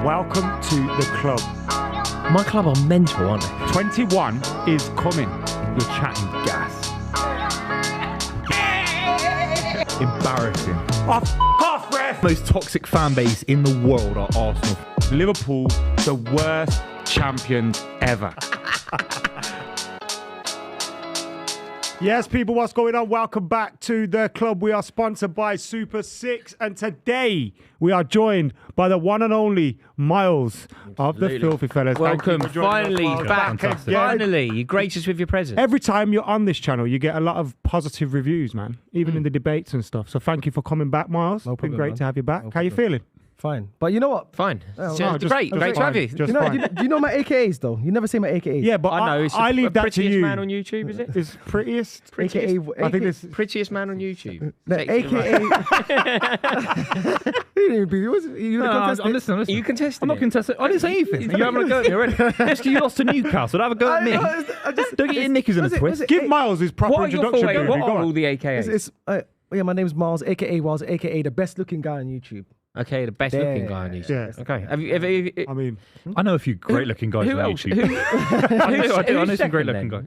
Welcome to the club. My club are mental, aren't they? 21 is coming. You're chatting gas. Embarrassing. Off, ref! Most toxic fan base in the world are Arsenal. Liverpool, the worst champions ever. Yes, people, what's going on? Welcome back to the club. We are sponsored by Super 6, and today we are joined by the one and only Miles of the Filthy Fellas. Welcome, finally back. Fantastic. Finally, you grace us with your presence. Every time you're on this channel, you get a lot of positive reviews, man, even in the debates and stuff. So thank you for coming back, Miles. No problem, Been great man. to have you back. No How you feeling? Fine. But you know what? Fine. Oh, So, just great to fine. have you. Just Do fine. you know my AKAs though? You never say my AKAs. Yeah, but I know, it's I the leave that to prettiest you. man on YouTube, is it? It's prettiest. AKA. I think this. Prettiest man on YouTube. The Sexy AKA. man. You didn't be. You contest I'm it? listening. Are you contesting I'm not it? contesting. I didn't say anything. You having a go at me already? Just you lost to Newcastle. Have a go at me. Don't get your knickers in a twist. Give Miles his proper What are your full introduction. Billy. What Go are on. all the AKAs? Yeah, my name's Miles, AKA Miles, AKA the best looking guy on YouTube. Okay, the best looking guy on YouTube. Yeah. Okay. Have you ever... I mean, I know a few great-looking guys Who on else? YouTube. I do. I know some great-looking guys.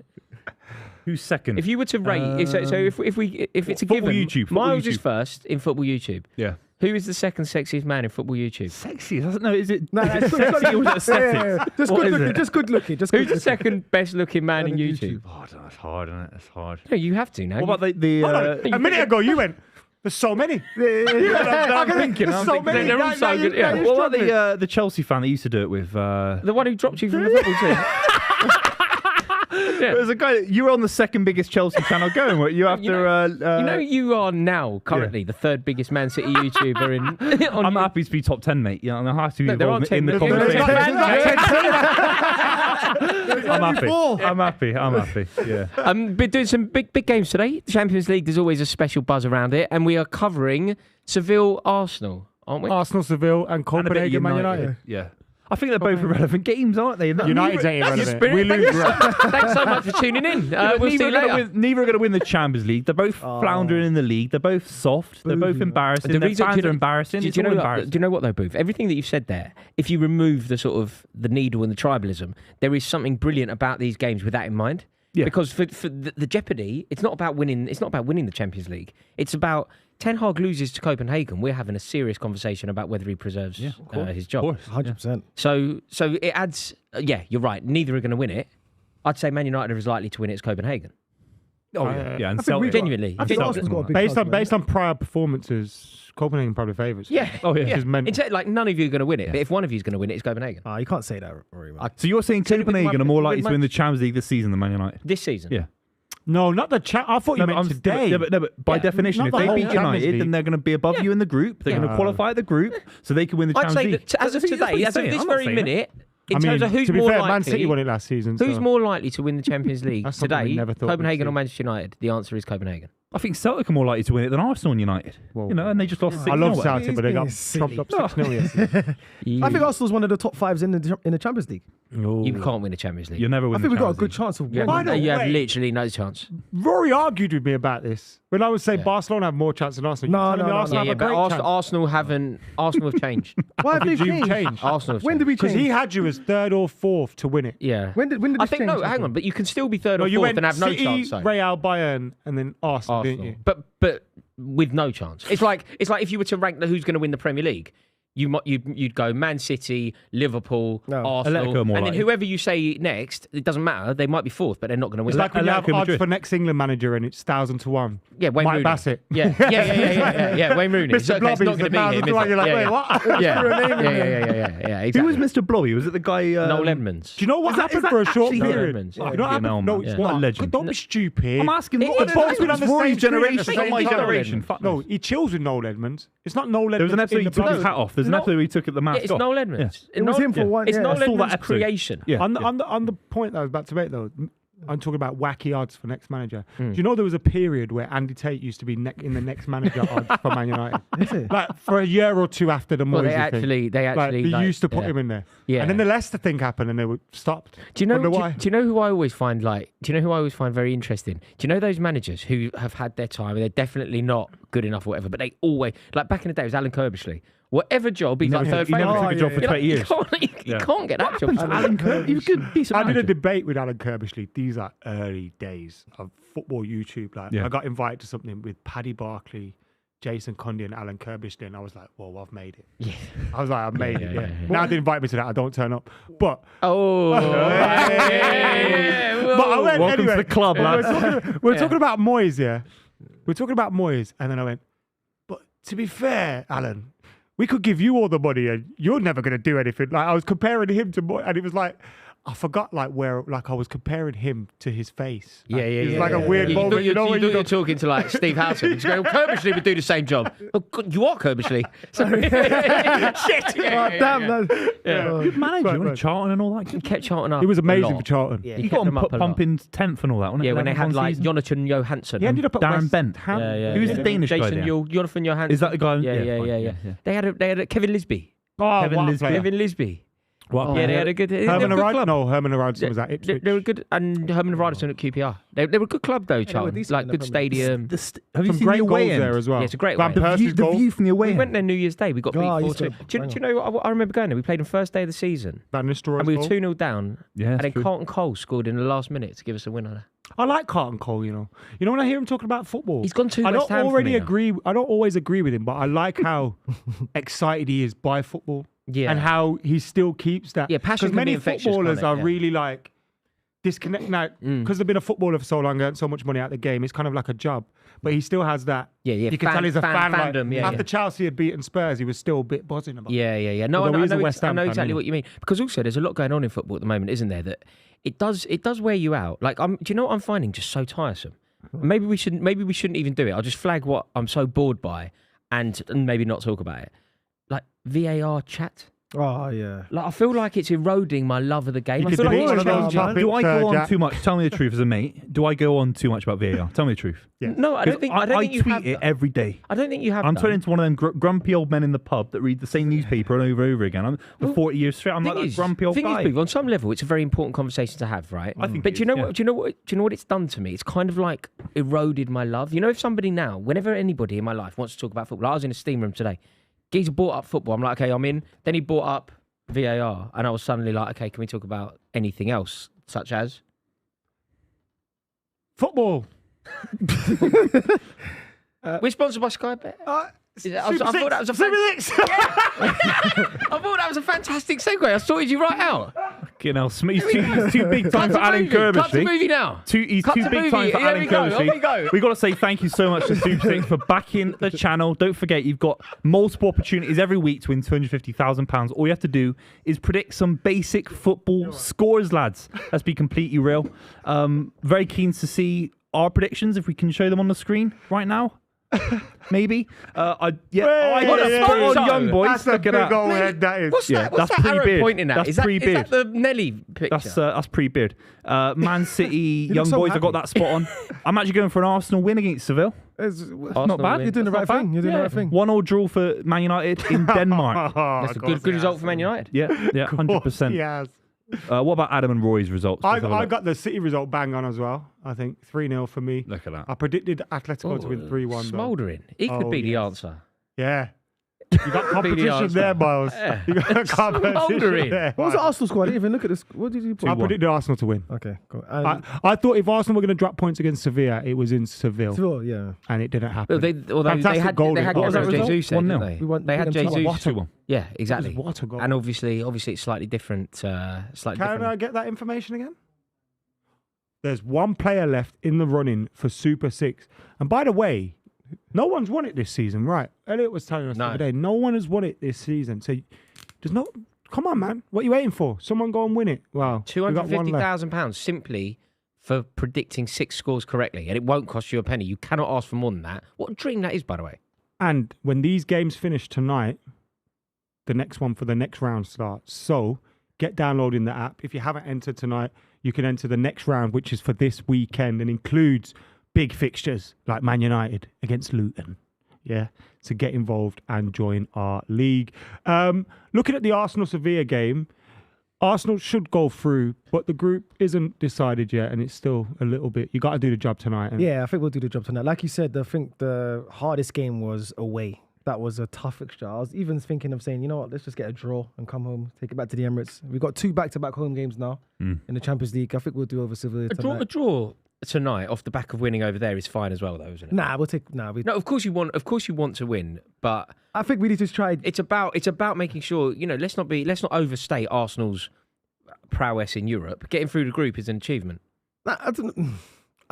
Who's second? If you were to rate... so if it's a Football given... YouTube, football Miles is YouTube. first in football YouTube. Yeah. Who is the second sexiest man in football YouTube? Sexy? No, is it? No, Is it sexy or is it aesthetic? Yeah. Just What good is looking. it? Just good looking. Just Who's good the looking. second best looking man in on YouTube? Oh, that's hard, isn't it? That's hard. No, you have to now. What about the? hold on. A minute ago you went, there's so many. I'm thinking. There's so many. They're all Now so you- good, yeah. now you're What about struggling. the Chelsea fan that used to do it with? The one who dropped you from the football team. There's a guy. You were on the second biggest Chelsea channel going. Weren't you after? You know, you are now currently the third biggest Man City YouTuber in. I'm happy to be top 10, mate. You know, I'm happy to be No, there involved aren't in the 10. conversation. I'm happy. Yeah. Been doing some big games today. The Champions League, there's always a special buzz around it, and we are covering Seville Arsenal, aren't we? Arsenal, Seville, and And a bit Copenhagen, Man United. Yeah. I think they're both irrelevant games, aren't they? United's ain't That's your irrelevant. spirit. We lose. Thanks so much for tuning in. We'll see you later. Neither are going to win the Champions League. They're both floundering in the league. They're both soft. They're both embarrassing. Their fans are embarrassing. Do It's you all know embarrassing. do you know what though, Booth? Everything that you've said there, if you remove the sort of the needle and the tribalism, there is something brilliant about these games with that in mind. Yeah. Because for the jeopardy, it's not about winning. It's not about winning the Champions League. It's about Ten Hag loses to Copenhagen. We're having a serious conversation about whether he preserves his job. 100%. So it adds. Yeah, you're right. Neither are going to win it. I'd say Man United are as likely to win it as Copenhagen. Oh, yeah. And I think we've got- Genuinely. I think Arsenal's got a big chance, Based on prior performances, Copenhagen probably favourites. Yeah. Oh, yeah. Which is mental. Like none of you are going to win it, but if one of you is going to win it, it's Copenhagen. You can't say that, Rory. Man. So you're saying So with Copenhagen my- are more with likely my- to win the Champions League this season than Man United? This season. Yeah. No, not the chat. I thought you meant today. Yeah, but by Yeah, definition, not if the they whole beat Champions United, League. then they're going to be above you in the group. They're going to qualify at the group, so they can win the I'd Champions say League. that as of That's what today, you're as of saying. this I'm not very saying that. minute, I in mean, terms of who's to be more fair, likely, Man City won it last season. who's so. more likely to win the Champions League That's something we today, never thought we'd Copenhagen or see. Manchester United? The answer is Copenhagen. I think Celtic are more likely to win it than Arsenal and United. Whoa. You know, and they just lost 6-0. I love away. Celtic, but they got being silly. trumped up 6-0 yesterday. I think Arsenal's one of the top fives in the Champions League. You can't win the Champions League. You'll never win I the think we've got a Champions good League. chance of You winning. By the you have way- literally no chance. Rory argued with me about this when I was saying Barcelona have more chance than Arsenal. No, You're telling me no, Arsenal Yeah, have but a great chance. Arsenal have changed. Why have they Did you changed? change? Arsenal have When did changed. we Because change? he had you as third or fourth to win it. Yeah. When did I this think change no. Hang happen? on, but you can still be third No, or you fourth went and have no City, chance. Though. Real, Bayern, and then Arsenal, didn't you? But with no chance. It's like if you were to rank who's going to win the Premier League. You'd go Man City, Liverpool, No. Arsenal, Atletico more and then likely. whoever you say next, it doesn't matter. They might be fourth, but they're not going to win. It's like when you have Atletico odds Madrid. for next England manager and it's 1,000 to 1. yeah, Wayne Mike Rooney. Bassett. Yeah, Wayne Rooney. Mr. Okay, it's Blobby not going to be him. 1,000 to 1. You're like, wait, what? Yeah. Exactly. Who was Mr. Blobby? Was it the guy? Noel Edmonds? Do you know what Is that- happened is that for a short actually him? period? Edmonds. You know what Fucking happened? hell, No, man. it's What a not. legend. Don't be stupid. I'm asking. It- What it's the both been on the Rory's same screen at the generation, same not my time. generation. Fuck No, knows. he chills with Noel Edmonds. It's not Noel Edmonds. There was an episode in he the took his bloody- hat off. There's an No. episode where he took the mask Yeah, it's off. Noel Edmonds. It was him for one. It's yeah. Noel I saw that Edmonds' episode. creation. Yeah. On the point that I was about to make, though, I'm talking about wacky odds for next manager. Do you know there was a period where Andy Tate used to be in the next manager odds for Man United? Is it? Like for a year or two after the Moyes Well, they thing. actually They used to put him in there. Yeah. And then the Leicester thing happened and they were stopped. Do you know? Wonder Do, why? do you know who I always find very interesting? Do you know those managers who have had their time and they're definitely not good enough or whatever, but they always, like back in the day, it was Alan Kirbishley. Whatever job, he's like third You never favourite. took a job for 20 years. You can't get that job. Alan Kirk, he was good, decent I did a manager. debate with Alan Kirbishley. These are early days of football YouTube. Like Yeah. I got invited to something with Paddy Barkley, Jason Cundy, and Alan Kirbishley, and I was like, "Whoa, I've made it." Yeah. I was like, "I've made it." yeah, Yeah. yeah. Now they invite me to that, I don't turn up. But Oh. but I went Welcome anyway. to the club, lads. We're talking about Moyes, yeah. We're talking about Moyes, and then I went, but to be fair, Alan, we could give you all the money, and you're never going to do anything. Like I was comparing him to Moyes, and it was like I forgot like where like I was comparing him to his face. Like, it was like a weird moment. You know when you're you talking to like Steve Houghton. He's going, Kirbishley would do the same job. Oh, God, you are Kirbishley. Sorry. Shit. Damn, man. Good manager, Right, wasn't right. he? Charlton and all that. He kept Charlton up. He was a amazing lot. for Charlton. Yeah, He kept got him them up a lot. pumping 10th and all that, wasn't it? Yeah, when they 11th had one like season? Jonathan Johansson. He ended up at Darren West Bent. Ham. Who's the Danish guy Jason there? Jonathan Johansson. Is that the guy? Yeah. fine, They had Kevin Lisby. Oh, Kevin what a Lisby. player. Kevin Lisby. What? Yeah, they had a good. they were a Herman good Arad? club. No, Herman Aradson was at Ipswich. They were good, and Herman Radisson at QPR. They were a good club though, Charlton. decent Like in the good Premier League. stadium. Have you Some seen great the away goals end? there as well. Yeah, it's a great Van away end. Persie's The goal. view from the away We end. went there New Year's Day. We got beat I 4-2. used to Do you bang know what I remember going there? We played on first day of the season, Van Nistelrooy's and we were goal. 2-0 down. Yeah, And that's then true. Carlton Cole scored in the last minute to give us a winner. I like Carlton Cole, you know. You know when I hear him talking about football, He's gone too I West don't Ham for already me now. agree. I don't always agree with him, but I like how excited he is by football. Yeah. And how he still keeps that. Yeah, passion Because can many be infectious, footballers can't it? are Yeah. really like disconnect now because they've been a footballer for so long, earned so much money out of the game. It's kind of like a job, but he still has that. Yeah. You can Fan- tell he's a fan. Like, fandom, yeah, after yeah. Chelsea had beaten Spurs, he was still a bit buzzing about. Yeah. No, I Although know, he's a West I Ham know fan, exactly isn't what you mean. Because also, there's a lot going on in football at the moment, isn't there? That it does wear you out. Like, do you know what I'm finding just so tiresome? Maybe we shouldn't even do it. I'll just flag what I'm so bored by, and maybe not talk about it. Like VAR chat. Oh, yeah. Like I feel like it's eroding my love of the game. You I could feel like delete it's one of those changing. topics. Do I go on Jack. too much? Tell me the truth as a mate. Do I go on too much about VAR? Tell me the truugh. Yeah. No, I don't think. I don't think you tweet have. it done. every day. I don't think you have. I'm done. turning into one of them grumpy old men in the pub that read the same newspaper over and over again. I'm for 40 years straight. I'm like that grumpy old thing guy. is, Beav, on some level, it's a very important conversation to have, right? I think But it do you know is, what? yeah. Do you know what it's done to me? It's kind of like eroded my love. You know, if somebody now, whenever anybody in my life wants to talk about football, I was in a steam room today. Geezer brought up football. I'm like, okay, I'm in. Then he brought up VAR, and I was suddenly like, okay, can we talk about anything else, such as Football. we're sponsored by Sky Bet. I thought that was a I thought that was a fantastic segue. I sorted you right out. You know, he's too big time for Alan Cut the Kirbishley. movie now. He's Cut too to big movie. time for Here Alan we go. Here we go. Kirbishley. We've got to say thank you so much to Super 6 for backing the channel. Don't forget, you've got multiple opportunities every week to win £250,000. All you have to do is predict some basic football scores, lads. Let's be completely real. Very keen to see our predictions, if we can show them on the screen right now. Maybe. I got a spot on young boys. That's a Look big at that. old head, that is. What's that? What's that's that arrow pre-beard. pointing at? That's Is that pre-beard. the Nelly picture? That's pre-beard. Man City, look young so boys, I got happy. that spot on. I'm actually going for an Arsenal win against Seville. It's Not bad. win. You're doing the right That's not thing. bad. You're doing the right thing. 1-0 draw for Man United in Denmark. That's a good result for Man United. Yeah, 100%. Yes. What about Adam and Roy's results? Let's have a I look. got the City result bang on as well. I think 3-0 for me. Look at that. I predicted Atletico to win 3-1. though. Smouldering. He could Oh, be the yes. answer. Yeah. You got competition answer. there, Miles. Yeah. You got competition Smouldering. there. What was the Arsenal squad? I didn't even look at this. What did you put? I 2-1. predicted Arsenal to win. Okay, cool. I thought if Arsenal were going to drop points against Sevilla, it was in Seville, Seville, yeah. and it didn't happen. They Fantastic had goal, they had what was that Gabriel result? Jesus, didn't 1-0. they? We won- They had beat them Jesus. 2-1. Yeah, exactly. What a goal. And obviously it's slightly different. Slightly Can I different. get that information again? There's one player left in the running for Super 6. And by the way, no one's won it this season, right? Elliot was telling us the No. other day, no one has won it this season. So there's no... Come on, man. What are you waiting for? Someone go and win it. Wow. we got one left. £250,000 simply for predicting 6 scores correctly, and it won't cost you a penny. You cannot ask for more than that. What a dream that is, by the way. And when these games finish tonight, the next one for the next round starts. So get downloading the app. If you haven't entered tonight, you can enter the next round, which is for this weekend and includes big fixtures like Man United against Luton. Yeah, so get involved and join our league. Looking at the Arsenal-Sevilla game, Arsenal should go through, but the group isn't decided yet, and it's still a little bit... You got to do the job tonight. Yeah, I think we'll do the job tonight. Like you said, I think the hardest game was away. that was a tough fixture. I was even thinking of saying, you know what, let's just get a draw and come home, take it back to the Emirates. We've got 2 back-to-back home games now in the Champions League. I think we'll do over Sevilla tonight. A draw tonight off the back of winning over there is fine as well, though, isn't it? No, Of course you want to win, but I think we need to try. it's about making sure, let's not overstate Arsenal's prowess in Europe. Getting through the group is an achievement.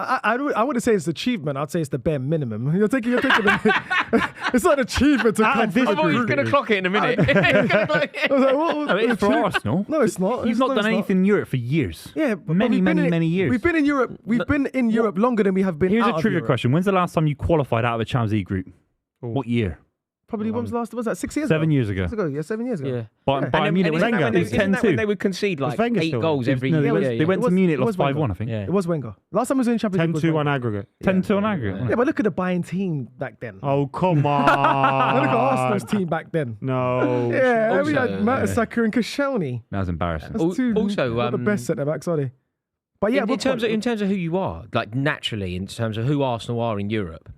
I wouldn't say it's an achievement. I'd say it's the bare minimum. You're taking it's not an achievement to come through. I thought he was going to clock it in a minute. I was like, No, it's for Arsenal. No, it's not. You've not done anything in Europe for years. Yeah, but many years. We've been in Europe. We've been in Europe longer than we have been. Here's out a of trivia Europe. question: when's the last time you qualified out of a Champions League group? What year? Probably when was the last? Was that 6 years? 7 ago? years ago. Yeah, 7 years ago. Yeah. Bayern Munich was Isn't that Wenger. It was isn't that when 10-2. they would concede like Wenger 8 still? goals every No, year? they went to Munich, It was lost Wenger. 5-1, I think. Yeah. It was Wenger. Last time we was in Champions League. 10-2 on aggregate. 10-2 on aggregate. Yeah, but look at the Bayern team back then. Oh, come on. Look at Arsenal's team back then. No. Yeah, we Also, had Mertesacker and Koscielny. That was embarrassing. That's two, Also, not the best centre backs, are they? But yeah, in terms of who you are, like naturally, in terms of who Arsenal are in Europe,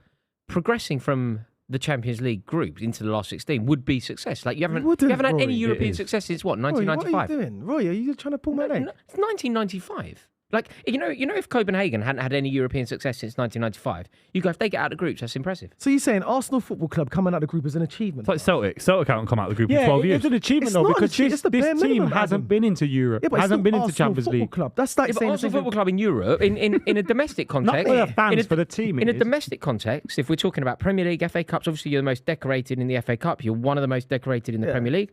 progressing from the Champions League group into the last 16 would be success. Like you haven't had Rory. any European is. success since what, Roy, 1995? what are you doing? Roy, are you trying to pull my leg? It's 1995. Like if Copenhagen hadn't had any European success since 1995, you go, if they get out of groups, that's impressive. So you're saying Arsenal Football Club coming out of the group is an achievement? It's like Celtic. Celtic haven't come out of the group in Yeah, 12 years. it's an achievement It's though not an because achievement, this it's the bare team minimum, hasn't Adam. been into Europe, Yeah, but it's hasn't still been into Arsenal Champions Football League. Club. That's like Yeah, but saying Arsenal Football Club in Europe, in a domestic context, for the fans, in a, for the team. in it a is. domestic context, if we're talking about Premier League, FA Cups, obviously you're the most decorated in the FA Cup. You're one of the most decorated in the Premier League.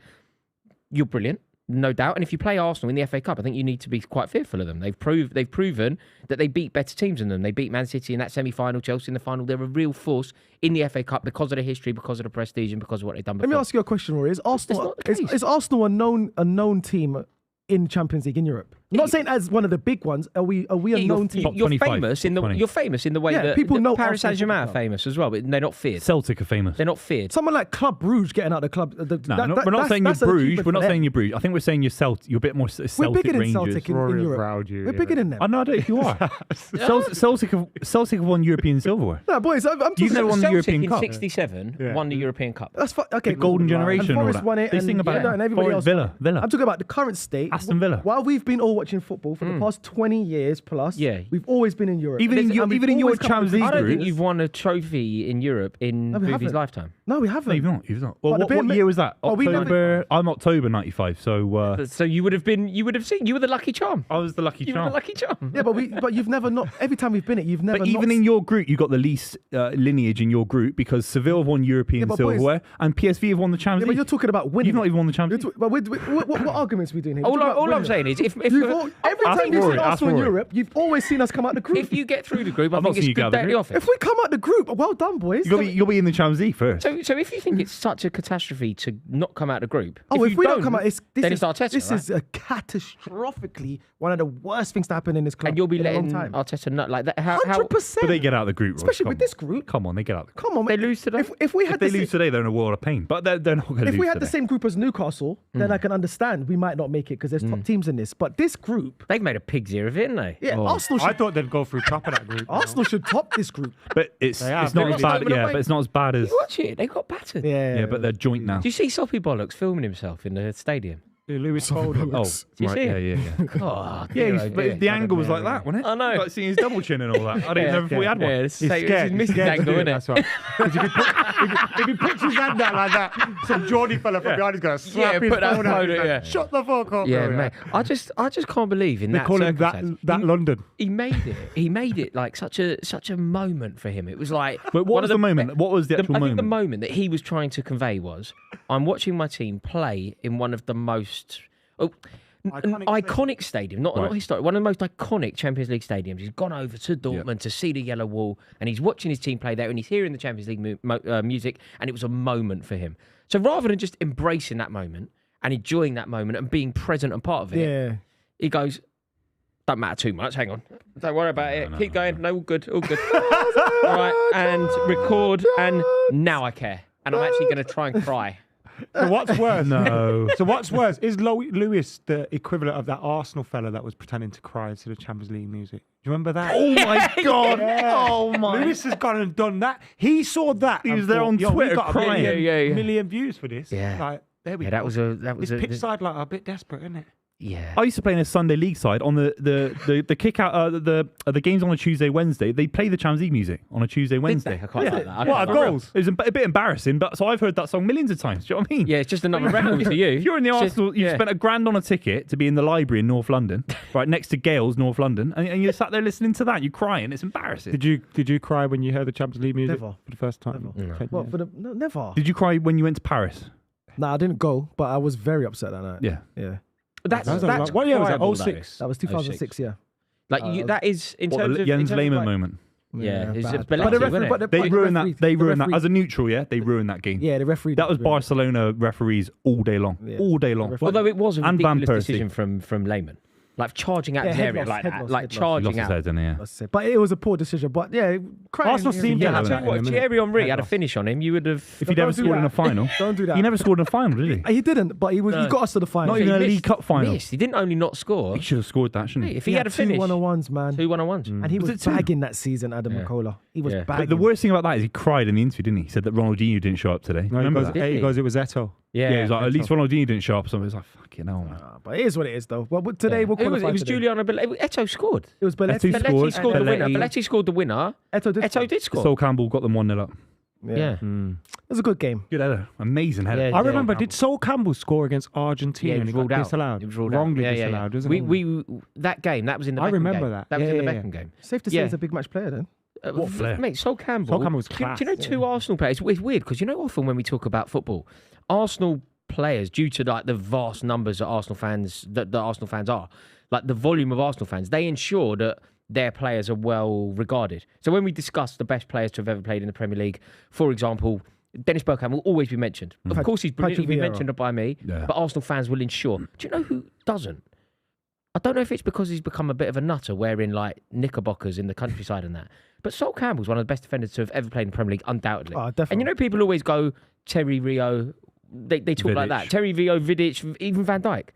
You're brilliant, no doubt. And if you play Arsenal in the FA Cup, I think you need to be quite fearful of them. They've proven that they beat better teams than them. They beat Man City in that semi-final, Chelsea in the final. They're a real force in the FA Cup because of the history, because of the prestige, and because of what they've done before. Let me ask you a question, Rory. Is Arsenal not the case. is Arsenal a known team in Champions League in Europe? I'm not saying as one of the big ones. Are we a known team? You're 25, famous in the 20. you're famous in the way Yeah, that people know Paris Arsenal Saint-Germain are Football Club. famous as well, but they're not feared. Celtic are famous. They're not feared. Someone like Club Brugge getting out of the club. We're not saying you're Bruges. We're not saying you're Bruges. I think we're saying you're Celtic. You're a bit more Celtic We're bigger than Rangers. Celtic in Rory Europe. Proud you, We're bigger than them. I know if you are. Celtic have won European silverware. No, boys, I'm talking You've never won the Celtic European in Cup. '67 won the European Cup. That's okay. The golden generation And and all Forest that. won it. They and, sing about it. and everybody else. Villa. I'm talking about the current state. Aston Villa. While we've been all watching football for the past 20 years plus, Yeah. we've always been in Europe. Even in your Champions League I don't think groups. you've won a trophy in Europe in No, we Buvey's haven't. lifetime. No, we No, haven't. you've not. Well, But the what bit- year was that? Oh, we never- October. I'm October '95. So So you would have seen. You were the lucky charm. I was the lucky You were charm. the lucky charm. Yeah, but you've never not. Every time we've been it, you've never. But even not, in your group, you got the least lineage in your group because Seville have won European but boys- silverware and PSV have won the Yeah, Champions but League. you're talking about winning. You've not even won the You're Champions talk- League. but what arguments are we doing here? We're talking about All I'm winning. saying is, every Every Ask time you've Rory, seen ask Arsenal in Rory. Europe, you've always seen us come out the group. if you get through the group, I I've not think it's seen you good get out of the day group. off. If we come out the group, well done, boys. You'll be in the Champions League first. So if you think it's such a catastrophe to not come out of the group, Oh, if you we don't come out, this then is it's Arteta, this right? is a catastrophically one of the worst things to happen in this club. and you'll be in a long letting time. Arteta nut like that. How 100%. But they get out of the group, Ross. Especially Come with on. this group. Come on, they get out of the group. Come on, They mate. lose today? If we had If they the lose today, they're in a world of pain. But they're not going to lose if we had today. the same group as Newcastle, then I can understand we might not make it because there's top teams in this. But this group, They've made a pig's ear of it, haven't they? yeah, Oh. Arsenal I should thought they'd go through top of that group. Arsenal should top this group. But it's They have. it's not They've as lost bad. over the Yeah, way. but it's not as bad as. You watch it, they got battered. Yeah, Yeah, but they're joint now. Do you see Soppy Bollocks filming himself in the stadium? Lewis Holden. Oh, Do you right. see Yeah, it? yeah. Oh, Yeah, dear, he's- oh, but dear. the angle was like that, wasn't it? I know. Like seeing his double chin and all that. I didn't know before he had one. Yeah, it's He's scared. Mrs. He's scared to Angle, do it, isn't it? that's right. 'Cause if he puts his hand out like that, some Geordie fella from behind is going to slap Yeah, his put that phone out. phone, He's like, yeah. Shut the fuck up. Yeah, bro, mate. I just can't believe in They that call him circumstance. that London. He made it. He made it like such a moment for him. It was like. But what one was of the moment? What was the actual I think the moment? moment that he was trying to convey was, I'm watching my team play in one of the most. An iconic stadium, not historic, one of the most iconic Champions League stadiums. He's gone over to Dortmund to see the yellow wall, and he's watching his team play there, and he's hearing the Champions League music, and it was a moment for him. So rather than just embracing that moment and enjoying that moment and being present and part of it, yeah. he goes, "Don't matter too much. Hang on, don't worry about it. Keep going. No, all good, all good. All right, and record. And now I care, and I'm actually going to try and cry." So what's worse? No. So what's worse? Is Lewis the equivalent of that Arsenal fella that was pretending to cry to the Champions League music? Do you remember that? Oh my God. Yeah. Oh my. Lewis has gone and done that. He saw that. He and was there thought, on "Yo, we Twitter got a crying." million views for this. Yeah. Like, there we Yeah, go. that was This a pitch side like a bit desperate, isn't it? yeah. I used to play in a Sunday league side on the kick out the games on a Tuesday Wednesday. They play the Champions League music on a Tuesday Wednesday. I can't like that. I What can't are like goals? It was a bit embarrassing, but so I've heard that song millions of times. Do you know what I mean? that. Yeah, it's just another record for you. If you're in the It's Arsenal, you yeah. spent £1,000 on a ticket to be in the library in North London, right next to Gales, North London, and you sat there listening to that. You're crying. It's embarrassing. Did you cry when you heard the Champions League music Never. for the first time? No. Okay, What, yeah. never. Did you cry when you went to Paris? Nah, I didn't go, but I was very upset that night. Yeah. Yeah. That's What year was horrible, that? that 06? is. That was 2006, yeah. Like you, that is in What, terms the of Jens in terms of, Lehmann like- moment. Yeah, it's bad. but But the wasn't referee, it? but the, They but the ruined referee- that. They the ruined that referee- as a neutral. Yeah, they ruined that game. Yeah, the referee. That was did well. Barcelona referees all day long. Yeah. All day long. The referee- Although it was a And Van ridiculous Persie. decision from Lehmann, like charging out Yeah, his head area loss, like head that, loss, like head loss. He lost charging his out. head, didn't he? Yeah. That's it. But it was a poor decision. But yeah, crying. Arsenal seemed to Yeah, have I'll that tell you what, in a Thierry Henry minute. had a finish on him. You would have. If he'd Don't ever do scored in that. a final, Don't do that. he never scored in a final, did he? He didn't, but he got us to the final. Not even a missed- League Cup final. Missed. He didn't only not score. He should have scored that, shouldn't he? If he had a finish, 2 1-on-1s, man. 2 1-on-1s. And he Was was it two? bagging that season, Adam Yeah. McKola. He was Yeah. bagging. But the worst thing about that is he cried in the interview, didn't he? He said that Ronaldinho didn't show up today. No, he Remember goes, that? he goes, it was Eto. Yeah, Yeah, he was like, at least so. Ronaldinho didn't show up. So it was like, fucking hell, man. But it is what it is, though. Well, today we'll It was, qualify. today. Juliano Belletti. Eto scored. It was Belletti. Eto Belletti scored the winner. Belletti. Belletti scored the winner. Eto did. Eto did score. Sol Campbell got them 1-0 up. Yeah. It was a good game. Good header. Amazing header. Yeah, I remember, did Sol Campbell score against Argentina? Yeah, it and was he got ruled out. disallowed? It was ruled Wrongly out. disallowed, wasn't we, it? we that game, that was in the I Beckham remember game. that. That was Yeah, in the yeah, Beckham game. Safe to say Yeah. he's a big match player then. What player? Mate, Sol Campbell. Sol Campbell was Do you class. know two Arsenal players? It's weird because you know often when we talk about football, Arsenal players, due to like the vast numbers that Arsenal fans are, like the volume of Arsenal fans, they ensure that their players are well regarded. So when we discuss the best players to have ever played in the Premier League, for example, Dennis Bergkamp will always be mentioned. Of course, he's brilliantly Patrick Vieira. mentioned by me, Yeah. but Arsenal fans will ensure. Do you know who doesn't? I don't know if it's because he's become a bit of a nutter wearing like knickerbockers in the countryside and that. But Sol Campbell's one of the best defenders to have ever played in the Premier League, undoubtedly. Oh, definitely. And you know, people always go, Terry Rio, they talk like Vidic. that. Terry Rio, Vidic, even Van Dijk.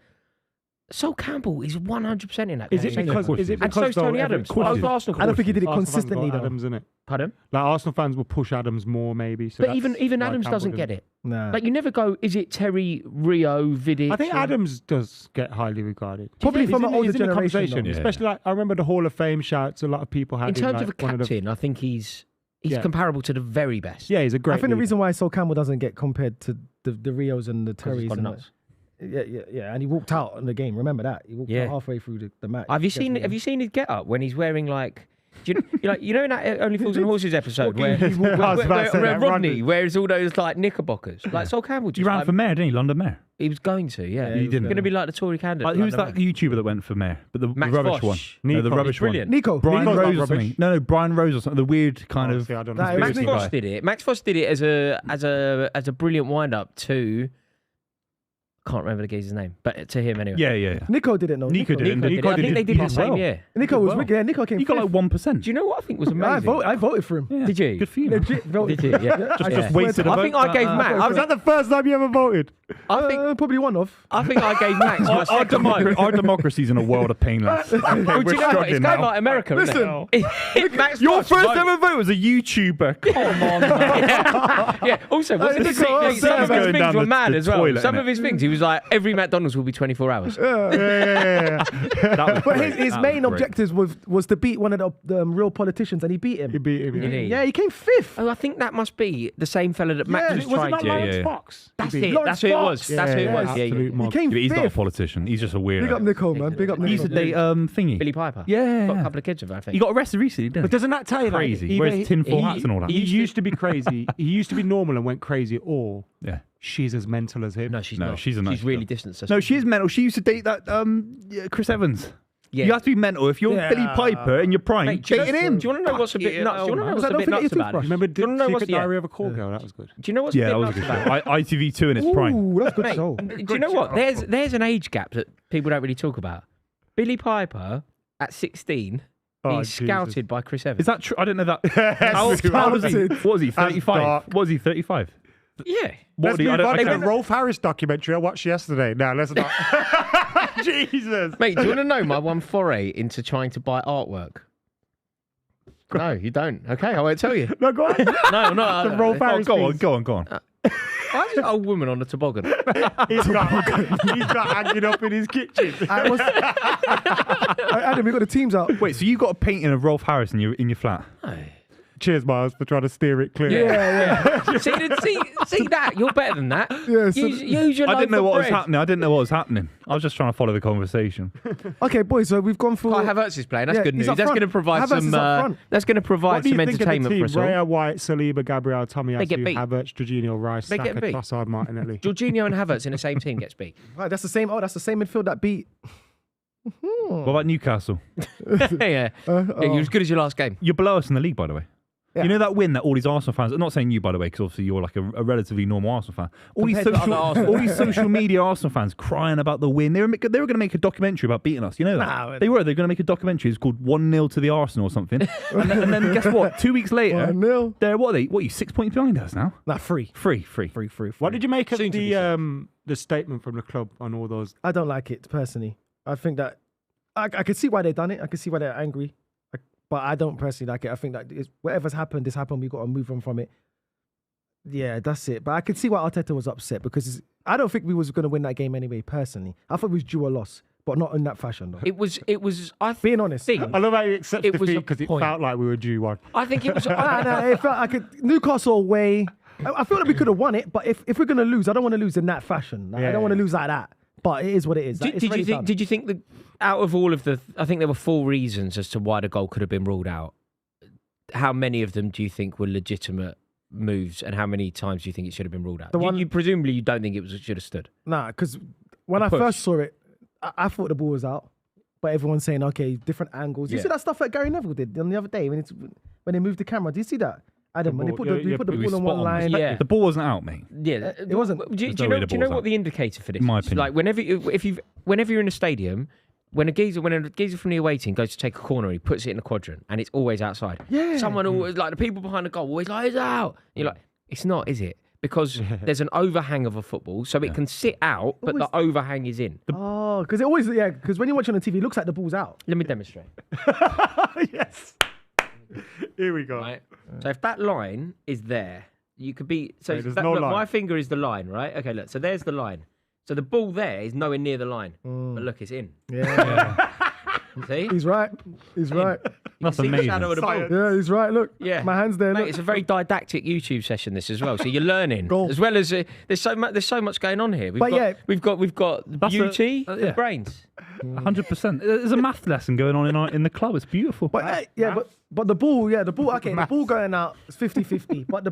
Sol Campbell is 100% in that Is it conversation. because? Is it And because so's Tony though, Adams. every- Both Arsenal I don't think he did it Arsenal fans consistently, got though. Adams, innit? Pardon? Like Arsenal fans will push Adams more, maybe. So But that's even why Adams Campbell doesn't get it. Nah. Like, you never go, is it Terry, Rio, Vidic? I think Adams does get highly regarded. Probably He's from in- an older he's in the generation, conversation, though. Yeah. especially like I remember the Hall of Fame shouts a lot of people had. in terms like, of a one the- captain, I think he's Yeah. comparable to the very best. yeah, he's a great. I think the leader. reason why Sol Campbell doesn't get compared to the Rios and the 'Cause he's Terrys gone and nuts. yeah, and he walked out in the game. Remember that? He walked Yeah. out halfway through the match. Have you seen his get up when he's wearing like do you know in that Only Fools and Horses episode where, I was about to say where that, Rodney wears all those like knickerbockers? Like Sol Campbell He just ran like, for mayor, didn't he? London mayor. he was going to, yeah. Yeah, He he was didn't. going to be like the Tory candidate. Like, for who's London that Mayor. YouTuber that went for mayor? But the Max rubbish Fosh. one. No, the Nico. rubbish He's brilliant. one. Nico? Brian Nico's not Rose or rubbish. something. No, Brian Rose or something. The weird kind Oh, of. see, I don't Nah, know. Max Max conspiracy Fosh guy. did it. Max Fosh did it as a brilliant wind up to. Can't remember the geezer's name, but to him anyway. Yeah. Nico did it. No, Nico did it. Nico did it. Nico I think did they it did the well. same year. Nico was well. wicked. Yeah, Nico came. He got like fifth. 1%. Do you know what I think was I amazing? voted for him. Yeah. Did you? Good for you. man. Legit voted. Did you? Yeah. I Just swear wasted to- a I vote. think I gave Max. Was that the first time you ever voted? I think probably one of. I think I gave Max my second vote. Our democracy's in a world of pain, lads. Well, do you know what? It's struggling going now. like America, isn't it? Max Your Fosh first vote- ever vote was a YouTuber. Come on, man. yeah. Also, wasn't Nico, some of his going things down were the- mad the as well. toilet, Some innit? of his things, he was like, every McDonald's will be 24 hours. That was But great. his That main was great. objectives was to beat one of the real politicians, and he beat him. He beat him. Did he? Yeah, he came fifth. Oh, I think that must be the same fella that Max Yeah, was Was it trying not to. Lawrence yeah. Fox? That's He beat it. him. Lawrence That's who it Fox. was. That's who it Yeah, was. Yeah, absolute yeah. mob. He came Yeah, but he's not a fifth. politician. He's just a weirdo. Big up Nico, man. Big up He used to Nico. date thingy. Billy Piper. Yeah. Got a couple of kids of her, I think. He got arrested recently, didn't But he? doesn't that tell you that Crazy. either Wears tinfoil he- hats and all that. He used to be crazy. He used to be normal and went crazy, or Yeah. she's as mental as him. No, she's No, not. she's a nice She's really girl. distanced herself. No, she is mental. She used to date that Chris Evans. Yeah. You have to be mental. If you're Yeah. Billy Piper and you're prime, Mate, do you dating know- him. Do you want to know what's a bit Fucking nuts? Do you want to hell, know man. what's a Don't bit forget nuts your about it? toothbrush. Remember Do you wanna know Secret what's- yeah. Diary of a Call Girl? That was good. Do you know what's Yeah, a that bit was a nuts good about it? show. ITV2 in its prime. Ooh, that's a good Mate, show. do you know what? There's an age gap that people don't really talk about. Billy Piper at 16, Oh, he's Jesus. scouted by Chris Evans. Is that true? I didn't know that. How old Scouted. was he? What was he? That's 35. dark. What was he? 35. Yeah. Let's do you- I move don't- on I to the can't- Rolf Harris documentary I watched yesterday. Now, let's not. Jesus. Mate, do you want to know my one foray into trying to buy artwork? No, you don't. Okay, I won't tell you. No, go on. No, no. The Rolf Harris Go on, piece. go on. Why is an old woman on a toboggan? He's got hanging up in his kitchen. Adam, we got the teams out. Wait, so you got a painting of Rolf Harris in your flat? Cheers, Miles, for trying to steer it clear. Yeah. see that? You're better than that. Yeah, so- Use your I didn't know loaf what of was bread. happening. I didn't know what was happening. I was just trying to follow the conversation. Okay, boys. So we've gone through. Oh, Havertz is playing. That's Yeah, good he's news. up That's front. going to provide Havertz some. is up front. That's going to What provide do you some think of the entertainment team? for us all. Raya, White, Saliba, Gabriel, They get Tomiyasu, beat. Havertz, Jorginho, Rice, They get Saka, beat. Trossard, Martinelli. Jorginho and Havertz in the same team gets beat. Right, that's the same. Oh, that's the same midfield that beat. What about Newcastle? Yeah, you're as good as your last game. You're below us in the league, by the way. Yeah. You know that win that all these Arsenal fans, I'm not saying you, by the way, because obviously you're like a relatively normal Arsenal fan. All these, Compared to social, other Arsenal all these social media Arsenal fans crying about the win. They were going to make a documentary about beating us. You know that? Nah, They were going to make a documentary. It's called 1-0 to the Arsenal or something. and then guess what? 2 weeks later, 1-0. they're what are you 6 points behind us now? Nah, free. Free. What did you make of Soon to be the statement from the club on all those? I don't like it personally. I think that I could see why they done it. I could see why they're angry, but I don't personally like it. I think that whatever's happened, this happened. We got to move on from it. Yeah, that's it. But I could see why Arteta was upset because I don't think we was going to win that game anyway. Personally, I thought we was due a loss, but not in that fashion though. It was. Being honest, think I love how you accept It was defeat a because it point. felt like we were due one. I think it was. no, it felt like Newcastle away. I feel like we could have won it, but if we're going to lose, I don't want to lose in that fashion. Like, I Yeah. don't want to lose like that. But it is what it is. Like, it's already done. Did you think that out of all of the? I think there were 4 reasons as to why the goal could have been ruled out. How many of them do you think were legitimate moves, and how many times do you think it should have been ruled out? The one- You presumably you don't think it should have stood. Nah, because when I push. first saw it, I thought the ball was out. But everyone's saying, okay, different angles. You Yeah. see that stuff that Gary Neville did on the other day when they moved the camera? Do you see that? Adam, when they put the it was ball on spot one on. line. Yeah. The ball wasn't out, mate. Yeah, It wasn't. Do you There's no way know? the Do you know ball's what out. the indicator for this? In my is? opinion. Like whenever you're in a stadium, when a geezer from the away team goes to take a corner, he puts it in the quadrant, and it's always outside. Yeah. Someone always like the people behind the goal always like it's out. And you're like, it's not, is it? Because there's an overhang of a football, so it can sit out, but the overhang is in. Oh, because it always, because when you watch on the TV, it looks like the ball's out. Let me demonstrate. Yes. Here we go. Right. So if that line is there, you could be. So Okay, there's that, no look, line. my finger is the line, right? Okay, look. So there's the line. So the ball there is nowhere near the line, but look, it's in. Yeah. See? He's right. He's right. That's See the amazing. shadow of the ball. Yeah, he's right. Look. Yeah, My hand's there. Mate, Look. it's a very didactic YouTube session. This as well, so you're learning Goal. as well as there's so much going on here. But yeah. We've got the That's beauty, yeah. the brains. 100%. There's a math lesson going on in the club. It's beautiful. But but the ball, the ball going out is 50-50. But the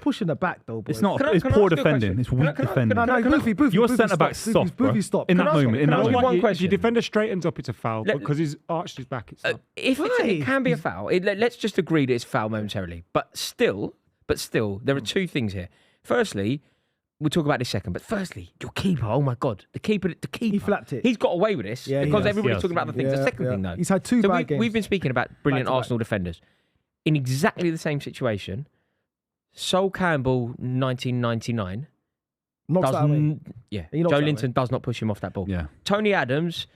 push in the back though, boys. It's not. Can I It's ask poor you a defending. question? It's Can I- weak can I- defending. No, Buvey, Your Buvey centre-back's stop. soft, bro. Buvey stop. In Can that I ask moment, you- in can I that ask you moment. one If question? your defender straightens up, it's a foul. Let- Because he's arched his back, it's not. If it can be a foul, let's just agree that it's foul momentarily. But still, there are 2 things here. Firstly, we'll talk about this second. But firstly, your keeper. Oh my God, the keeper. He flapped it. He's got away with this Yeah, he because has. everybody's Yes. talking about the things. The second thing, though, He's had 2 so bad games. we've been speaking about brilliant Back to back. Arsenal defenders in exactly the same situation. Sol Campbell, 1999. Knocks that away. He knocks Joe that Linton does not push him off that ball. Yeah. Tony Adams,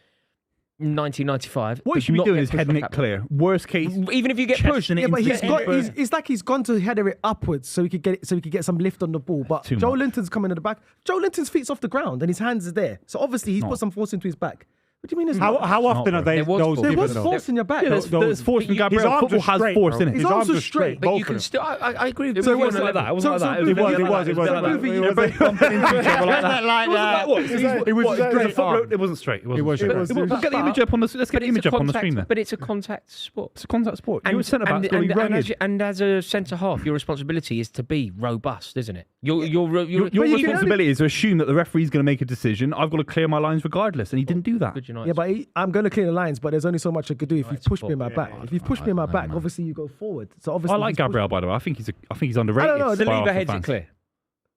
1995. What he does should be not doing get is pushed heading off it that ball. clear. Worst case, Even if you get pushed, chesting it Yeah, but into he's the got. end. It's like he's gone to header it upwards so he could get some lift on the ball. But Too Joe much. Linton's coming to the back. Joe Linton's feet's off the ground and his hands are there. So obviously he's Not. put some force into his back. What do you mean? It's How not? often not, are bro. they There was those force. There given was though? force in your back. Yeah, there's force from His Gabriel. arms are Football has straight, force bro. in it. His arms are straight. But Both you of can them. still. I agree with So you. it wasn't like that. It wasn't So- like that. so It Buvey- wasn't it was. like that. Buvey- It was like bumping into each other like that. like that. What? It was What? straight. Straight arm. It wasn't straight. It wasn't was straight. straight. It was- We'll get the image up on the. Let's get the image up on the screen then. But it's a contact sport. It's a contact sport. You're a centre back. And as a centre half, your responsibility is to be robust, isn't it? Your Your But you can responsibility is to assume that the referee's going to make a decision. I've got to clear my lines regardless, and he didn't do that. Good United. Yeah, but I'm going to clear the lines, but there's only so much I could do if you push me in my back. Yeah. If you push me in my back, obviously you go forward. So obviously I like he's pushed- Gabriel, by the way. I think he's underrated. I don't know, by Saliba Arsenal heads it fans. clear.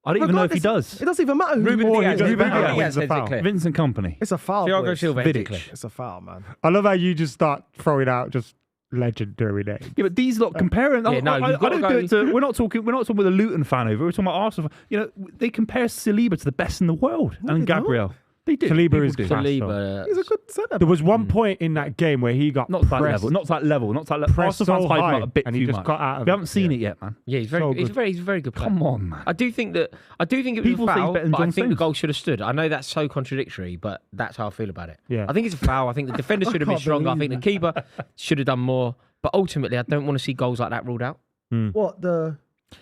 I don't even know if he Regardless, does. It doesn't even matter who Ruben more he Diaz does. Ruben Diaz Diaz wins the heads it foul. clear. Vincent Company. It's a foul. Thiago boys. Silva heads it Vidic. clear. It's a foul, man. I love how you just start throwing out just legendary name. Yeah, but these lot comparing. Yeah, no, I you've gotta don't do it to. We're not talking with a Luton fan over. We're talking about Arsenal. They compare Saliba to the best in the world, No, and they Gabriel. They do. Saliba People is do. class, though. Saliba. He's a good centre. There was one point in that game where he got Not to that pressed, level. Not to that level. Not to that level. pressed Arsenal so fans hype him high, up a bit and too he just much. got out of We it. haven't seen it yet, man. Yeah, he's So good. he's a very good player. Come on, man. I do think it was People a say he's foul, better than but I John think the Stones. goal should have stood. I know that's so contradictory, but that's how I feel about it. Yeah. I think it's a foul. I think the defender should have been can't stronger. I think the believe keeper should have done more. But ultimately, I don't want to see goals like that ruled out. What the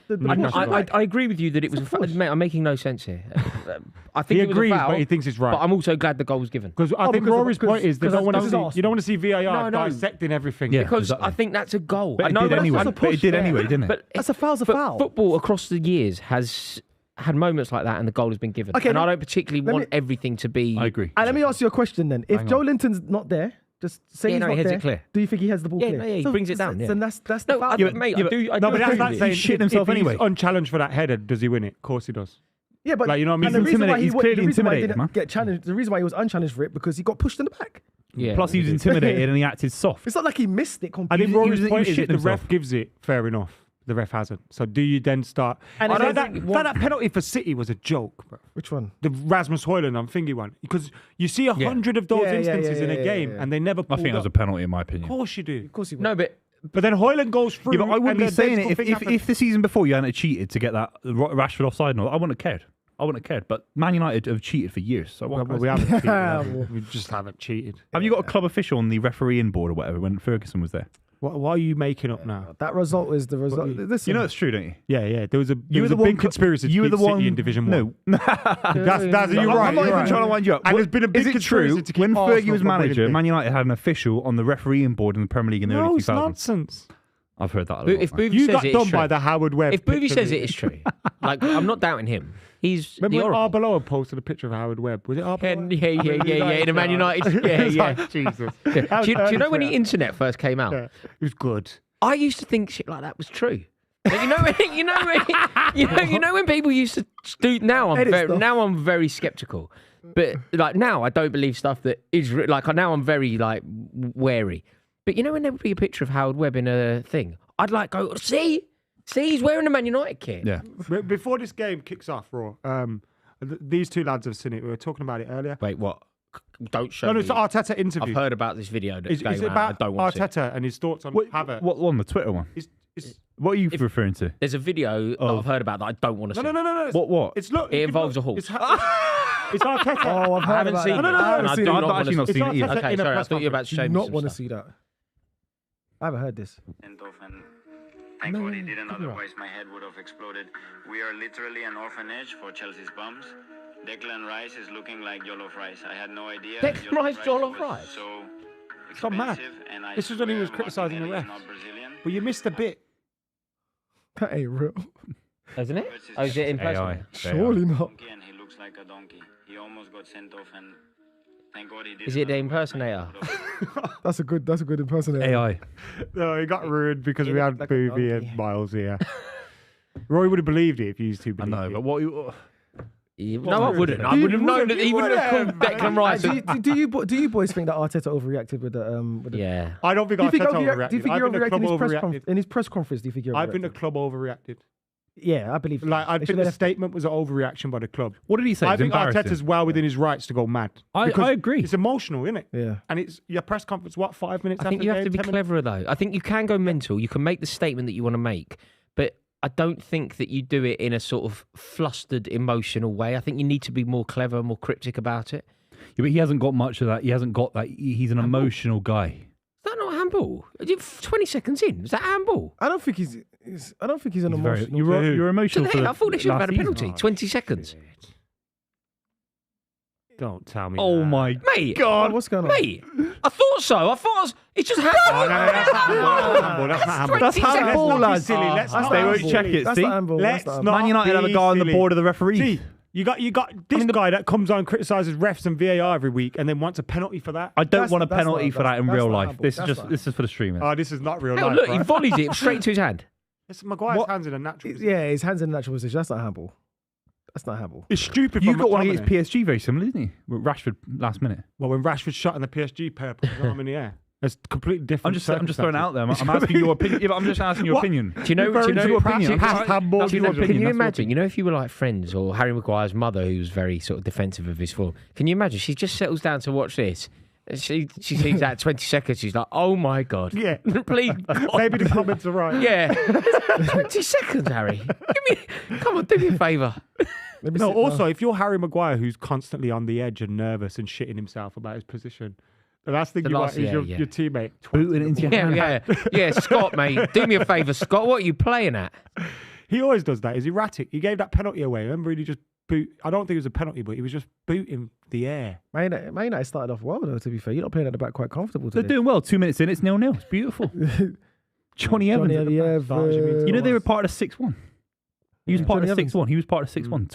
I agree with you that it was a foul. Mate, I'm making no sense here. I think He it was agrees, a foul, but he thinks it's right. but I'm also glad the goal was given. Because I think because of- Rory's point is they because don't want to this is see. Arsenal. You don't want to see VAR No. dissecting everything. Yeah. Because exactly. I think that's a goal. But I it know did that's anyway. a But push it did there. anyway, didn't it? But That's a foul's a but foul. football across the years has had moments like that, and the goal has been given. Okay, and I let- don't particularly let want me- everything to be. I agree. And let me ask you a question then. If Hang Joe on. Linton's not there, just say Yeah, he's no, not he heads there. it clear. Do you think he has the ball Yeah, clear? no, yeah, he brings it down, yeah. Then that's the No, foul. mate, yeah, I do. No, but agree that's with not you. saying He shit if himself he's anyway. unchallenged for that header, does he win it? Of course he does. Yeah, but Like, you know what I mean? and the He's reason why he intimidated- he's wa- clearly the reason why he intimidated, man. didn't get challenged. The reason why he was unchallenged for it because he got pushed in the back. Yeah, Plus, he was did. intimidated and he acted soft. It's not like he missed it I completely. think was- Rory's he was point is shitting if the ref himself. gives it, fair enough. The ref hasn't. So do you then start? And I it's don't like that penalty for City was a joke, bro. Which one? The Rasmus Højlund, I'm thinking one. Because you see 100 of those Yeah, yeah, instances in a yeah, game yeah. and they never I pulled think that was a up. penalty in my Of opinion. course you do. Of course he No, but But then Højlund goes through. Yeah, but I wouldn't and be the saying it identical thing happens. if the season before you hadn't cheated to get that Rashford offside and all, I wouldn't have cared. I wouldn't have cared. But Man United have cheated for years. So Well, what we can I say? haven't cheated. have we? We just haven't cheated. Have you got a club official on the refereeing board or whatever when Ferguson was there? What are you making up now? That result is the result. Listen, You know it's true, don't you? Yeah. There was a You were the big one conspiracy to You were keep the one City in Division 1. No, That's you're I'm right. not you're even right. trying to wind you up. And there's been a big Is it conspiracy true to keep when Arsenal Fergie was from winning manager, big? Man United had an official on the refereeing board in the Premier League in the No, early it's 2000s? nonsense. I've heard that a lot. if man. Buvey You says got it, done it's true. by the Howard Webb. If Buvey picture says of it, it's true. Like I'm not doubting him. He's Remember the when oracle. Arbeloa posted a picture of Howard Webb? Was it Arbeloa? Yeah. In a Man United. Yeah. Jesus. Yeah. Do you know when the internet first came out? Yeah. It was good. I used to think shit like that was true. But you know when people used to do. Now I'm very skeptical. But like now I don't believe stuff that is like now I'm very like wary. But you know when there would be a picture of Howard Webb in a thing, I'd like go see he's wearing a Man United kit. Yeah. Before this game kicks off, Raw, these two lads have seen it. We were talking about it earlier. Wait, what? Don't show No, me. it's the Arteta interview. I've heard about this video that's It's going around. about I don't want to see it. Arteta and his thoughts on What Havertz. one? The Twitter one? It's, What are you referring to? There's a video that I've heard about that I don't want to see. no. What? It's look. It involves a horse. It's Arteta. Oh, I've heard I haven't about seen that. it. No. I haven't And I seen do it. not I've want actually to not see seen it. it either. Okay, in a sorry. I press thought you were about to show Do me not some want to stuff. see that. I haven't heard this. And thank God he didn't, otherwise my head would have exploded. We are literally an orphanage for Chelsea's bums. Declan Rice is looking like Jollof Rice. I had no idea. Declan Rice, Jollof was Rice? So gone mad. expensive, and I This was when he swear was criticising the Martinelli refs. is not Brazilian. Well, you missed a bit. That ain't real. Isn't it? Oh, is it in person? AI. Surely not. Donkey, and he looks like a donkey. He almost got sent off, and thank God he did. Is it the impersonator? That's a good impersonator. AI. No, he got ruined because we looked had like a Buvey donkey. and Miles here. Roy would have believed it if you used to I believe know, it. but what? You, No, I wouldn't. I would have known that he would have called Declan Rice. Do you boys think that Arteta overreacted with the? Yeah. I don't think Do you think Arteta overreact- do you overreacted. think I he think the overreacted club in his overreacted. in his press conference? Do you think he overreacted? I think the club overreacted. Yeah, I believe. Like, I They think should the have- statement was an overreaction by the club. what did he say? I It's think embarrassing. Arteta's well within his rights to go mad. I Because agree. It's emotional, isn't it? Yeah. And it's your press conference, what, 5 minutes I after think you the have to game, be 10 minutes? cleverer, though. I think you can go mental. You can make the statement that you want to make, but I don't think that you do it in a sort of flustered, emotional way. I think you need to be more clever, more cryptic about it. Yeah, but he hasn't got much of that. He hasn't got that. He's an emotional guy. Is that not handball? 20 seconds in, is that handball? I don't think he's an He's very, emotional. you're So emotional. for there, the I thought they should have last had a season. penalty. 20 seconds. Don't tell me Oh that. my Mate, God! What's going on? mate, I thought so. I thought it's just handball. Oh, no, that's not handball. That's not handball. That's 20 handball, Let's not be lads. silly. Let's That's not They be won't silly. check it. That's See, not handball. Let's That's not not Man United have a be guy on the silly. board of the referees. See, you got this guy that comes on and criticises refs and VAR every week and then wants a penalty for that. I don't That's- want a that's penalty not- for that in that's real not life. handball. This is That's just not- this is for the streaming. Oh, this is not real Hang on, life, look, he right? volleys it straight into his hand. It's Maguire's What? hands in a natural position. Yeah, his hands in the natural position. That's not handball. That's not handball. It's stupid. You from got one McTominay. against PSG very similar, didn't he? With Rashford last minute. Well, when Rashford shot in the PSG pair, put his arm in the air. It's completely different. I'm just throwing it out there. I'm asking your opinion. Yeah, but I'm just asking your opinion. Do you know? Very your perhaps opinion. you have to have more That's of your your opinion. Can you That's your imagine? You know, if you were like friends or Harry Maguire's mother, who was very sort of defensive of his form. Can you imagine? She just settles down to watch this. And she sees that 20 seconds. She's like, "Oh my god, Yeah. please." Maybe the comments are right. Yeah, 20 seconds, Harry. Come on, do me a favour. No, also, if you're Harry Maguire, who's constantly on the edge and nervous and shitting himself about his position, the last thing The you last- want is yeah. your teammate. Booting it into your Yeah, hand. yeah. Scott, mate, do me a favour, Scott. What are you playing at? He always does that. He's erratic. He gave that penalty away. Remember, he just boot. I don't think it was a penalty, but he was just booting the air. Man United started off well, though, to be fair. You're not playing at the back quite comfortable They're today. doing well. 2 minutes in, it's 0-0. It's beautiful. Johnny Evans. Johnny at the back. Evans. You know they were part of 6-1. He was Yeah. part Johnny of 6-1. He was part of 6-1.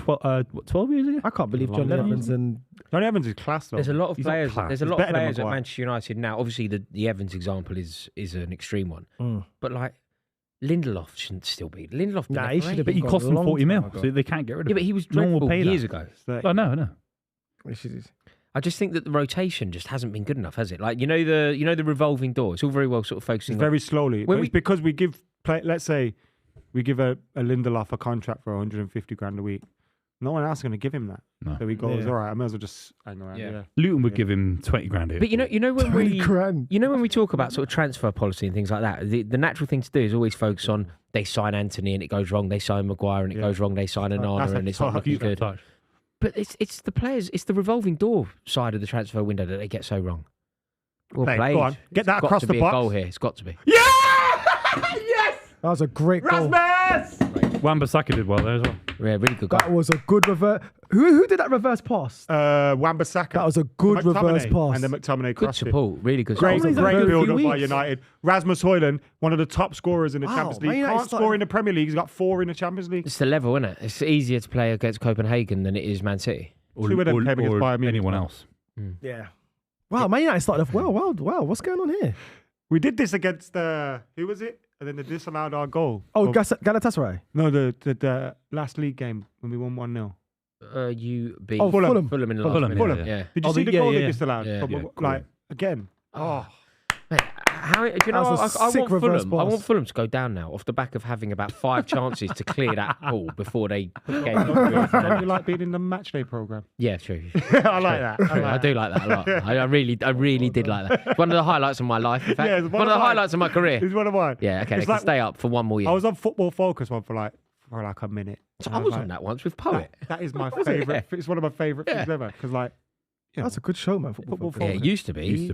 12 years ago? I can't believe Long John time. Evans and Johnny Evans is class, though. There's a lot of He's not players. class. There's a He's lot of better than players at Maguire. Manchester United now. Obviously, the Evans example is an extreme one, Mm. but like Lindelof shouldn't still be. Lindelof, been Nah, there he for should have But ages. he gone cost a them long 40 time mil, ago. so they can't get rid of Yeah, him. but he was No one will dreadful pay that. years ago. Oh, no. I just think that the rotation just hasn't been good enough, has it? Like you know the revolving door. It's all very well sort of focusing. It's very slowly. When But we- it's because we give, let's say, we give a Lindelof a contract for 150 grand a week. No one else is going to give him that. No. So he goes, Yeah. all right, I may as well just hang around. Yeah. Yeah. Luton would give him 20 grand here. But you know when we grand. you know when we talk about sort of transfer policy and things like that, the natural thing to do is always focus on they sign Anthony and it goes wrong, they sign Maguire and it Yeah. goes wrong, they sign Onana That's and a it's not tough looking good. touch. But it's the players, it's the revolving door side of the transfer window that they get so wrong. Well Play it. played. Go on. Get that It's across got to the be box. a goal here. It's got to be. Yeah! Yes! That was a great goal. Rasmus! Wan-Bissaka did well there as well. Yeah, really good goal. That was a good reverse. Who did that reverse pass? Wan-Bissaka. That was a good reverse pass. And then McTominay Good crossed it. support. Really good Great, support. He's had a great good build few up by weeks. United. Rasmus Højlund, one of the top scorers in the Wow, Champions Man League. United Can't started- score in the Premier League. He's got 4 in the Champions League. It's the level, isn't it? It's easier to play against Copenhagen than it is Man City. Or, 2 of them came against or Bayern Munich. anyone else. Yeah. Wow, Man United started off well. Wow. What's going on here? We did this against who was it? And then they disallowed our goal. Oh, Galatasaray. No, the last league game when we won 1-0. You beat Oh, Fulham. Fulham in the last Fulham, minute. Fulham. Yeah. Did you Oh, see the yeah, goal they yeah. disallowed? Yeah. From, Yeah, cool. like again. Oh, Mate, how, do you know? That I, was a I sick want reverse Fulham. I pass. want Fulham to go down now off the back of having about 5 chances to clear that ball before they put the game. don't you like being in the matchday program? Yeah, true. I like that. I do like that a lot. I really did like that. It's one of the highlights of my life. In fact, Yeah, it's one of the mine. highlights of my career. It's one of mine. Yeah, okay, It's they can like- stay up for one more year. I was on Football Focus one for like a minute. So And I was like, on that once with Poet. That is my favorite. It's one of my favorite things Yeah. ever. Because like, you know, That's a good show, man. Football. Football Yeah, Focus. it used to be. Used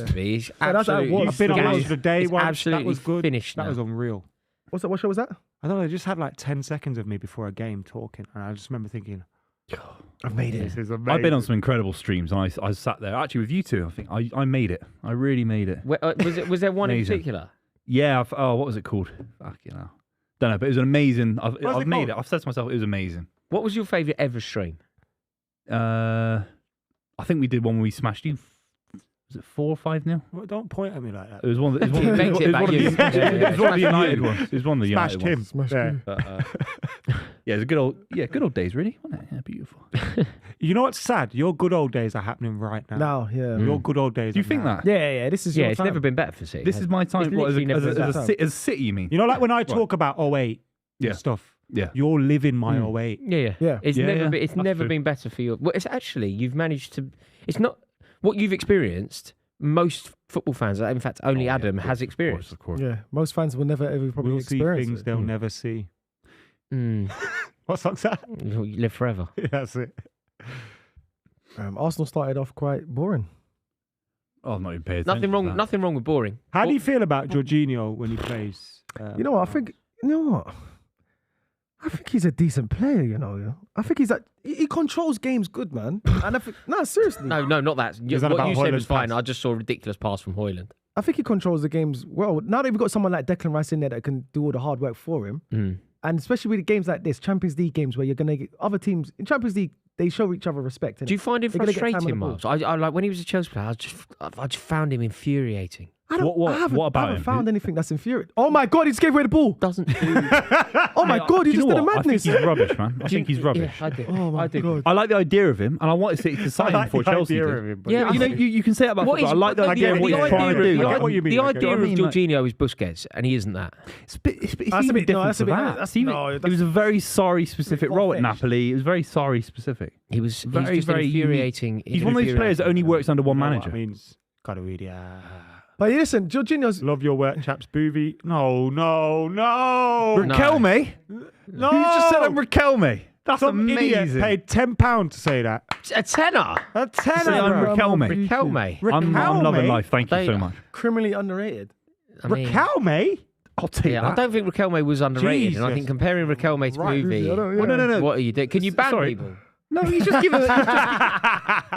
to be. It's Yeah, that's how it absolutely. was. I've been on finished. Match of the Day It's once. That absolutely was good. finished That now. was unreal. What show was that? I don't know. They just had like 10 seconds of me before a game talking, and I just remember thinking, I've made "This it. is amazing." I've been on some incredible streams, and I sat there actually with you two. I think I made it. I really made it. Was there one in Amazing. particular? Yeah. What was it called? Fucking hell. Don't know, but it was an amazing. I've it made called? it. I've said to myself, it was amazing. What was your favourite ever stream? I think we did one where we smashed you. Was it 4 or 5-0? Well, don't point at me like that. It was one. It was one, He it was makes it one about of the, you. it was Yeah, yeah, one of the yeah. United ones. It was one of the Smashed United him. ones. Smashed Yeah. you. But, yeah, it was good old days, really, wasn't it? Yeah, beautiful. You know what's sad? Your good old days are happening right now. Now, yeah. Your good old days. Do you are think now. that? Yeah. This is Yeah, your it's time. never been better for City. This is my time. It's What, as, literally never as, been as, better. as a city, you mean? You know, like when I talk about 08 Yeah. and stuff, Yeah. you're living my 08. Yeah. Yeah. It's Yeah, never yeah, been. It's that's never true. been better for you. Well, it's actually you've managed to. It's not what you've experienced. Most football fans, in fact, only Adam has experienced. Of course. Yeah. Most fans will never ever probably We'll see experience things it. they'll never see. Mm. What song's that? You live forever. Yeah, that's it. Arsenal started off quite boring. Oh, I'm not even paying attention. Nothing wrong. to that. Nothing wrong with boring. How do you feel about Jorginho when he plays? You know what? I think he's a decent player. You know, I think he's like he controls games good, man. And I think seriously. No, not that. Is that What about you said was Højlund's fine. pass? I just saw a ridiculous pass from Højlund. I think he controls the games well. Now that we've got someone like Declan Rice in there that can do all the hard work for him, and especially with games like this, Champions League games where you're gonna get other teams in Champions League, they show each other respect. Do you find him They're gonna get time on frustrating, the ball. Miles? I like when he was a Chelsea player. I just found him infuriating. What about I haven't him? found anything that's infuriating. Oh my God, he just gave away the ball. Doesn't do. Oh my God, he Do you just know did a what? madness. I think he's rubbish, man. I think he's rubbish. Yeah, I do. Oh my I do. God. I like the idea of him, and I wanted City to sign him before Chelsea did. Yeah, You know, you can say that about What football. I like the idea of what he's trying to do. I get what you mean. The I get idea what of you mean. Jorginho is Busquets, and he isn't that. It's even That's a bit- no, different that's to a bit- that. that's- It's even- no, it that's- was a very sorry specific role at far-fetched. Napoli. It was very sorry specific. He was Very, just very infuriating. He's one of those players that only works under one You know what manager. I mean, gotta read it. But listen, Jorginho's. Love your work, chaps. Buvey. No. Riquelme? No. You just said I'm Riquelme. That's Some idiot amazing. paid £10 to say that. A tenner. A tenner. Say I'm bro. Riquelme. Riquelme. I'm loving Riquelme? life. Thank you They- so much. Criminally underrated. I mean, Riquelme? I'll take yeah, I that. don't think Riquelme was underrated, and I Jesus. think comparing Riquelme to Right. Buvey, I don't- Well, no. what are you doing? Can you ban Sorry. people? No, he's just giving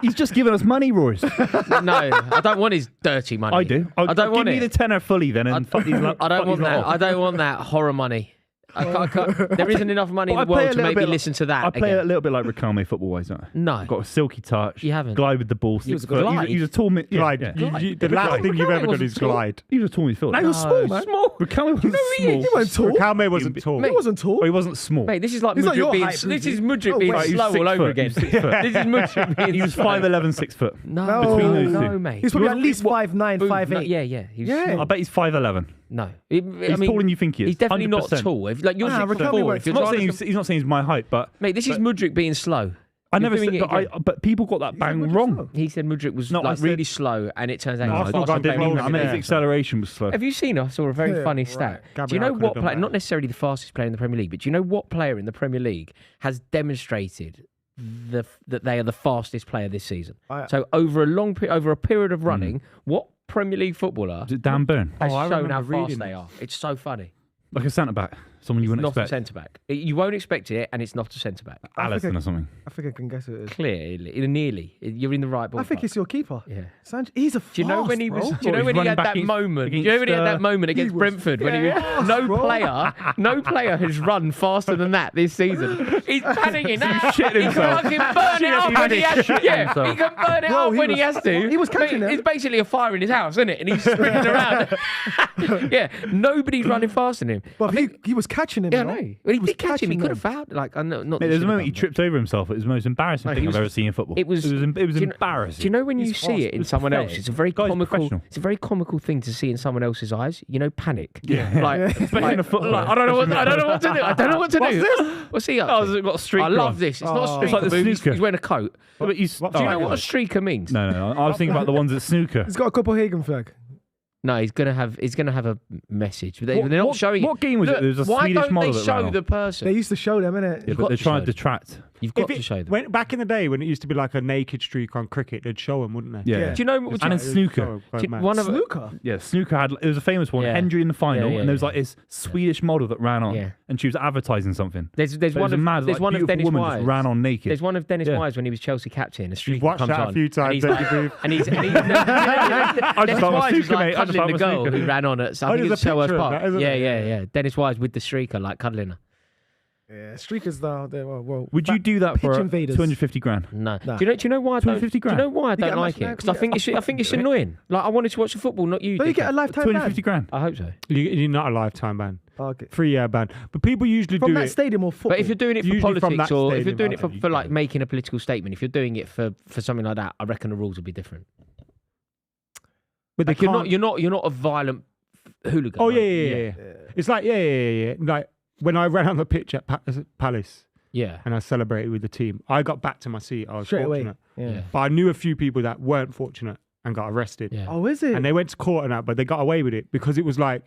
he's just giving us money, Royce. No, I don't want his dirty money. I do. I don't want give it. me the tenner fully then, and fuck these. I don't want that. I don't want that horror money. I can't, there isn't enough money in But the I play world a to little make me bit listen to that I play again. a little bit like Riquelme football-wise, don't I? No. Got a silky touch. You haven't. Glide with the ball. He was 6 a foot. glide. He's a tall mid. Yeah, Glide. yeah. The last thing you've ever done is glide. He was a tall midfielder. No, he was small, man. Small. Riquelme wasn't small. He wasn't tall. Riquelme wasn't tall. He wasn't tall. Oh, he wasn't small. Mate, this is like He's not Mudryk your being. height, This is Buvey. Mudryk No being way. He was slow 6 all over foot. again. He was 6 foot. This is Mudryk being. He was slow. 5'11", 6 foot. No, Between those no, two. mate. He's probably at What- least 5'9", Boom. 5'8". No, yeah. He's Yeah. small. I bet he's 5'11". No, He's taller than you think he is. He's definitely not 100%. tall. If, like you're Nah, 6'4". Riquelme If you're I'm not trying saying to he's not saying he's my height, but mate, this is Mudryk being slow. I You're never doing said. it again. But people got that bang wrong. He said Mudryk was No, I like said- really slow, and it turns out No, he was Arsenal faster got than Dave Bale. I mean, his Yeah. acceleration was slow. Have you seen? I saw a very Yeah, funny right. stat. Gabriel Do you know could have what done player? that. Not necessarily the fastest player in the Premier League, but do you know what player in the Premier League has demonstrated that they are the fastest player this season? So over a period of running, what Premier League footballer Is it Dan Burn? has I shown how remember fast reading they this. are? It's so funny. Like a centre back, someone you It's wouldn't not a expect. centre back. You won't expect it, and it's not a centre back. Allison or something. I think I can guess who it is. Clearly, nearly. You're in the right ballpark. I think it's your keeper. Yeah. He's a Do you know when he was? Do you know He's when he running had back that against- moment? Do you know when he had that moment against was Brentford when he fast, no bro. player has run faster than that this season. He's panicking. shit He can himself. fucking burn it up when he has to. Yeah, himself. he can burn it Bro, up he when he was- has to. he was catching Mate, them. It's basically a fire in his house, isn't it? And he's sprinting around. Yeah, nobody's running faster than him. But he was catching him. Yeah, I you know? know. Well, he was did catch him. He catching could have them. fouled. Like, I know, not. Mate, that there's a should moment he have done tripped over himself. It was the most embarrassing he thing I've was- ever seen in football. it was- It was Do you kn- embarrassing. Do you know when you He's see fast. it in It's someone else? pathetic. It's a very Guy's comical. professional. It's a very comical thing to see in someone else's eyes. You know, panic. Yeah. Like, Especially in a football. like, I don't know what to do. I don't know what to do. What's he up? Oh, to? has it got a streaker I love on? this. It's not a Oh. streaker. It's like the but he's snooker. wearing a coat. But you, What- Do you know oh, what a streaker means? No. I was thinking about the ones at snooker. He's got a Copenhagen flag. No, he's gonna have a message. They're What- not what- showing. what game was it? Look, There was a why Swedish don't model they that show ran on. the person? They used to show them, innit? Yeah, got but they're to trying show to them. detract. You've got to show them. Back in the day when it used to be like a naked streak on cricket, they'd show them, wouldn't they? Yeah. Do you know? It's And like- in snooker. it's so do- mad. one of Snooker. Yeah, snooker had it was a famous one. Yeah. Hendry in the final, Yeah, and there was yeah. like this Swedish model that ran on, Yeah. and she was advertising something. There's But it one was of a mad, there's like, one of beautiful Dennis woman Wise. just ran on naked. There's one of Dennis Yeah. Wise when he was Chelsea captain. A streaker watched comes that a on, few times, and he's don't like, you, Booth? and he's just Dennis thought Wise it was was snooker, like mate. I just cuddling the thought it was girl snooker. who ran on it. So I Oh, think there's it's a show us picture of part. that, isn't Yeah. Dennis Wise with the streaker, like cuddling her. Yeah, streakers well. Would you do that pitch for invaders. 250 grand? No. Nah. Do you know why I don't? 250 Do you know grand. why I You get don't a like match it? Because I think it's Do it. annoying. Like I wanted to watch the football, not you. Don't you get a dickhead. lifetime ban? 250 grand. I hope so. You're not a lifetime ban. Oh, okay. 3-year ban. But people usually From do that it. stadium or football? But if you're doing it for Usually from politics that or if stadium, you're doing it rather, for you like can. making a political statement, if you're doing it for something like that, I reckon the rules will be different. But they Like can't. you're not a violent hooligan. Oh like, yeah. It's like yeah. Like when I ran on the pitch at Palace Yeah. and I celebrated with the team, I got back to my seat. I was Straight away. fortunate, Yeah. but I knew a few people that weren't fortunate and got arrested. Yeah. Oh, is it? And they went to court and that, but they got away with it because it was like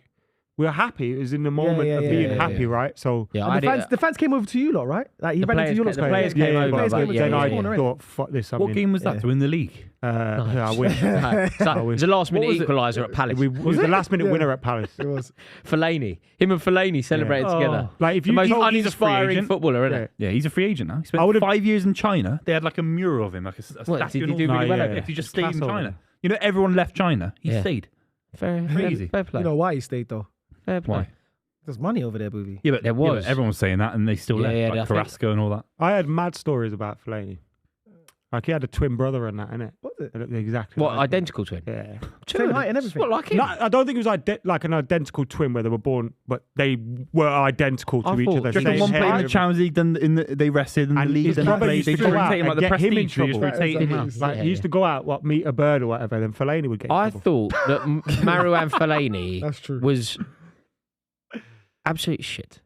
we were happy. It was in the moment of being happy, right? So Yeah, And the fans came over to you lot, right? Like he The ran into you players lot. the players came over, Players but came over. then I yeah. thought, fuck this. I'm What in. game was that Yeah. to win the league? I wish. it was a last minute What was it? equaliser at Palace. We was the last minute Yeah. winner at Palace. It was. Fellaini, him and Fellaini celebrated Yeah. together. Like if The you most told- he's a free uninspiring agent. footballer, isn't Yeah. it? Yeah, he's a free agent now. He I spent would've- 5 years in China. They had like a mural of him, like a What, statue. did and he do all. really well yeah, over yeah. there? If he just It's stayed in class over China. You know, everyone left China. He Yeah. stayed. Fair Crazy. play. You know why he stayed though? Fair play. Why? There's money over there, Buvey. Yeah, but There was. everyone was saying that, and they still Yeah, left. yeah, I like think- Carrasco and all that. I had mad stories about Fellaini. Like he had a twin brother and that, innit? Was it? They looked exactly What, like him. identical twin? Yeah. Same height and everything. What, like him? No, I don't think it was like an identical twin where they were born, but they were identical to I each thought- other. Do you Reckon Same one played in hair, the Champions League, then they rested in the And league, his then brother they used to just go out rotate him like and the get prestige. him in They just trouble. rotate him out. Exactly. Like he used to go out, meet a bird or whatever, then Fellaini would get in I trouble. thought that Marouane Fellaini That's true. was absolute shit.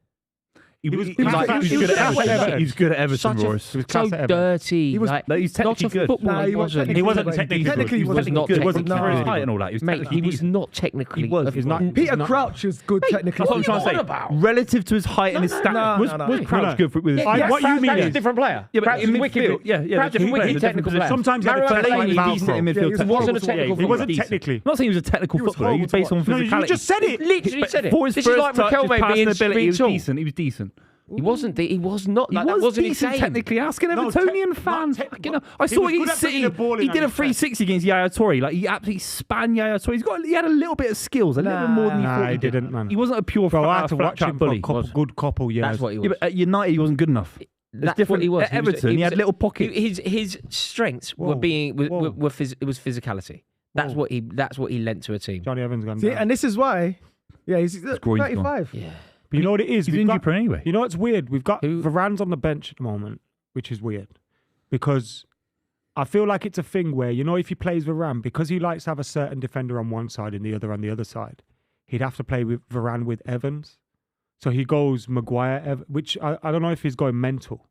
He was He was good at Everton. He's good at Everton, Such a Royce. He was so class at Everton. dirty. He was- like, No, he's not a technically good. footballer. Nah, he he wasn't. wasn't He wasn't technically technically good. Technically, he was wasn't not good. He wasn't technically for his good. height and all that. He was Mate, technically he was decent. not technically. He was. a- He's not- Peter not- Crouch is good technically. That's what I'm trying to What say. about? Relative to his height and his stats, no, was no. Crouch No. good with his I- what you mean Crouch is is- a different player. Yeah, but Crouch in is wicked. midfield, yeah, Crouch they're is different wicked players, technical different player. Sometimes he had a Marouane technical Fellaini, foul he's throw. in midfield. Yeah, he was technical wasn't a footballer. technical He wasn't Decent. technically. I'm not saying he was a technical He was footballer. He was based on No, physicality. you just said it. Literally said it. For his This is first like touch, his McKola passing being ability, he was tall. decent. He was decent. He wasn't. He was not. He Like, that was wasn't his decent game. technically. Ask an No, Evertonian te- fan. not te- Fucking hell. I he saw was it in good at putting City. the ball in He on did a his 360 against Yaya Toure. Like he absolutely span Yaya Toure. He had a little bit of skills, a little bit more than he Nah, thought he didn't, man. He wasn't a pure Bro, I had to flat watch track him for bully. a good couple years. That's what he was. Yeah, but at United, he wasn't good enough. It's That's different. what he was. At Everton, he had little pockets. His strengths were Whoa, being whoa. it was physicality. That's Whoa. what he lent to a team. Johnny Evans gone See, down. and this is why. Yeah, he's groin's gone. 35. Yeah. But you know what it is? He's We've injury got- prone anyway. You know what's weird? We've got Who- Varane's on the bench at the moment, which is weird. Because I feel like it's a thing where, you know, if he plays Varane, because he likes to have a certain defender on one side and the other on the other side, he'd have to play with Varane with Evans. So he goes Maguire, which I don't know if he's going mental.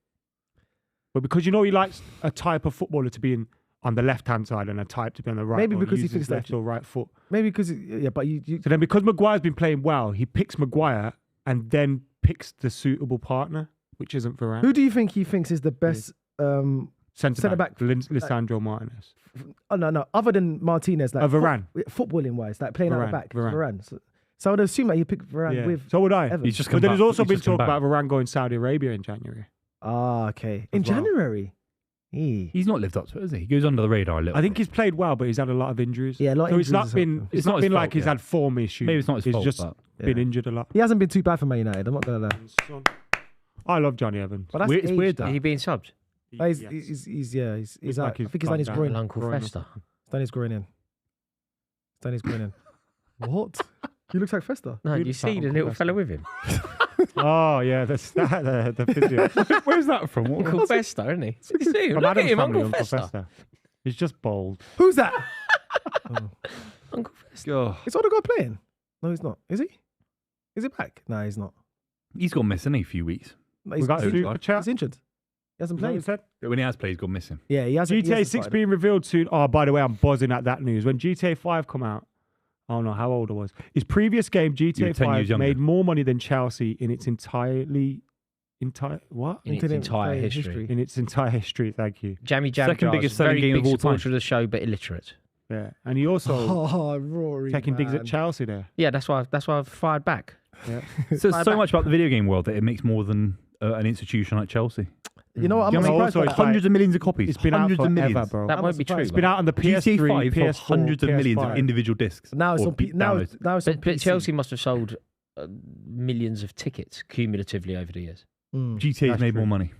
But because, you know, he likes a type of footballer to be on the left-hand side and a type to be on the right. Maybe or because he uses thinks that- left or right foot. Maybe because, yeah, but you So then because Maguire's been playing well, he picks Maguire and then picks the suitable partner, which isn't Varane. who do you think he thinks is the best? Centre-back, centre-back, Lisandro Martinez. Oh no, other than Martinez, like Varane. footballing wise, like playing out Varane, the back, Varane. Varane. So I'd assume that you pick Varane Yeah. with. So would I. Evans. He's just But come then back. there's also He's been just come talk back. about Varane going Saudi Arabia in January. Ah, okay. In As well. January. Yeah. He's not lived up to it, has he? He goes under the radar a little. I think he's played well, but he's had a lot of injuries. Yeah, a lot of So it's not injuries been. as It's well. not It's been not his like fault, he's yeah. had form issues. Maybe it's not his He's fault, just but- been Yeah. injured a lot. He hasn't been too bad for Man United. I'm not gonna lie. I love Johnny Evans. But that's Weird- it's age, weird though. that. Are you being subbed? But Yes. he's like out. he's I think he's done his calmed groin. down. Uncle Groin. Fester. He's done his groin in. He's done his groin in. What? He looks like Fester. No, you Beautiful see the Uncle little Fester. fella with him. Oh yeah, the physio. Where's that from? What- Uncle Fester, isn't he? You see him? From Look at Adam's him, family, Uncle Fester. He's just bold. Who's that? Uncle Fester. Oh, Is Odegaard playing? No, he's not. Is he? Is he back? No, he's not. he's gone missing a few weeks. No, We he's, got he's, super chat. he's injured. He hasn't Is that what you played. said? When he has played, he's gone missing. Yeah, he hasn't. he GTA hasn't 6 started. being revealed soon. Oh, by the way, I'm buzzing at that news. When GTA 5 come out, I don't know how old I was. His previous game, You were GTA 10 years 5, younger. made more money than Chelsea in its entire what? In its Into the entire entire history. history. In its entire history. Thank you. Jammy Jam Second Jars, biggest selling very game big of all supporter time. of the show, but illiterate. Yeah, and he also Oh, Rory. taking digs at man. Chelsea there. Yeah, that's why I've fired back. Yeah. So Fire so back. much about the video game world that it makes more than an institution like Chelsea. You know what? I'm You not know, surprised also by it's that. like- Hundreds of millions of copies. It's been out hundreds of forever, millions. bro. That I'm won't not be true. surprised. It's been out on the GTA PS3, 5 sold PS4, hundreds of millions of PS5. individual discs. Now it's or on P- now downloads. now it's on But PC. Chelsea must have sold millions of tickets cumulatively over the years, Mm. GTA's That's made true. more money.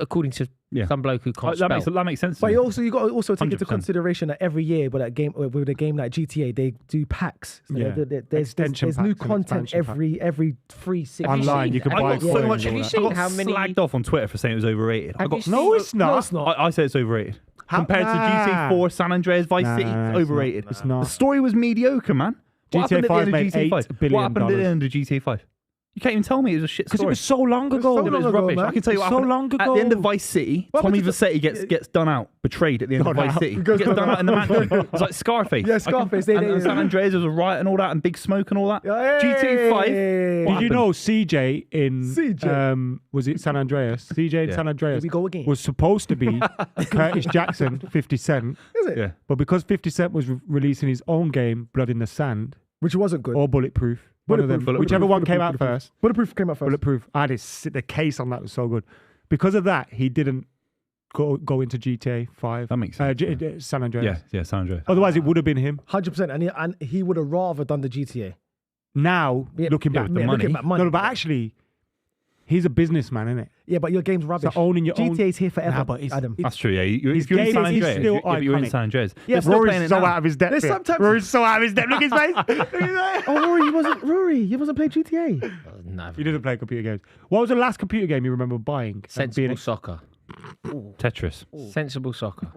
according to Yeah. some bloke who can't That spell. makes sense. to But me. you got to also take into 100%. consideration that every year with a game like GTA, they do packs. So Yeah. there's Extension new packs and content expansion every 3-6 Online, seen you can that? I buy got coins so and much. all you that. seen I got how many- slagged off on Twitter for saying it was overrated. I Have got you No, seen- it's not. No, it's not. I said it's overrated. How- Compared to GTA 4, San Andreas, Vice Nah, City, it's it's not. overrated. It's not. The story was mediocre, man. What GTA happened at the 5 end of made GTA 5? $8 billion. What happened at the end of GTA 5? You can't even tell me it was a shit Because it story. was so long was ago. so It was long ago, rubbish. man. I can tell you what So happened. long At the end of ago. Vice City, What Tommy happened to- Vassetti gets done out, betrayed at the end of Done Vice out. City. He Goes gets done done out in the mansion. It's like Scarface. Yeah, Scarface, they- And San Andreas, there was a riot and all that, and Big Smoke and all that. GTA 5. Hey. What Did you happened? know CJ in CJ? Was it San Andreas? CJ in Yeah. San Andreas Here we go again. was supposed to be Curtis Jackson, 50 Cent, Is it? Yeah. but because 50 Cent was releasing his own game, Blood in the Sand Which wasn't good. or Bulletproof, one of them, Bulletproof, whichever one came Bulletproof, out first. Bulletproof came out first. Bulletproof. I had the case on that was so good. Because of that, he didn't go into GTA 5. That makes sense. San Andreas. Yeah, San Andreas. Otherwise, it would have been him. 100%, and he would have rather done the GTA. Now, Yeah, looking yeah, back, with the Yeah, money. looking at money. No, but actually, He's a businessman, isn't it? Yeah, but your game's rubbish. So owning your own. GTA's here forever, Nah, but it's- Adam. That's true, yeah. His If you're in game San is Andreas, still if you're in iconic. San Andreas. Yeah, They're still playing Rory's it so now. out of his depth. There's here. sometimes- Rory's so out of his depth. Look at his face. Look at his face. Oh, Rory, you wasn't playing GTA. No, He didn't play computer games. What was the last computer game you remember buying? and sensible being soccer. Tetris. Sensible soccer.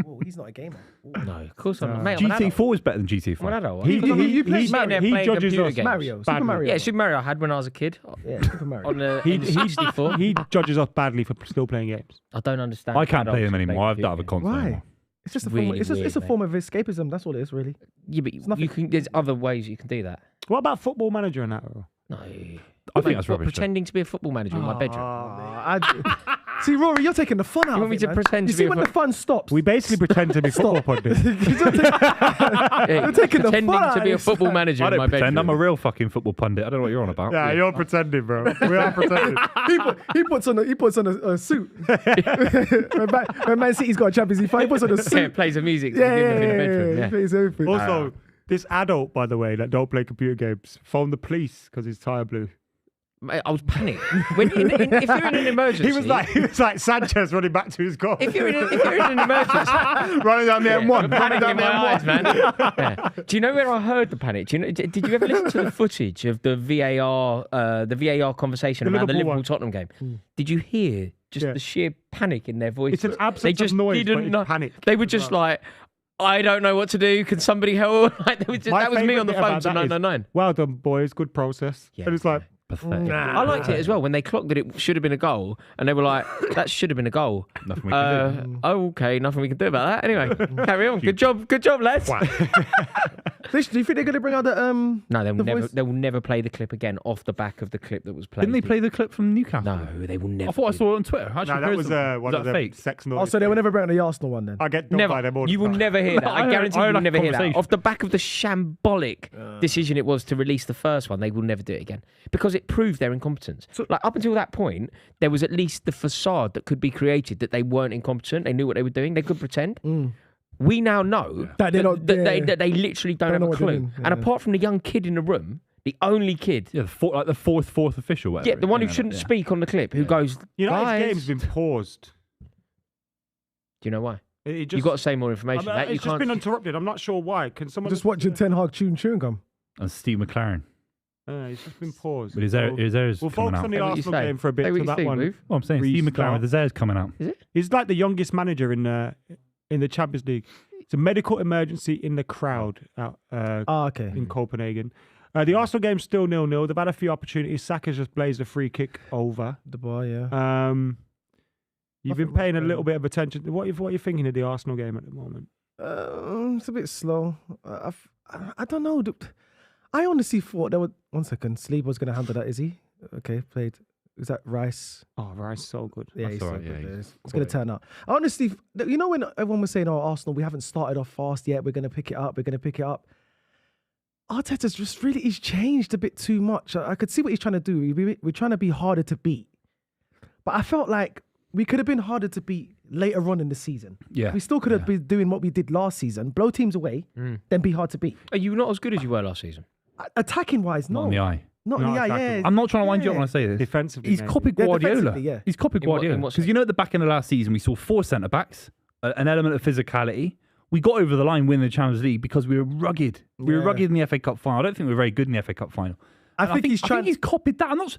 Ooh, he's not a gamer. No, of course I'm not. Mate, I'm an adult. GT4 is better than GTA5. I'm an adult. He- I'm he- you play he- sitting there he playing judges computer us. games. Mario, Super Badly. Mario. Yeah, Super Mario I had when I was a kid Yeah, Super Mario. on the He N64. he judges us badly for still playing games. I don't understand. I can't play adults them who anymore. I've computer got a games. console. Why? anymore. It's just a Really form. It's weird, a mate. form of escapism. That's all it is, really. Yeah, but nothing. you can. There's other ways you can do that. What about Football Manager and that? Bro? No, I think that's rubbish. though. Pretending to be a football manager in my bedroom. See, Rory, you're taking the fun out. You want of me it, to man. pretend You to see be a when the fun stops. We basically pretend to be football pundits. Yeah, You're taking the pretending fun to out be a of this, football man. manager I in don't my pretend. bedroom. I'm a real fucking football pundit. I don't know what you're on about. Yeah, you're pretending, bro. We are pretending. He puts on a suit. when Man City's got a Champions League fight, he puts on a Yeah, suit. plays the music. Yeah, in the bedroom. He Yeah. plays everything. Also, this adult, by the way, that don't play computer games, phoned the police because his tire blew. Mate, I was panicked. If you're in an emergency, He was like Sanchez running back to his goal. if you're in an emergency, running down the M1. panic Running in down the my eyes, M1. man. Yeah. Do you know where I heard the panic? Do you know? Did you ever listen to the footage of the VAR conversation The around the Liverpool Liverpool Tottenham game? Did you hear just Yeah. the sheer panic in their voices? It's an They absence just of noise, but didn't it's know. panic. They were just like, I don't know what to do. Can somebody help? Like, that was My me favourite on the bit phone about to that is, 999. well done, boys. Good process. Yeah, and it's like, Pathetic. I liked it as well when they clocked that it should have been a goal, and they were like, "That should have been a goal." Nothing we can do. Oh, okay, nothing we can do about that. Anyway, carry on. Good job, lads. Do you think they're going to bring out the No, The voice- they will never play the clip again off the back of the clip that was played. Didn't they play the clip from Newcastle? No, they will never. I thought I do saw it on Twitter. I actually no, that heard was something. one Was of that the fake? sex noise. Oh, so they will never bring out the Arsenal one then. I get dumped by them all the You will time. never hear that. I I guarantee heard you will like a never hear that. conversation. Off the back of the shambolic decision it was to release the first one, they will never do it again because it proved their incompetence. Like up until that point, there was at least the facade that could be created that they weren't incompetent. They knew what they were doing. They could pretend. We now know That they're not- that they literally don't have a know what they're clue. doing, And yeah. apart from the young kid in the room, the only kid, Yeah, the fourth official. Whatever. yeah, the one who Yeah, shouldn't yeah. speak on the clip, who goes, United's guys, game's been paused. do you know why? It just, You've got to say more information. That you it's just can't. been interrupted. I'm not sure why. Can someone Just watching Ten Hag chewing gum. And Steve McLaren. It's just been paused. But his So errors we'll coming focus out. on the Say what you Arsenal say. game for a bit. Say what To you that think, one. Ruth. Well, I'm saying Steve Restart. McLaren with his errors coming out. He's like the youngest manager in the Champions League. It's a medical emergency in the crowd out Okay. in Copenhagen. The Arsenal game's still 0-0. They've had a few opportunities. Saka's just blazed a free kick over. The bar, yeah. You've been Nothing much paying a going little on. bit of attention. What are you thinking of the Arsenal game at the moment? It's a bit slow. I don't know. I honestly thought there was 1 second. Sleep was going to handle that. Is he? Okay, played. Is that Rice? Oh, Rice, so good. Yeah, That's he's all so right, good. yeah, Yeah, he's it's going to turn out. I honestly, you know, when everyone was saying, "Oh, Arsenal, we haven't started off fast yet. We're going to pick it up. We're going to pick it up." Arteta's just really, he's changed a bit too much. I could see what he's trying to do. We're trying to be harder to beat, but I felt like we could have been harder to beat later on in the season. Yeah. We still could have been doing what we did last season: blow teams away, then be hard to beat. Are you not as good as you were last season? Attacking wise, no. Not in the eye. Not in No, the eye, attacking. yeah. I'm not trying to wind you up Yeah. when I say this. Defensively, He's maybe. copied Yeah, Guardiola. defensively, yeah. He's copied In what Guardiola. sense? Because you know at the back end of last season, we saw 4 centre-backs, an element of physicality. We got over the line winning the Champions League because we were rugged. We were Yeah. rugged in the FA Cup final. I don't think we were very good in the FA Cup final. I And think he's I trying. think he's copied that.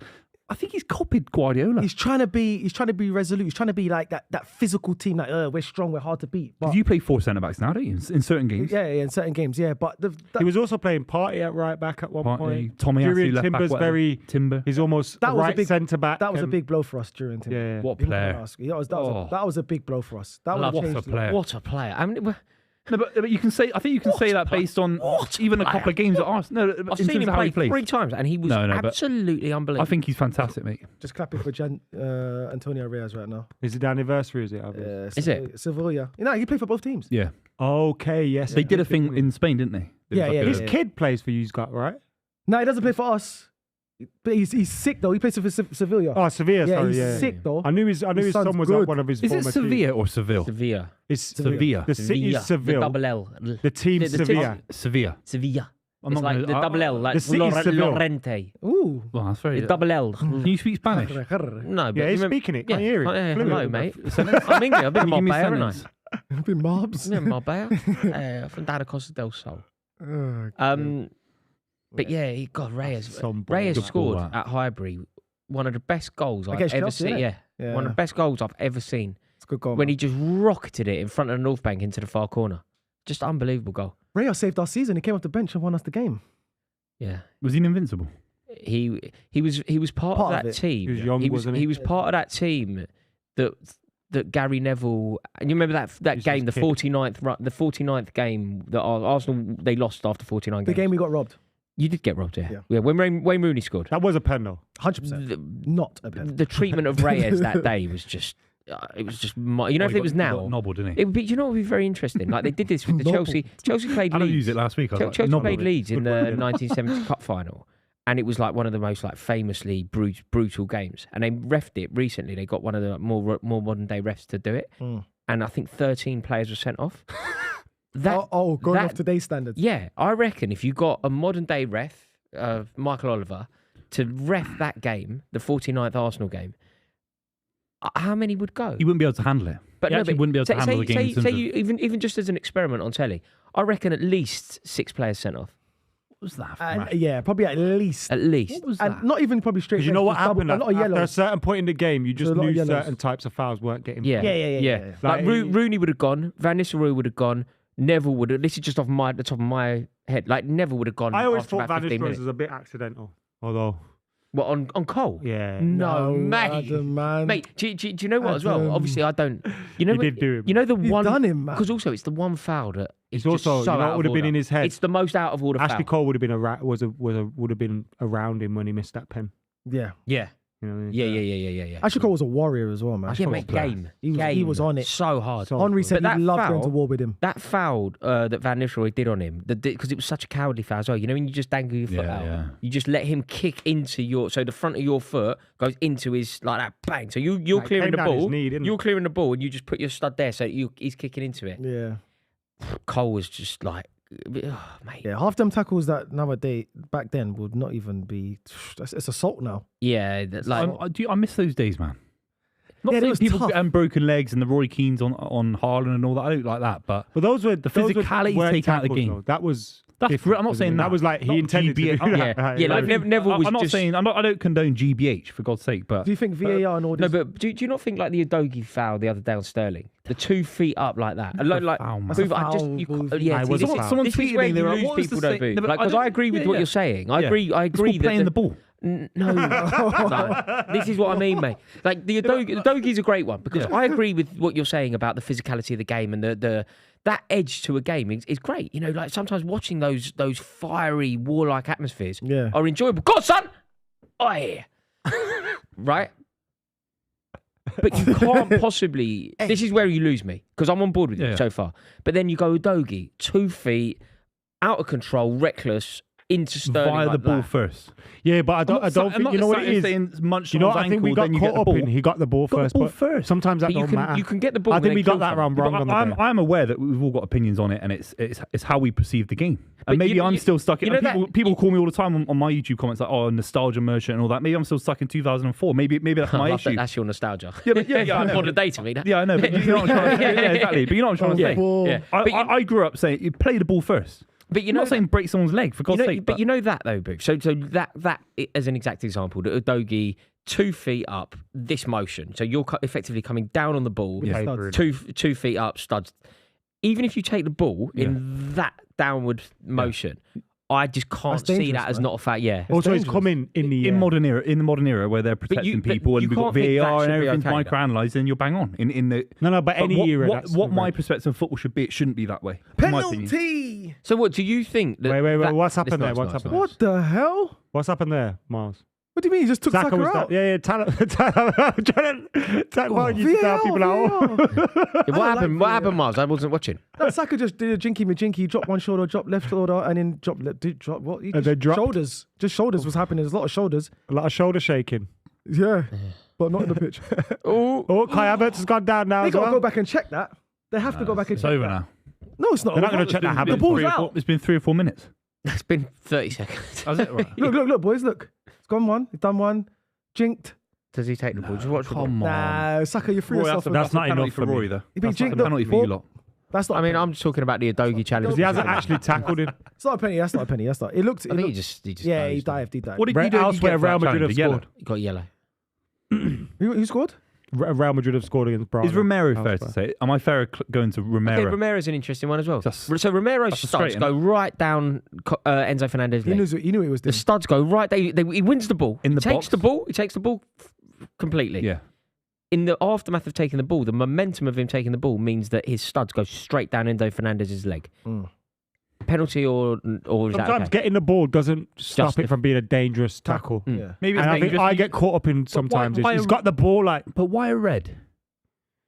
I think he's copied Guardiola. He's trying to be resolute. He's trying to be like that physical team. Like, we're strong, we're hard to beat. But Because you play 4 centre-backs now, don't you? In certain games. yeah, in certain games, yeah. But He was also playing Partey at right back at one Partey, point. Tommy Julian Asu left back, Timber's whatever. very. Timber. He's almost That was a right big- centre back. that was a and- big blow for us during Tim. Yeah. What People might player? ask. That was a big blow for us. That Love would What a change. player. What a player! I mean, No, but you can say. I think you can say that based on even a couple of games at Arsenal. No, in I've terms seen him of how play he plays. 3 times, and he was No, but absolutely unbelievable. I think he's fantastic, mate. Just clapping for Antonio Reyes right now. Is it the anniversary? Is it? Is it? Sevilla? You know, he played for both teams. Yeah, Okay. Yes. they did a thing in Spain, didn't they? Yeah, yeah, His kid plays for you, got right. No, he doesn't play for us. But he's sick though. He plays for Sevilla. Oh, Sevilla. yeah, Sorry. he's yeah. sick though. I knew his His son son's was good. at one of his Is it former Sevilla or Seville? Sevilla. teams. It's Sevilla. The city is The Seville. double L. The team The Sevilla. Sevilla. Sevilla. I'm It's not like gonna, the double L, like the city's Seville. Lorente. Ooh. Well, that's very. The double L. Can you speak Spanish? No, but Yeah, he's remember- speaking it. Can you hear it? Hello, mate. I'm English. I've been in Give me a Marbella, haven't I? sentence. Been mobs. Yeah, Marbella. From down Costa del Sol. But yeah, Reyes Some ball. Reyes Good ball, scored that. at Highbury. One of the best goals I've Against ever Chelsea, seen. innit? Yeah. Yeah. One of the best goals I've ever seen. It's a good goal. When man. he just rocketed it in front of the North Bank into the far corner. Just unbelievable goal. Reyes saved our season. He came off the bench and won us the game. Yeah. Was he invincible? He was part Part of of that it. team. He was young, wasn't he? He was part of that team that Gary Neville, and you remember that Used game, the his kick. 49th game that Arsenal they lost after 49 The games. game we got robbed. You did get robbed, yeah. Yeah. Yeah, when Wayne Rooney scored. That was a pen though. 100%. Not a pen. The treatment of Reyes that day was just, you know, if it was now, Nobbled, didn't he? it would be. You know, what would be very interesting. Like they did this with the Chelsea. Chelsea played I don't Leeds. use it last week. I was like, Chelsea nobbled played it. Leeds in Good the word, 1970 Cup final, and it was like one of the most like famously brutal games. And they refed it recently. They got one of the more modern day refs to do it, Mm. and I think 13 players were sent off. Going off today's standards. Yeah, I reckon if you got a modern day ref, Michael Oliver, to ref that game, the 49th Arsenal game, how many would go? He wouldn't be able to handle it. But He actually wouldn't be able to handle the game. in terms Say of- you, even just as an experiment on telly, I reckon at least 6 players sent off. What was that? And Matt? yeah, probably at least. At least. What was And that? not even probably straight. Because you know reds, what just double- happened? A lot of After a yellows. certain point in the game, you just a lot of knew yellows. certain types of fouls weren't getting. Yeah, Yeah. Like Like, Rooney would have gone, Van Nistelrooy would have gone, Neville would have. This is just off the top of my head. Like Neville would have gone. I always after thought about Van 15 Nistelrooy minutes. was a bit accidental, although What on Cole? yeah, No, mate. Adam, man. Mate, do you know what as well? Adam. Obviously, I don't. You know, He did do it, You know the He's one. done him, man. Because also, it's the one foul that is It's also just so you know out what of would have been order. in his head. It's the most out of order Ashley foul. Cole would have been would have been around him when he missed that pen. Yeah. Yeah, You know what I mean? yeah. Actually, Cole was a warrior as well, man. Yeah, mate, game. He was on it. so hard. So Henry good. said But he that loved going foul- to war with him. That foul that Van Nistelrooy did on him, because it was such a cowardly foul as well. You know when you just dangle your foot Yeah, out, yeah. you just let him kick into so the front of your foot goes into his like that, bang. So you're Like, clearing came the down his ball, knee, didn't you're it? clearing the ball, and you just put your stud there, so he's kicking into it. Yeah. Cole was just like, oh, mate. Yeah. Half them tackles that nowadays, back then, would not even be. It's assault now. Yeah, like I miss those days, man. Not Yeah, it saying was people tough. and broken legs and the Rory Keanes on Haaland and all that. I don't like that, but But those were the physicality take out the game. That was That's different, I'm not wasn't saying it? that. That was like he Not intended to do GBH. that. yeah, like Neville was I'm not just. saying I don't condone GBH for God's sake, but Do you think VAR and all No, this? but do you not think like the Udogie foul the other day on Sterling, the 2 feet up like that, and like foul, man. Booth, That's a I just foul, you Booth. can't- yeah, It see, was a this is- foul. Someone this is tweeted where me, they you were like, lose what was people the don't thing? Booth. No, but Like, I because I don't- agree with yeah, what yeah. you're saying. I Yeah. agree. I It's agree called that playing the ball. No, this is what I mean, mate. Like the Udogie's a great one because I agree with what you're saying about the physicality of the game and the that edge to a game is great. You know, like sometimes watching those fiery warlike atmospheres Yeah. are enjoyable. God, son, oi, right? But you can't possibly. This is where you lose me because I'm on board with you Yeah. so far. But then you go Udogie, 2 feet, out of control, reckless, into Sterling via like the ball that. first. Yeah, but I don't think you know what it is. You know, I think we got caught up in. He got the ball Got the first, ball but first. sometimes that But don't matter. you can get the ball. I and think then we got kill that someone. wrong on the day. I'm aware that we've all got opinions on it, and it's how we perceive the game. But And maybe you- I'm you- still stuck. you know People, that- people call me all the time on my YouTube comments like, "Oh, nostalgia merchant" and all that. Maybe I'm still stuck in 2004. Maybe that's I my love that. issue. That's your nostalgia. Yeah, but yeah, I know. Modern day to me. That. Yeah, I know. But you know what I'm trying to say. Yeah, exactly. But you know what I'm trying to say. Yeah. I, But you- I grew up saying you play the ball first. But you I'm know, not saying break someone's leg for God's you know, sake. but you know that though, Boo. So that as an exact example, the Udogie 2 feet up, this motion. So you're effectively coming down on the ball, Yeah. Paper. 2 feet up, studs. Even if you take the ball in that downward motion, I just can't That's see dangerous, that as man. not a fact. Yeah. Also, it's dangerous. coming in the in modern era where they're protecting but people and you we've got can't think that VAR and should be everything's okay, though. microanalyzed, then you're bang on. In the No, but any what, era. what, that's what my right. perspective of football should be, it shouldn't be that way. in my opinion. Penalty. So what do you think? That Wait, that- what's happened it's there? nice, What's nice, happened? nice. What the hell? What's happened there, Miles? What do you mean? He just took Saka was out? yeah, Tyler. I'm trying to why you to tell people out. Yeah, what happened? What happened, Miles? I wasn't watching. No, Saka just did a jinky majinky, drop one shoulder, drop left shoulder, and then drop what? He And they just- dropped. shoulders. Just shoulders was happening. There's a lot of shoulders. A lot of shoulder shaking. Yeah, but not in the pitch. Oh, Kai Havertz has gone down now They as got to well. go back and check that. They have to go back and It's check over that. now. No, it's not. They're not over. gonna check that It's Havertz. been The ball's three or four- out. It's been 3 or 4 minutes. It's been 30 seconds. That's it, right? Look, boys, look. It's gone one. He's done one. Jinked. Does he take the ball? Just watch. Come on. Nah, Saka, you free Rory, yourself. that's not a penalty enough for for me. Rory, though. You've been That's not a jinked. penalty for you lot. That's not. I mean, I'm just talking about the Adogi challenge. He hasn't actually tackled him. It's not a penny. That's not a penny. That's not. It looked. I think he just Yeah, he goes, dived. He dived. What did you do? Elsewhere, Real Madrid have scored. He got yellow. Who scored? Real Madrid have scored against Braga. Is Romero fair Elsewhere. to say? Am I fair going to Romero? Okay, Romero's an interesting one as well. That's- So Romero's that's studs go frustrating. right down Enzo Fernandez's He leg. knew what he was The doing. studs go right. He wins the ball. In He the takes box? the ball. He takes the ball completely. Yeah. In the aftermath of taking the ball, the momentum of him taking the ball means that his studs go straight down Enzo Fernandez's leg. Penalty or is that Sometimes okay? getting the ball doesn't stop Just- it from being a dangerous tackle. Yeah. Maybe And it's I think dangerous. I get caught up in sometimes. why He's a- got the ball like. But why a red?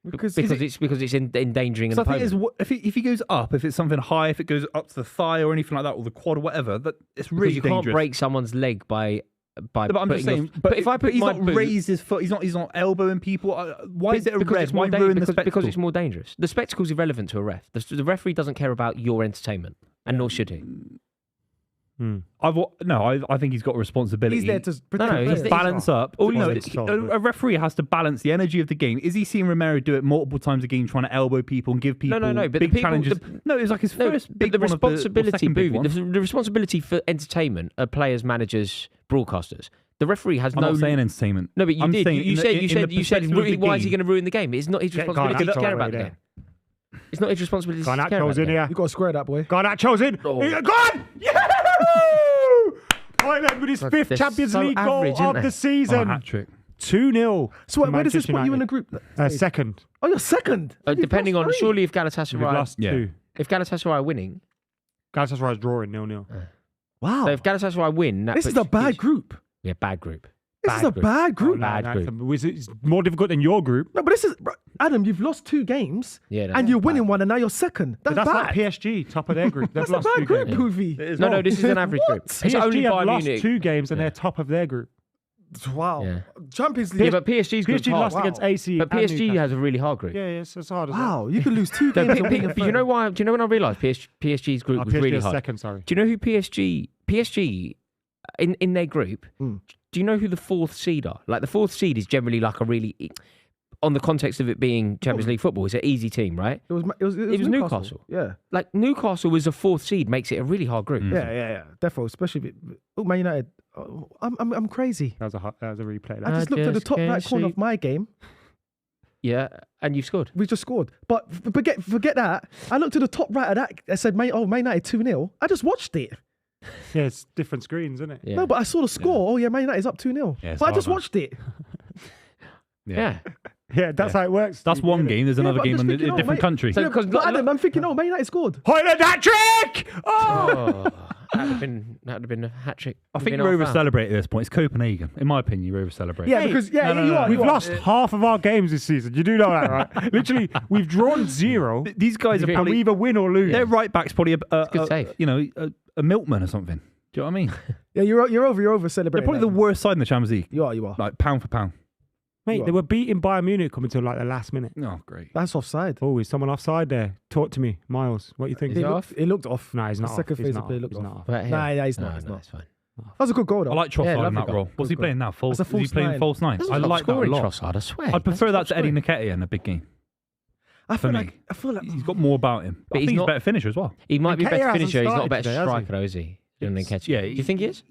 Because Because it's endangering an So I think opponent. if he goes up, if it's something high, if it goes up to the thigh or anything like that, or the quad or whatever, that it's Because really you dangerous. can't break someone's leg by No, but I'm just putting saying. but if I put he's my not boot, raised his foot, he's not elbowing people. Why is it a because red? it's more Why dan- ruin the because spectacle? it's more dangerous. The spectacle's irrelevant to a ref. The referee doesn't care about your entertainment, and nor should he. I think he's got a responsibility. he's there to protect. No, the he's players. there- balance up. Well, You know, it's solid. a referee has to balance the energy of the game. Is he seeing Romero do it multiple times a game, trying to elbow people and give people No, but the big people- challenges? No, it was like his No, first but big the one of the- or responsibility, second big Buvey, one. the responsibility for entertainment are players, managers, broadcasters. The referee has I'm no. not saying entertainment. No, but you I'm did. saying You in the- said. in You the said. You said. perspective of the Why is he game. going to ruin the game? It's not his Get responsibility to Garnacho care about the right game. It's not his responsibility to care about Garnacho's the in game. here. You got to square that boy. Garnacho's in. Oh. He's gone. Yeah! Hoyland with his God, fifth they're Champions so League average, goal aren't of they? the season. hat trick. 2-0. So to where does this Manchester put you in the United. group? Second. Oh, you're second. Depending on surely if We've Galatasaray, lost Yeah. 2. if Galatasaray are winning, Galatasaray's drawing 0-0. Wow. so if Galatasaray win, that This is puts- a bad group. Yeah, bad group. This is a bad group. Bad group. It's more difficult than your group. No, but this is Adam. You've lost 2 games, Yeah, that's and you're bad. winning one, and now you're second. But That's that's bad. like PSG, top of their group. They've That's a lost 2 bad group, games. Buvey. No, this is an average group. It's PSG only have Bayern lost Munich. 2 games and they're top of their group. Wow. Yeah. Champions League. Yeah, but PSG's group's PSG hard. lost against AC. But and PSG Newcastle. has a really hard group. Yeah, it's as hard as Wow, you could lose 2 No, games. and win your you third. know why? Do you know when I realised PSG's group that. was PSG really is hard? second, sorry. Do you know who PSG in their group? Do you know who the 4th seed are? Like the 4th seed is generally like a really, on the context of it being Champions League football, it's an easy team, right? It was Newcastle. Yeah. Like Newcastle was a 4th seed, makes it a really hard group. Yeah. Defo, especially Man United. Oh, I'm crazy. That was a replay. I just looked at the top right corner of my game. Yeah, and you've scored. We just scored. But forget that. I looked at the top right of that. I said, Man United 2-0. I just watched it. Yeah, it's different screens, isn't it? Yeah. No, but I saw the score. Oh, yeah, Man United's up 2-0. Yeah, it's but I hard, just man. watched it. Yeah. Yeah, that's how it works. That's one game. There's another but I'm game just in a thinking, oh, different mate. country. So- Yeah, because but Adam, I'm thinking, Man United scored. Hoyland hat trick! Oh! That would have been a hat trick. I think you're over celebrating at this point. It's Copenhagen. In my opinion, you're over celebrating. Yeah, because, yeah, no, you no, are. no. We've you are. lost half of our games this season. You do know that, right? Literally, we've drawn 0, These guys are and we probably either win or lose. their right back's probably good save. a milkman or something. Do you know what I mean? Yeah, you're over They're celebrating. probably the worst side in the Champions League. You are. Like pound for pound. Mate, they were beating Bayern Munich coming to like the last minute. Oh, great. That's offside. Oh, is someone offside there? Talk to me, Miles. What do you think? Is he off? It looked off. No, he's not The off. second He's phase not of play off. looked He's off. not off. Nah, he's not. He's No, not. it's fine. That was a good goal, though. I like Trossard in lovely that goal. role. What's he Good playing now? False. That's a Is he false playing nine. false 9? Doesn't I stop like that a scoring lot. Trossard, I swear. I'd prefer that to Eddie scoring. Nketiah in a big game. I For feel me. like He's got more about him. But I he's think he's a not- better finisher as well. He might be a Nketiah better hasn't finisher. He's not a started better today, has he? striker, though, is he? Than Nketiah. Yeah, Do you think he is?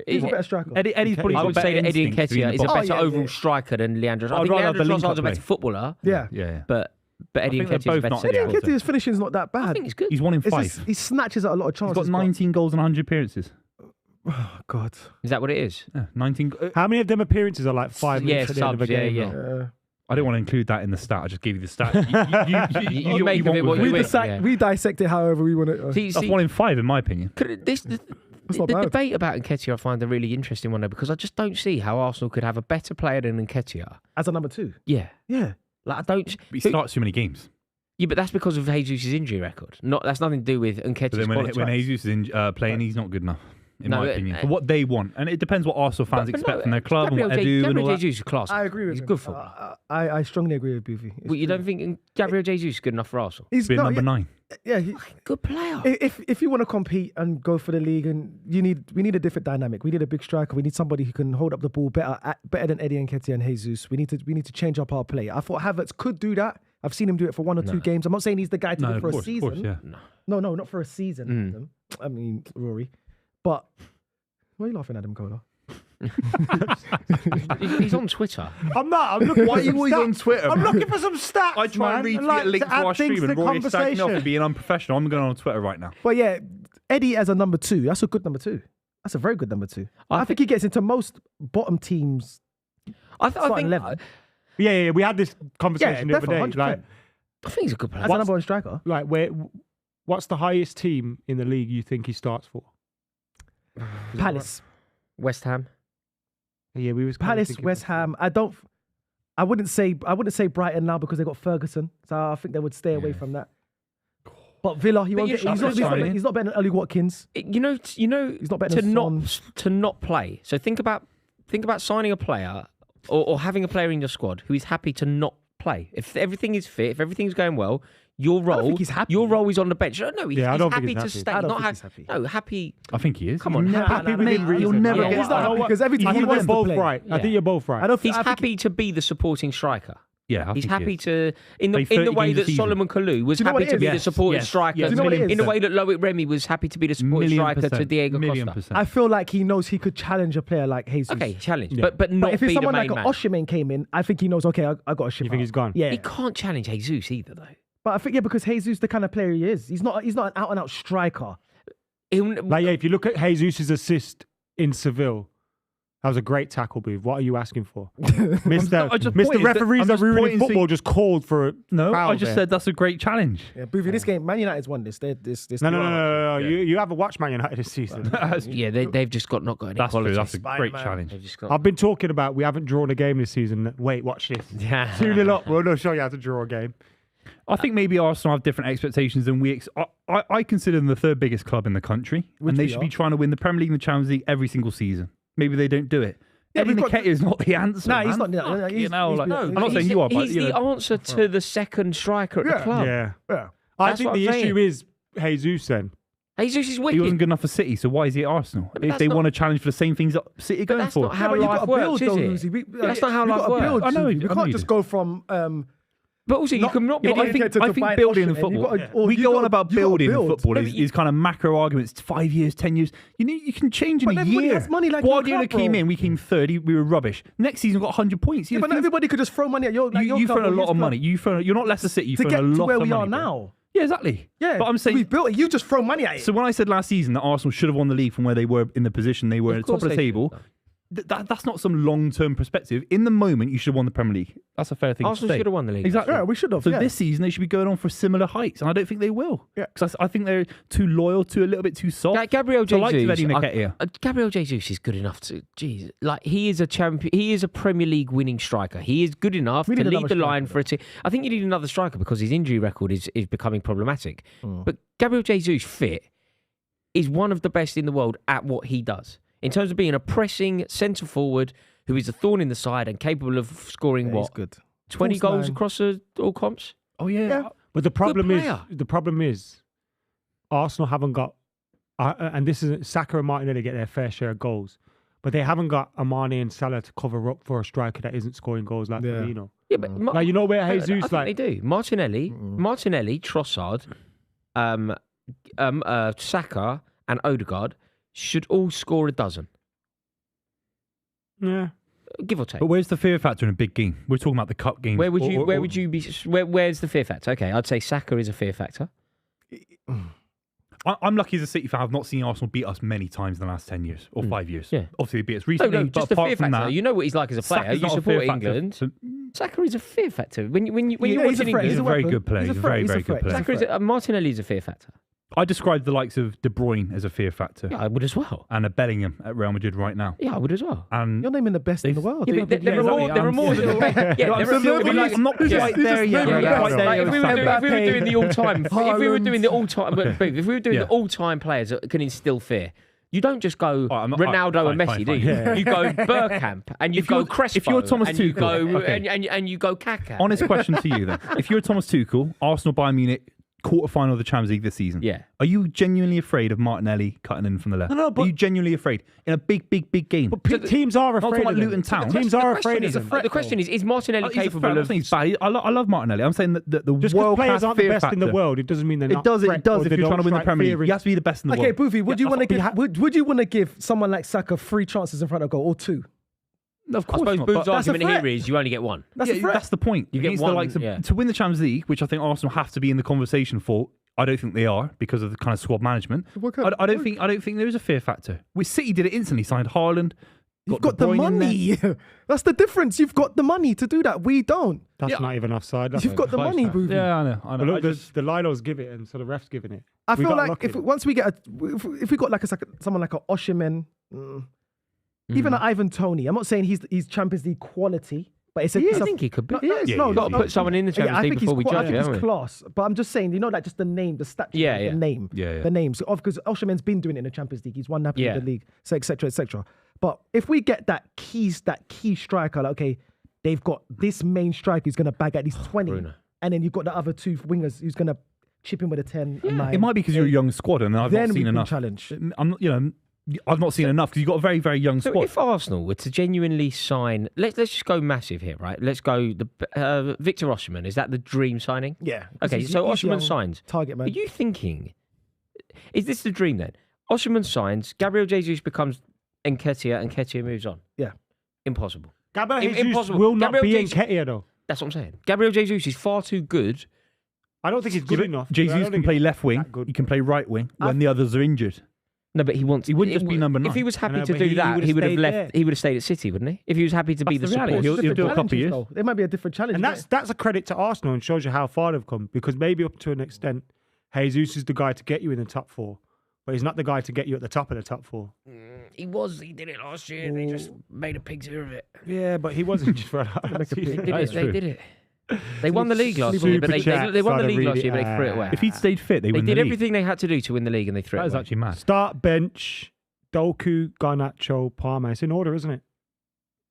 he's a better striker. Eddie's probably I got would better say that Eddie instinct to be in Nketiah the is a box. better yeah, overall yeah. striker than Leandro. I I'd think rather Leandro have the Trossard's a link-up better play. footballer, Yeah. Yeah. but Eddie think they're Nketiah's a both better not centre ideal. half. Nketiah's finishing's not that bad. I think it's good. He's 1 in It's 5. just, he snatches at a lot of He's chances. got 19 goals and 100 appearances. Oh, God. Is that what it is? Yeah, 19. How many of them appearances are like 5 Yeah, minutes at the end of a subs, yeah, game? yeah. though? I didn't want to include that in the stat. I just gave you the stat. You make of it what you with will. it. Yeah. We dissect it however we want to. See, That's 1 in 5 in my opinion. the not bad. debate about Nketiah I find a really interesting one though, because I just don't see how Arsenal could have a better player than Nketiah. As a number 2. Yeah. Yeah. Like I don't. He starts too many games. Yeah, but that's because of Jesus' injury record. That's nothing to do with But Nketiah's then when quality. Jesus is playing, he's not good enough, in No, my opinion. For what they want. And it depends what Arsenal fans expect from their club and what they do. And all that. Jesus is class. I agree with He's him. good for. I strongly agree with Buvey. Well, you don't think Gabriel Jesus is good enough for Arsenal? He's Be no, number yeah, 9. Yeah, Good player. if you want to compete and go for the league, and we need a different dynamic. We need a big striker. We need somebody who can hold up the ball better than Eddie Nketiah and Jesus. We need to change up our play. I thought Havertz could do that. I've seen him do it for 1 or 2 games. I'm not saying he's the guy to do it for a season. Of course, yeah. No, not for a season. I mean, Rory. But why are you laughing at him, McKola? He's on Twitter. I'm not. I'm looking. Why are for some you always stats. on Twitter? I'm looking for some stats. I try and man. retweet a link to our add things stream and to Rory is stacking off conversation. and being unprofessional. I'm going on Twitter right now. But yeah, Eddie as a number 2. That's a good number 2. That's a very good number 2. I think he gets into most bottom teams. I think. 11. Yeah. We had this conversation the other day. definitely, 100%. Like, I think he's a good player. As a number 1 striker. like what's the highest team in the league you think he starts for? Palace. West Ham. Yeah, we was kinda Palace, thinking West that. Ham. I wouldn't say Brighton now because they got Ferguson, so I think they would stay away from that. But Villa, he won't you get, he's, should- not, he's not better than Ollie Watkins. You know, He's not better to than not play. So think about signing a player or having a player in your squad who is happy to not play. If everything is fit, if everything's going well, your role. think he's happy. Your role is on the bench. No, he's Yeah, I don't happy think to he's stay. I don't Not think he's happy. happy. No, happy. I think he is. Come on, Happy Mate, you'll never Yeah, get he's that. not because every I time think he wants you're to both play. right. I Yeah. think you're both right. I don't He's I think happy to be the supporting striker. Yeah, I He's think happy he is. to in Play the 30 way games a that season. Solomon Kalou was Do you know what happy it to is? be the Yes, supporting yes, striker. yes, Do you know what it million is? In the way that Loic Remy was happy to be the supporting striker to Diego Costa. %. I feel like he knows he could challenge a player like Jesus. Okay, challenge, Yeah. but not But if be it's the someone main like man. Osimhen came in, I think he knows, okay, I got to ship You think out. he's gone? Yeah. He can't challenge Jesus either, though. But I think, because Jesus the kind of player he is. He's not an out-and-out striker. Like, yeah, if you look at Jesus' assist in Seville, that was a great tackle, Booth. What are you asking for? Mr. I just Mr. pointed- Referees I'm that just ruining pointing football to- just called for a No, foul I just there. said that's a great challenge. Yeah, Buvey, this game, Man United's won this. This No. You haven't watched Man United this season. Yeah, they've just not got any That's quality. true. That's a great Spider-Man. challenge. They've just got. I've been talking about we haven't drawn a game this season. Wait, watch this. Yeah. 2-0 up. We'll not show you how to draw a game. I think maybe Arsenal have different expectations than we. I consider them the 3rd biggest club in the country, and they we should are. be trying to win the Premier League and the Champions League every single season. Maybe they don't do it. Yeah, Eddie we've got- Nketiah is not the answer. Nah, he's man. not. No, You know, like, no, I'm not he's saying the, you are, but he's you the know. answer to the second striker at the club. Yeah. Yeah. I That's think what the I'm issue saying. is Jesus then. Jesus is He wicked. wasn't good enough for City, so why is he at Arsenal? but if that's they not- want to challenge for the same things that City are But going that's for. not how but you life got to works, build, is though, it? Lucy. That's not how we life gotta works. build, I know, Susie. I We know can't you just do. go from. But also, you can not be. Yeah, but I think building in football. We go on about building in football. Yeah, These kind of macro arguments. 5 years, 10 years. You can change in But a everybody year. has money like your Guardiola club, came bro. in. We came 30. We were rubbish. Next season, we got 100 points. Yeah, but not everybody could just throw money at your. You've thrown a lot of money. You're not Leicester City. You've to thrown get a lot to where of we money, are bro. now. Yeah, exactly. Yeah, but I'm saying. we built it. You just throw money at it. So when I said last season that Arsenal should have won the league from where they were in the position they were Of at the top course of the they table, should, that's not some long-term perspective. In the moment, you should have won the Premier League. That's a fair thing Arsenal to say. should have won the league. Exactly. Yeah, we should have. So yeah. this season they should be going on for similar heights, and I don't think they will. Yeah. because I think they're too loyal, a little bit too soft. Like Gabriel The likes of Jesus, Eddie Nketiah. Gabriel Jesus is good enough to. Jeez, like he is a champion. He is a Premier League winning striker. He is good enough We to need lead another the line striker, for a team. I think you need another striker because his injury record is becoming problematic. But Gabriel Jesus fit is one of the best in the world at what he does in terms of being a pressing centre forward who is a thorn in the side and capable of scoring Yeah, he's what good. 20 False goals nine. across all comps. Oh yeah. Yeah. But the problem player. is Arsenal haven't got, and this is Saka and Martinelli get their fair share of goals, but they haven't got Amane and Salah to cover up for a striker that isn't scoring goals like Yeah. Firmino. Yeah, but Like you know where I Jesus think like they do. Martinelli, Trossard, Saka, and Odegaard should all score a dozen, yeah. give or take. But where's the fear factor in a big game? We're talking about the cup games. Where would you be? Where's the fear factor? Okay, I'd say Saka is a fear factor. I'm lucky as a City fan. I've not seen Arsenal beat us many times in the last 10 years or 5 years. Yeah. Obviously, they beat us No, recently, just but the fear apart from factor. that, You know what he's like as a player. Saka's You not a fear support factor. England. So, Saka is a fear factor. When you're he's watching a threat. England, He's a very good player. He's a He's a threat. very, He's a very good threat. player. Saka is Martinelli is a fear factor. I describe the likes of De Bruyne as a fear factor Yeah, I would as well. and a Bellingham at Real Madrid right now. Yeah, I would as well. And You're naming the best in the world. Yeah, but there are more. There are more than the best. Yeah, No, I'm there are still- more. Like, I'm not quite there yet. Yeah, I'm yeah. not quite there Like, yet if with we were Saka. doing the all-time, if we were doing the all-time, if we were doing Yeah. the all-time players that can instill fear, you don't just go I'm not- Ronaldo fine, and Messi, fine, do fine. you? Yeah. You go Bergkamp and you If go you're- Crespo. if you're Thomas and you Tuchel, go okay. and you go Kaká. honest question to you then. If you're Thomas Tuchel, Arsenal, Bayern Munich, quarterfinal of the Champions League this season. Yeah. Are you genuinely afraid of Martinelli cutting in from the left? No, but- are you genuinely afraid in a big game? But teams are Not afraid talking of about them. Luton Town. Teams are afraid of them. The question is Martinelli He's a capable threat. I'm of... saying he's bad. I love Martinelli. I'm saying that the Just because world players class aren't the fear best in the factor. world, it doesn't mean they're It not. does. threat It does. or If they you're trying to don't win the strike Premier fear League, in- you have to be the best in the Okay, world. Buvey, would you want to but give? Would you want to give someone like Saka 3 chances in front of goal or 2? Of I course suppose not. Boo's but that's a argument here threat. is you only get one. That's a threat. That's the point. You get Against the one, likes of- yeah. to win the Champions League, which I think Arsenal have to be in the conversation for. I don't think they are because of the kind of squad management. I don't think there is a fear factor. City did it instantly. Signed Haaland. You've got the De Bruyne in there. money. That's the difference. You've got the money to do that. We don't. That's not even offside. That's You've got the close, money, that. Buvey. Yeah, I know. But look, the Linos give it, and so the refs giving it. I We feel got like lucky. once we get if we got like someone like a Oshiman, even an Ivan Toney. I'm not saying he's Champions League quality, but it's a. I think he could be. No, no, Yeah, no, yeah, Got to yeah. put someone in the Champions I League think before we he's, judge I think it, he's haven't we? class, but I'm just saying, like just the name, the stature, Yeah, yeah. the name, Yeah. the names. Because Oshiman's been doing it in the Champions League. He's won Napoli Yeah. in the league, so etc. etc. But if we get that key striker, like, okay, they've got this main striker who's going to bag at least 20, Bruno. and then you've got the other 2 wingers who's going to chip in with a 10, a 9. It might be because you're a young squad and I've Then not we seen can enough. challenge. I'm not, I've not seen enough because you've got a very, very young So squad. if Arsenal were to genuinely sign, let's just go massive here, right? Let's go the Victor Osimhen. Is that the dream signing? Yeah. Okay, He's- so he's Osimhen young, signs. target man. Are you thinking? Is this the dream then? Osimhen signs. Gabriel Jesus becomes Nketiah, and Nketiah moves on. Yeah. Impossible. Gabriel Jesus Impossible. will not Gabriel be Jesus- Nketiah though. That's what I'm saying. Gabriel Jesus is far too good. I don't think he's good enough. I Jesus don't can think play he's left wing. that good. He can play right wing when the others are injured. No, but he wants. He wouldn't just be number 9. If he was happy I know, to but do he that, would've he would have stayed left. there. He would have stayed at City, wouldn't he? If he was happy to be the That's the reality. support. He'll do a couple of Challenges, years. though. There might be a different challenge. And isn't that's a credit to Arsenal and shows you how far they've come. Because maybe up to an extent, Jesus is the guy to get you in the top 4, but he's not the guy to get you at the top of the top 4. He was. He did it last year, and they just made a pig's ear of it. Yeah, but he wasn't just for that. Make a pig. They did That it. is They true. did it. They won the league last year, but they won the league last year, but they threw it away. If he'd stayed fit, they They win the did league. everything they had to do to win the league, and they threw That it is away. actually mad. Start bench, Doku, Garnacho, Palmer. It's in order, isn't it?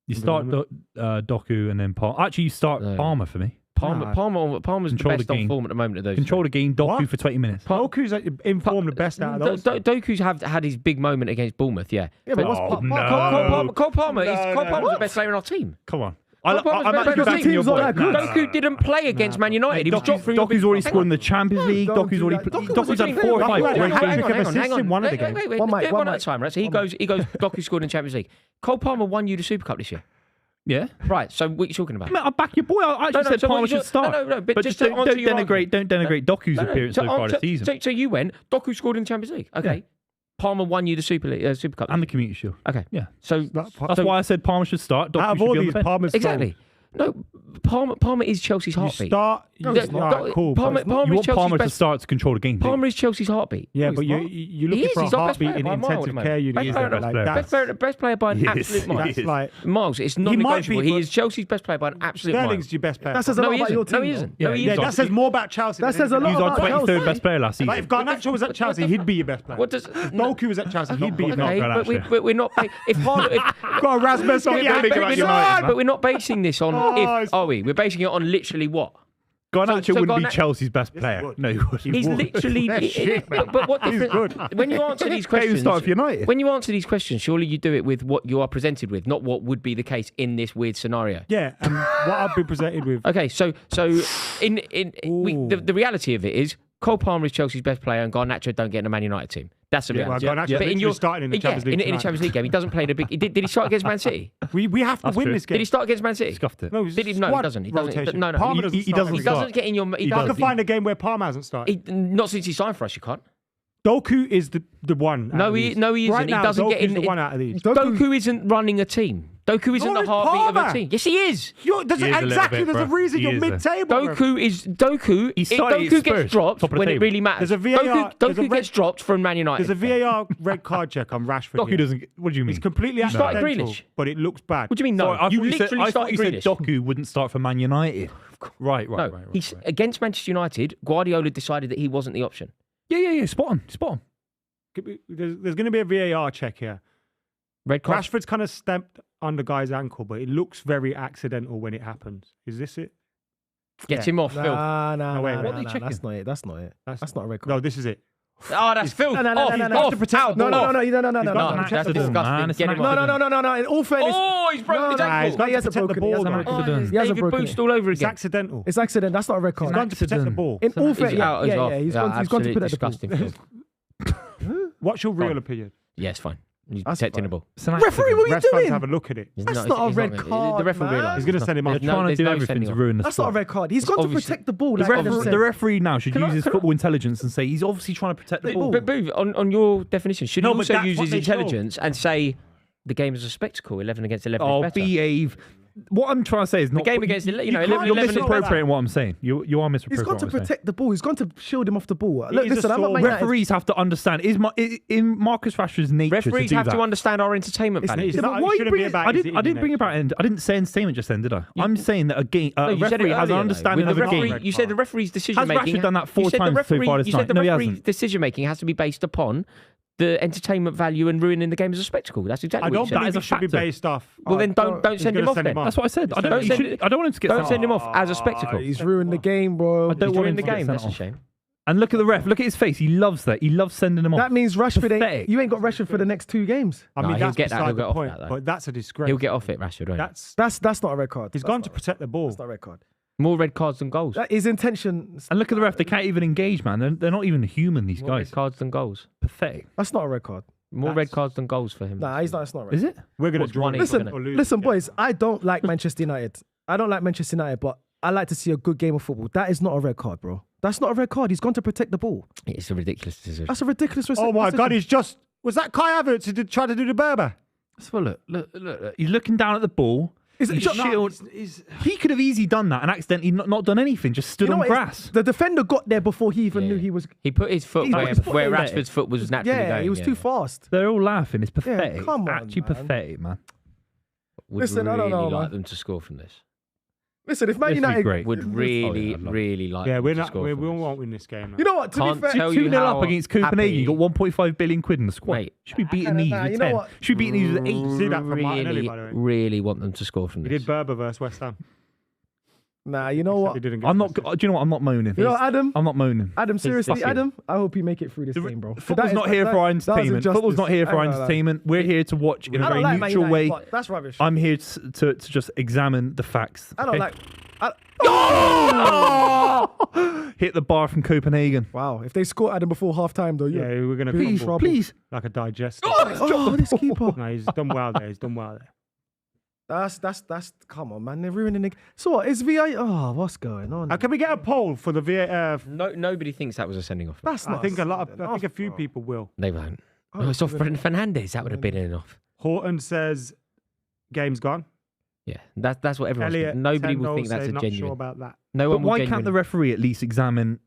You start Doku and then Palmer. Actually, you start No. Palmer for me. Palmer's the Control the best on game. form at the moment of those. Control the game, Doku What? for 20 minutes. Doku's informed the best out of those. Doku's had his big moment against Bournemouth, yeah. Yeah, but what's Oh, no. Cole Palmer's the best player in our team. Come on. Cole Palmer's I'm the actually best player in backing your team's not boy. that good. Doku didn't play against Man United. He was dropped from your Doku's already Hang scored on. in the Champions League. don't Doku's do already. that. Doku's had Hang 4 or on, 5 hang great on, games. Give hang assist on, hang in one of the Wait, games. wait, One mic, do it one one at a mic. time, right? So he goes. Doku scored in the Champions League. Cole Palmer won you the Super Cup this year. Yeah. Right. So what are you talking about? I back your boy. I actually said so what Palmer you should do- start. no, but just don't to answer your denigrate Doku's appearance so far this season. So you went. Doku scored in the Champions League. Okay. Palmer won you the Super Cup. And the Community Shield. Okay. Yeah. So That's why I said Palmer should start. Doku Out of should all be on these, the bench. Palmer's exactly. No, Palmer is Chelsea's You heartbeat. start. No, You it's start. not. Right, cool. Palmer- but it's not- Palmer You is want Chelsea's Palmer to best- start to control the game. do you? Palmer is Chelsea's heartbeat. Yeah, No, but he's you're not. looking He is. for a He's our best heartbeat player in by a mile at the intensive moment. care unit. Best He is player- their best player. Best player by an He is. absolute mile. That's like Miles, it's might be, non-negotiable. He but- is Chelsea's best player by an absolute Sterling's your best player. That says a mile. lot No, he about your isn't. No, team. he though. isn't. No, he Yeah, isn't. that says more about Chelsea. That than says a anything lot He was our about 23rd Chelsea. best player last season. Like if Garnacho was at Chelsea, he'd be your best player. What does Doku was at Chelsea, he'd be your best Okay, player. but we're not. If Haaland, Got Rasmus on Yeah, your big hand. about we're United, not, man. but we're not basing this on Oh, if, it's- are we? We're basing it on literally what? Garnacho so wouldn't be Garnacho- Chelsea's best Yes, he player. would. No, he wouldn't. He's would. literally. They're shit, man. But what He's difference? good. When you answer these He questions, started for United. when you answer these questions, surely you do it with what you are presented with, not what would be the case in this weird scenario. Yeah, and what I've been presented with. Okay, so the reality of it is Cole Palmer is Chelsea's best player and Garnacho don't get in a Man United team. That's the Yeah, well, reality. Garnacho's But literally starting in the Champions League in the tonight. Champions League game, he doesn't play the big. Did he start against Man City? We have to That's win true. this game. Did he start against Man City? Scuffed it. No, it's Did he? No, he squad doesn't. He doesn't. rotation. No, no. Palmer He doesn't doesn't He start. doesn't get in your. He I doesn't. can find a game where Palmer hasn't started. Not since he signed for us, you can't. Doku is the one. out No, of he these. isn't. Right now, He doesn't get Doku's in. the one out of these. Doku isn't running a team. Doku isn't No, the it's heartbeat of a Palmer. team. Yes, he is. There's He is a little exactly. bit, There's a bro. reason He you're is, though. mid-table. bro. Doku. He started Doku at gets Spurs, dropped top of the when it table. really matters. There's a VAR. there's a Doku gets dropped from Man United. There's a VAR red card check on Rashford. Doku here. doesn't. What do you mean? He's completely started accidental, Grealish. but it looks bad. What do you mean? No, Sorry, I you thought you said, literally I thought started you said Grealish. Doku wouldn't start for Man United. Right. No, he's against Manchester United. Guardiola decided that he wasn't the option. Yeah. Spot on. There's going to be a VAR check here. Red card. Rashford's kind of stamped on the guy's ankle, but it looks very accidental when it happens. Is this it? Get him off, Phil. Nah, wait, nah, what are they nah, checking? that's not it. That's not it. That's not a red card. No, this is it. Oh, that's Phil. No. Off, To protect the ball. No. No, that's disgusting. man. It's Get an him off. No. In all fairness, Oh, he's broken his ankle. he hasn't protect the broken it. He ball, hasn't man. broken it. Accident. He hasn't David broken Boost it. all over It's again. accidental. It's accident. That's not a red card. He's gone to protect the ball. In all fair, He's out, he's off. he's gone to Absolutely protect the ball. disgusting, Phil. What's your real opinion? Yeah, it's fine. He's That's protecting fine. the ball. It's an Referee, what are you Ref's going to doing? have a look at it. He's That's not a red card, The referee man. realised. He's going to send him They're off. trying to do no everything sending to off. ruin the That's not a sport. red card. He's gone to obviously- protect the ball. The, Like Adam the said. referee now should Can I- use his can I- football intelligence and say he's obviously trying to protect the ball. But Booth, on your definition, should No, he but also that's use what his they show. intelligence and say the game is a spectacle, 11 against 11 Oh, is better? behave. What I'm trying to say is not. game against you 11, can't- 11 You're is misappropriating what I'm saying. You are He's gone misappropriating to what I'm saying. protect the ball. He's gone to shield him off the ball. Look, He's a listen, I'm not sole Man United. Referees have to understand. Is in Marcus Rashford's nature Referees to do have that? to understand our entertainment It's- value. it's Yeah, not- but it why are you shouldn't be bringing- about I his didn't bring it about. I didn't say entertainment just then, did I? I'm saying that a game, No, a you said it referee has an earlier, though. understanding With of the a referee- game. You said the referee's decision Has making. Rashford done that 4 times so far this You said night? the No, he referee's hasn't. decision making has to be based upon the entertainment value and ruining the game as a spectacle. That's exactly I what don't you said. believe is a it should be factor. based off. Well, then don't He's send gonna him off send then. him off. That's what I said. I don't want him to get Don't sent send off. him off as a spectacle. He's ruined the game, bro. I don't He's want ruined him the to get game. sent That's a off. shame. And look at the ref. Look at his face. He loves that. He loves sending him off. That means Rashford Pathetic. you ain't got Rashford for the next 2 games. I No, mean, he'll that's get that. beside He'll the get off point, that, though. but that's a disgrace. He'll get off it, Rashford, won't he? That's not a red card. He's That's gone not to a- protect the ball. That's not a red card. More red cards than goals. His intention. And look at the ref. They can't even engage, man. They're not even human. These More red guys. cards than goals. Pathetic. That's not a red card. More red cards than goals for him. Nah, he's not. That's not a red. Is it? We're going to What's draw one it each, Listen, isn't or lose. listen, boys. I don't like Manchester United. I don't like Manchester United, but I like to see a good game of football. That is not a red card, bro. That's not a red card. He's gone to protect the ball. It's a ridiculous decision. That's a ridiculous. Oh my decision. God, he's just... Was that Kai Havertz who tried to do the Berber? Let's have a look. He's looking down at the ball. Is it He's just- shielded. He could have easily done that and accidentally not done anything. Just stood You know on what, grass. The defender got there before he even Yeah. knew he was. He put his foot He's where, put his foot where in there. Rashford's foot was naturally Yeah, going. he was too fast. They're all laughing. It's pathetic. come on, Actually man. pathetic, man. Would Listen, I really don't know, like man. them to score from this. Listen, if Man This would be United, great. Would really, I'd love it. really like Yeah, them we're to not. score We from this. won't win this game. you know what? To Can't be fair, tell you 2-0 up how against Copenhagen. happy- You got 1.5 billion quid in the squad. Mate, Should be beating these nah, with you know 10. what? Should be beating these with 8. See that from Martinelli, by the way. really want them to score from We this. did Berber versus West Ham. nah, you know what? He didn't get I'm not. first. Do you know what? I'm not moaning. You know, Adam. I'm not moaning. Adam, seriously, fucking- Adam. I hope you make it through this game, bro. Football's not here for our entertainment. Football's not here for our entertainment. We're here to watch in a I very don't like Man neutral United, way. but that's rubbish. I'm here to just examine the facts. I don't okay? like. Hit the bar from Copenhagen. Wow, if they score Adam before half time, though, Yeah, we're going to Please, crumble Please. like a digestive. Oh, this keeper. No, he's done well there. He's done well there. That's. Come on, man. They're ruining the. So what? Is VI? Oh, what's going on? Can we get a poll for the VAR? Nobody thinks that was a sending off. That's I not. think a few bro. people will. They won't. Oh, it's off even- Fernandes. That would have been enough. Horton says, "Game's gone." Yeah, that's what everyone's Elliot, thinking. Nobody 10 will think goals, that's say a not genuine. sure about that. No But one will why can't the genuinely- referee at least examine?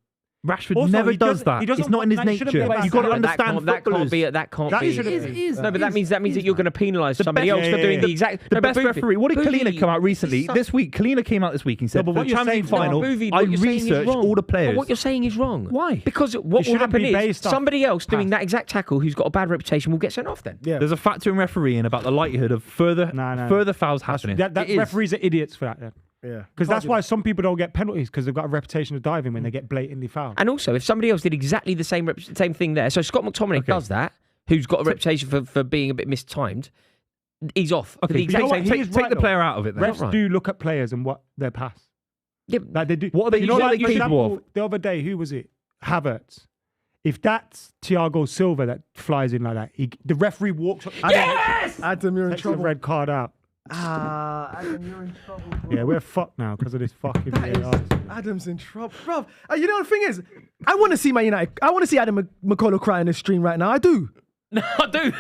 Rashford Also, never he does doesn't- that. he doesn't It's not in his want- that shouldn't be nature. about You've got to that. understand that can't footballers. be. That can't That be. should have been. No, but that means that you're going to penalise somebody best- else for doing the exact. The No, but best Buvey- referee. What did Buvey- Kalina come out recently? He's This week, Kalina came out this week and said, but for what the you're Champions saying- League final, Buvey, I what you're saying is researched wrong. all the But players. what you're saying is wrong. Why? Because what will shouldn't happen be is based off somebody else doing pass. that exact tackle who's got a bad reputation will get sent off then. Yeah. There's a factor in refereeing about the likelihood of further fouls happening. That It is. referees are idiots for that then. Yeah. Because that's why some people don't get penalties because they've got a reputation of diving when they get blatantly fouled. And also, if somebody else did exactly the same thing there, so Scott McTominay does that, who's got a reputation for being a bit mistimed, he's off. For Okay, the you know exact what? same He thing. is Take right, the though. player out of it then. Refs right. do look at players and what their pass. Yeah, Like they do. What are they You know, usually like, for capable example, the other day, who was it? Havertz. If that's Thiago Silva that flies in like that, the referee walks up. Adam, you're in Takes the trouble. red card out. Adam, you're in trouble, bro. Yeah, we're fucked now because of this fucking That VAR. is- Adam's in trouble, bro. You know the thing is, I want to see Man United. I want to see Adam McKola cry in the stream right now. I do, No, I do.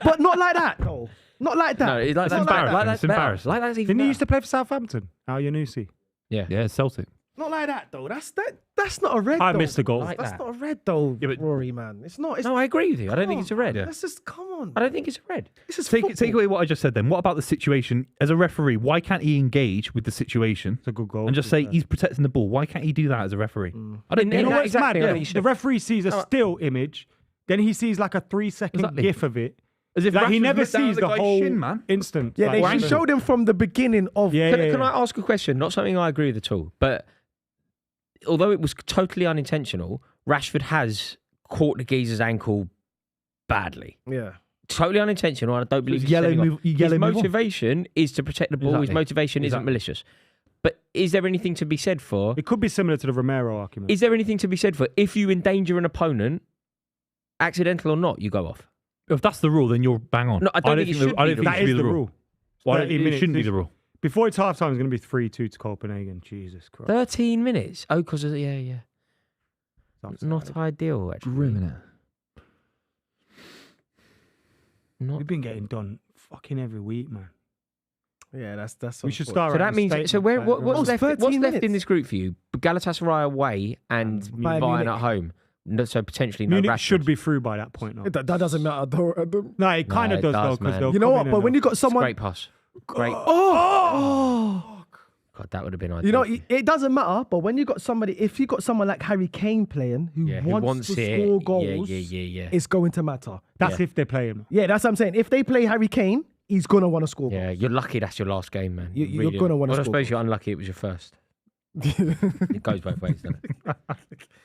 but not like that. No, not like that. No, it's That's like embarrassing. Like that's It's better. embarrassing. Like that's even Didn't he better. used to play for Southampton? Al Yanusi. Yeah. Yeah, Celtic. Not like that though. That's not a red. I though. missed the goal. Like That's that. not a red though, Yeah, but- Rory, man. It's not. It's No, I agree with you. I don't think it's a red. Let's just come on. I don't think it's a red. This is Take football. away what I just said then. What about the situation as a referee? Why can't he engage with the situation It's a good goal. and just say he's protecting the ball? Why can't he do that as a referee? I don't In get You know it. that what's exact mad? thing, I Yeah, think you the should- referee sees a still image, then he sees like a 3-second Exactly. gif of it. As if Like, he Rashford's never looked down at sees the the guy's whole shin, man. instant. Yeah, like, they should show them from the beginning of. Yeah, Can I ask a question? Not something I agree with at all, but although it was totally unintentional, Rashford has caught the geezer's ankle badly. Yeah. Totally unintentional, and I don't believe It's he's yellow setting off. move- yellow His move on. motivation is to protect the ball. His Exactly. motivation isn't Exactly. malicious. But is there anything to be said for? It could be similar to the Romero argument. Is there anything to be said for if you endanger an opponent, accidental or not, you go off? If that's the rule, then you're bang on. No, I don't think it should I be don't the think That it should is be the the rule. Well, 30 it minutes. shouldn't be the rule. Before it's half time, it's going to be 3-2 to Copenhagen. Jesus Christ. 13 minutes. Oh, because yeah. Not ideal, actually. Grim, innit? Not. We've been getting done fucking every week, man. Yeah, that's. We should unfortunate. start. So that writing means. So statements where? like What's that. left? 13 What's left in minutes. this group for you? Galatasaray away and Bayern Bayern Munich. at home. No, so potentially no. Munich Rashford. should be through by that point. Though. That doesn't matter. Though. No, it kind No, of it does though, does, because man. they'll You know come what? in But and when you got It's a someone, great pass. Great. oh, God, that would have been ideal. you know, it doesn't matter. But when you got somebody, if you got someone like Harry Kane playing who Yeah, who wants to it. score goals, Yeah. it's going to matter. that's Yeah. if they play him. Yeah, that's what I'm saying. If they play Harry Kane, he's gonna want to score Yeah, goals. you're lucky that's your last game, man. You're Really. gonna wanna Well, I score suppose you're unlucky it was your first. It goes both ways, doesn't it?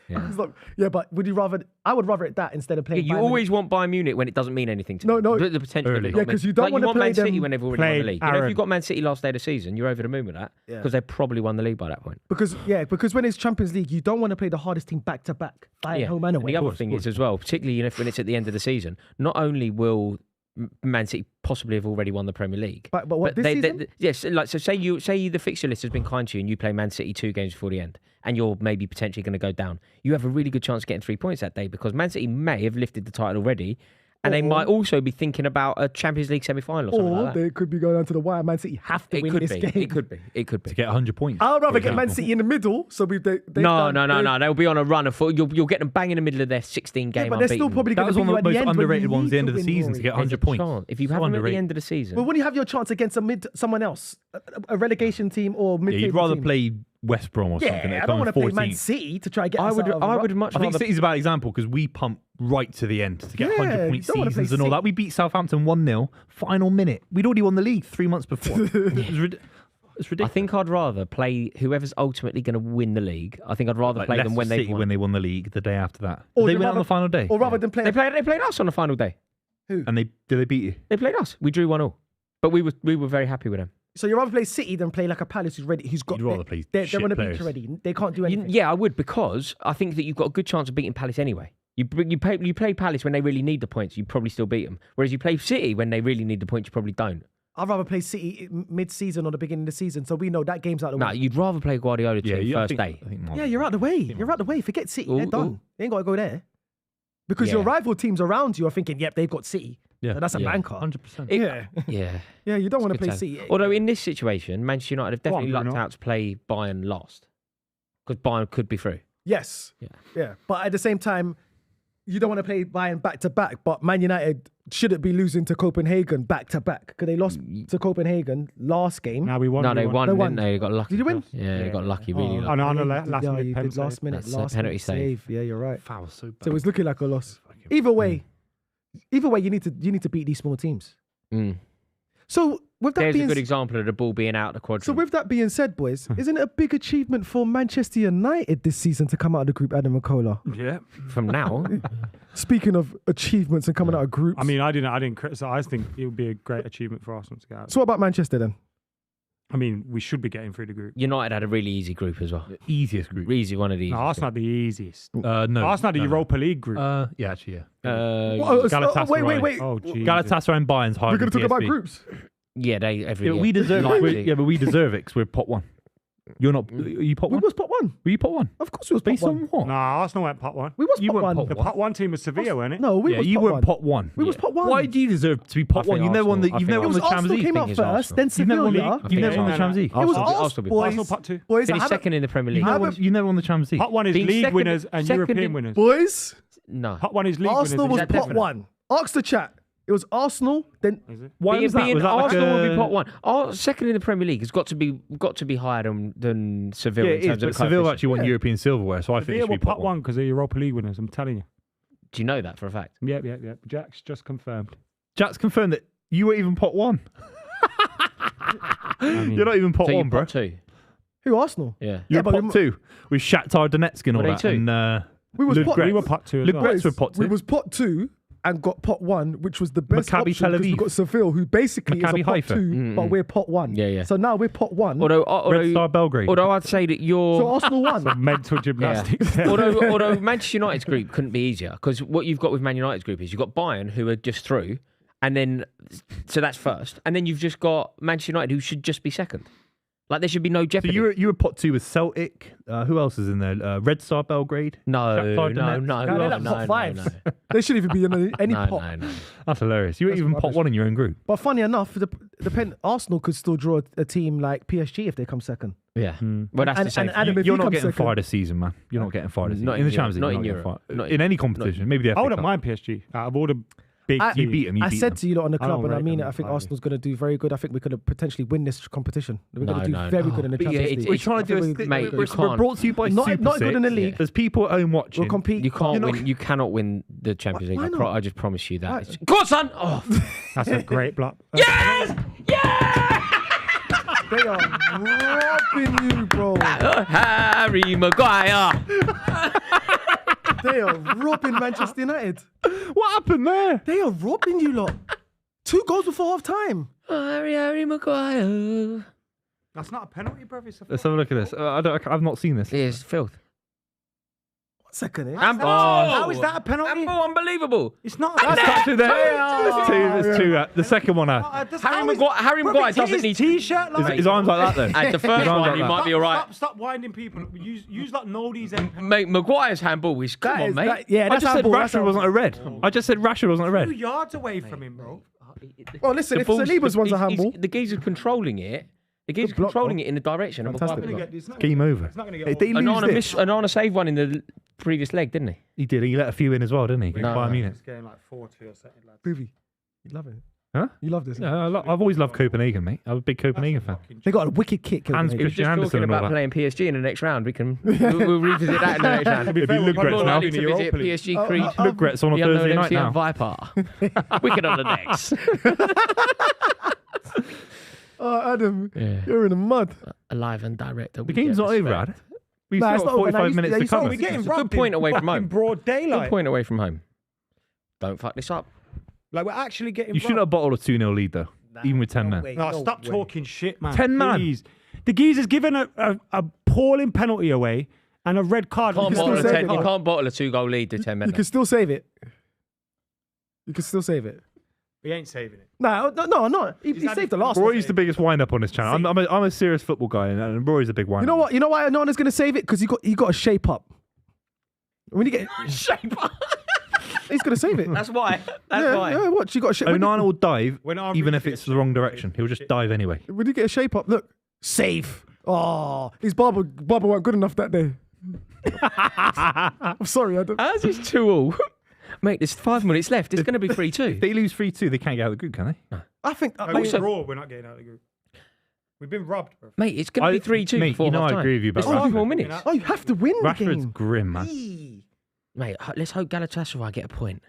Yeah. It's like, yeah, but would you rather? I would rather it that instead of Yeah, playing. you Bayern always want Bayern Munich when it doesn't mean anything to No, them. no. The potential of Early. it. Yeah, not 'cause mean- you don't like wanna want play Man City them- when they've already Play won the league. You know, if Aaron. you've got Man City last day of the season, you're over the moon with that Yeah. because they probably won the league by that point. because when it's Champions League, you don't want to play the hardest team back to back, Bayern home and And away. the other thing is as well, particularly when it's at the end of the season, not only will Man City possibly have already won the Premier League, But what this season? yes, like so say the fixture list has been kind to you and you play Man City 2 games before the end, and you're maybe potentially going to go down. You have a really good chance of getting 3 points that day because Man City may have lifted the title already, and they Or- might also be thinking about a Champions League semi-final or something Or like that. they could be going down to the wire. Man City have to It win could this be. game. It could be. It could be. To get 100 points. I'd rather for get Man example. City in the middle. So they've No. done- They'll be on a run of you'll get them bang in the middle of their 16 Yeah, game but they're still unbeaten. probably That going was to one beat you of at the the most end. when underrated you ones at need the end of the win, season to Rory. get 100 There's a points. chance. If you So have them at the underrated. end of the season, But when you have your chance against someone else, a relegation team or Yeah, mid-table you'd rather team. play West Brom or something. Yeah, that I don't want to come play in Man 14th. City to try and get. I us would out of a rut. much I think rather. City's a bad example because we pumped right to the end to get Yeah, 100 you point don't wanna play seasons and all that. City. We beat Southampton 1-0, final minute. We'd already won the league 3 months before. It's I ridiculous. think I'd rather play whoever's ultimately going to win the league. I think I'd rather Like play them Leicester when they City when they won the league the day after that. Or Did they you'd win on rather- the final day? Or rather than playing. They played us on the final day. And did they beat you? They played us. We drew 1-1. But we were very happy with them. So you rather play City than play like a Palace who's ready, who's got. You'd rather play They're shit on the beach players. already. They can't do anything. Yeah, I would because I think that you've got a good chance of beating Palace anyway. You play Palace when they really need the points, you probably still beat them. Whereas you play City when they really need the points, you probably don't. I'd rather play City mid-season or the beginning of the season, so we know that game's out of the No, way. you'd rather play Guardiola team I first think- day. I think Yeah, you're out the way. You're out the way. Forget City. They're Ooh, done. ooh. They ain't got to go there. Because your Yeah. rival teams around you are thinking, yep, they've got City. Yeah. So that's a Yeah. banker. 100%. Yeah. Yeah. Yeah, you don't want to Good play time. City. Although in this situation, Manchester United have Go on, definitely lucked Bruno. out to play Bayern last. Because Bayern could be through. Yes. Yeah. Yeah. But at the same time, you don't want to play Bayern back to back. But Man United shouldn't be losing to Copenhagen back to back because they lost to Copenhagen last game. Now we won. No, they won, They didn't won. they? They got lucky. Did you win? Yeah, they got lucky, really Oh, lucky. no, Yeah, last yeah, minute you pen did last save. minute. That's a Last penalty minute save. Yeah, you're right. Foul so bad. So it was looking like a loss. Either way, you need to beat these small teams. Mm. So with that There's a being good example of the ball being out of the quadrant. So with that being said, boys, isn't it a big achievement for Manchester United this season to come out of the group, Adam McKola? Yeah. From now, Speaking of achievements and coming out of groups. I mean, I didn't criticize. I think it would be a great achievement for Arsenal to get out. So what about Manchester then? I mean, we should be getting through the group. United had a really easy group as well. Easiest group. Easy, one of these. No, Arsenal had the easiest. No. Arsenal had the Europa League group. Yeah, actually, yeah. Galatasaray. Wait. Oh, Jesus. Galatasaray and Bayern's higher We're going to than talk about PSV. groups. Yeah, they every Yeah, year. we deserve Leipzig. it. But we deserve it because we're pot one. You're not. Are you pot We one? was pot one. Were you pot one? Of course we was pot Based one. on what? Nah, Arsenal went pot one. We was You pot weren't one. pot The one. pot one team was Sevilla, wasn't it? No, we Yeah, was you pot weren't one. pot one. We was pot one. Why do you deserve to be pot I think one? You've never won the. Arsenal- You've I never think won It was the Champions Arsenal League. came think out it's first, Arsenal. then You've never won. Sevilla. You've never won the Arsenal. Champions League. It was Arsenal- us, Arsenal be boys. Arsenal pot two. Boys, I Finished haven't- second in the Premier You've League. never won the Champions League. Pot one is Being league second- winners and second European in- winners. Boys, No. Pot one is league Arsenal winners. was and pot definite. one. Ask the chat. It was Arsenal, then Is it? Why was that? Was that like Arsenal will a- be pot one. Second in the Premier League has got to be higher than Seville Yeah, in it is. terms But of the Seville coefficient. actually won European silverware, so I think it Sevilla should were be pot pot one. one because they're Europa League winners. I'm telling you. Do you know that for a fact? Yeah. Jack's just confirmed. Jack's confirmed that you were even pot 1. You're not even pot So 1, you're bro. pot 2. Who, Arsenal? Yeah. You're but pot 2 with Shakhtar Donetsk and all Were they that. 2? And We was pot, We were pot 2 as Luke well. Gretz were pot 2. We was pot 2 and got pot 1, which was the best Maccabi option Tel because we Aviv. got Seville, who basically Maccabi is a pot Haifa. 2, but we're pot 1. Yeah. So now we're pot 1. Although, Red Star Belgrade. although I'd say that you're. So Arsenal won. Mental gymnastics. although Manchester United's group couldn't be easier because what you've got with Man United's group is you've got Bayern who are just through, and then so that's first, and then you've just got Manchester United who should just be second. Like there should be no So jeopardy. you were pot 2 with Celtic. Who else is in there? Red Star Belgrade. no, Shakhtar no, Donetsk. no, No, they're no, not no, top no, fives. no, They shouldn't even be in any no, pot. no. That's hilarious. You were That's even pot rubbish. 1 in your own group. But funny enough, Arsenal could still draw a team like PSG if they come second. Yeah, well that's And- the same. and thing. if You're he not comes getting second- fired this season, man. You're not getting fired this season. Not In the in Champions League, Europe. you're Not in getting Europe. fired. Not In any competition. Maybe the I FA wouldn't Cup. mind PSG. Out of all the big You teams. beat him. You I beat said them. to you lot on the I club, don't and I rate mean them it, I think highly. Arsenal's going to do very good. I think we could potentially win this competition. We're going to do No. very good in the But yeah, Champions it's- League. We're trying to do I a think thing. Mate, you We're can't. brought to you by Not Super good in the Six. league. There's people at home watching. We'll compete. You can't You're not- win. You cannot win the Champions Why League. not? I just promise you that. Why? It's- Go on, son. Oh. That's a great block. Yes! Yeah! They are robbing you, bro. Harry Maguire. They are robbing Manchester United. What happened there? They are robbing you lot. 2 goals before half time. Harry Maguire. That's not a penalty, bro. It's a Let's have a look at this. I've not seen this. Yeah, it's filth. 1 second, eh? Handball. How is that a penalty? Handball, unbelievable. It's not. That's touching there. There's two. The second one out. Harry Maguire doesn't need T-shirt. Like, His arms like that then. At the first His arms one, like you that. might be all right. Stop winding people. Use like know these. Mate, Maguire's handball is come That on, is- mate. that- yeah, I that's just said handball, that's Rashford wasn't a handball. red. I just said Rashford wasn't a 2 red. yards away from him, bro. Well, listen, The if ball's- Saliba's one's a he's- handball. The geezer's controlling it. The geezer's block, controlling bro. it in the direction. And Fantastic Maguire- block. It's not Game over. It's not going to Hey, get. they lose Onana, this. Onana saved one in the previous leg, didn't he? He did. He let a few in as well, didn't he? No. Bayern Munich. It's getting like 4-2 or something. Like Buvey, you love it. Huh? You love this. Yeah, I've always loved Copenhagen, mate. I'm a big Copenhagen fan. They got a wicked kick. Hands He Copenhagen. was Christian just Andersen talking and all about that. playing PSG in the next round. We'll revisit that in the next round. be fair, It'd be we've got Luke More Gretz now. likely to in the visit Europa League. PSG Creed. Luke Gretz on a The unknown Thursday night MCM now. Viper. Wicked on the decks. Oh, Adam, Yeah. you're in the mud. Alive and direct. The game's not over, Ad. We've Nah, still it's got not over now. 45 You- minutes yeah, to you saw cover. we We're getting It's a robbed good point in away from fucking home. broad Good daylight. point away from home. Don't fuck this up. Like we're actually getting. You shouldn't have robbed. bottled a 2-0 lead, though, even with 10 men. No, stop talking shit, man. 10 man. Please. The geezer's given a appalling penalty away and a red card. Can't can bottle still a save 10 it, you though. can't bottle a 2-goal lead to 10 You minutes. can still save it. You can still save it. We ain't saving it. No. He had saved the it- last one. Rory's the biggest wind-up on this channel. I'm a serious football guy, and Rory's a big wind-up. You know what? You know why Onana's going to save it? Because he got a shape up. When you get Shape up. he's going to save it. That's why. That's yeah, why. yeah, watch. You got a shape. Onana will dive, When our even reach if it's gets the wrong shit, direction. He'll just dive anyway. When you get a shape up, look. Safe. Oh, his barber weren't good enough that day. I'm sorry, Adam. How's this 2-all? Mate, there's 5 minutes left. It's going to be 3-2. If they lose 3-2, they can't get out of the group, can they? I think. I Also- mean, raw, we're not getting out of the group. We've been robbed, bro. Mate, it's going to be 3-2 Mate, before you know half I time. agree with you about There's 5 Rashford. more minutes. oh, you have to win the Rashford's game. grim, man. Mate, let's hope Galatasaray get a point.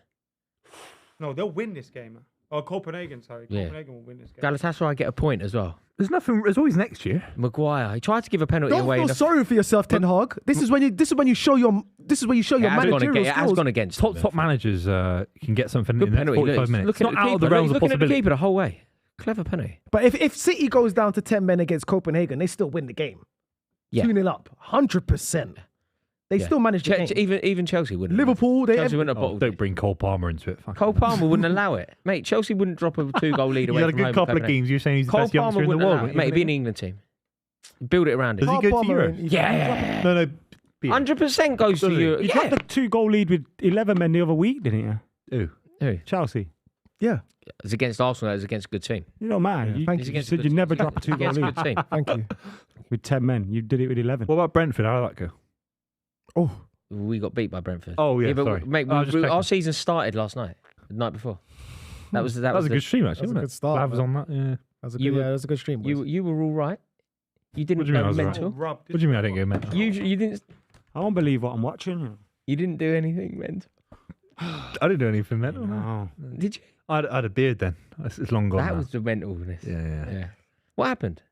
No, they'll win this game. Oh, Copenhagen, sorry. Yeah. Copenhagen will win this game. Galatasaray get a point as well. There's nothing. There's always next year. Maguire, he tried to give a penalty Don't away. feel in the- sorry for yourself, Ten Hag. This is when you show your It has gone managerial against- it has skills. gone against Top them. managers can get something Good in the next penalty. 45 Look, minutes. look It's at not the out of the keeper. realms Look, of looking at the possibility. keeper the whole way. Clever penalty. But if City goes down to 10 men against Copenhagen, they still win the game. Yeah. 2-0 up, 100%. They Yeah. still manage the game. Even Chelsea wouldn't. Liverpool, they Chelsea wouldn't have Oh, bottled don't it. bring Cole Palmer into it. Fuck. Cole Palmer wouldn't allow it. Mate, Chelsea wouldn't drop a 2-goal lead He's away had a from good home couple of Copenhagen. games. You're saying he's the Cole best youngster Palmer in the wouldn't world. allow it. weren't Mate, you? he'd be in the England team. Build it around Does him. he go to Palmer Europe? and- Yeah. No. 100% goes to Does he? Europe. You Yeah. dropped the 2-goal lead with 11 men the other week, didn't you? Who? Who? Chelsea. Yeah, It's against Arsenal. It's against a good team. You know, man. You, thank It's you. you against said a you good- never drop a 2-goal against a lead good team. Thank you. with 10 men. You did it with 11. What about Brentford? How did that go? Oh, We got beat by Brentford. Oh, yeah, but sorry. mate, I was just our checking. season started last night, the night before. That was That was a the- good stream, actually, That was a wasn't good it? start, Lav was man. on that. Yeah. that's a You good, were- yeah, that's a good stream. Boys. You were all right. You didn't What do you mean I go was all right? mental. Robbed. What do you mean I didn't go mental? You didn't I won't believe what I'm watching. you didn't do anything mental. I didn't do anything mental. No. Did you? I had a beard then. It's long gone. That now. was the mentalness. Yeah. What happened?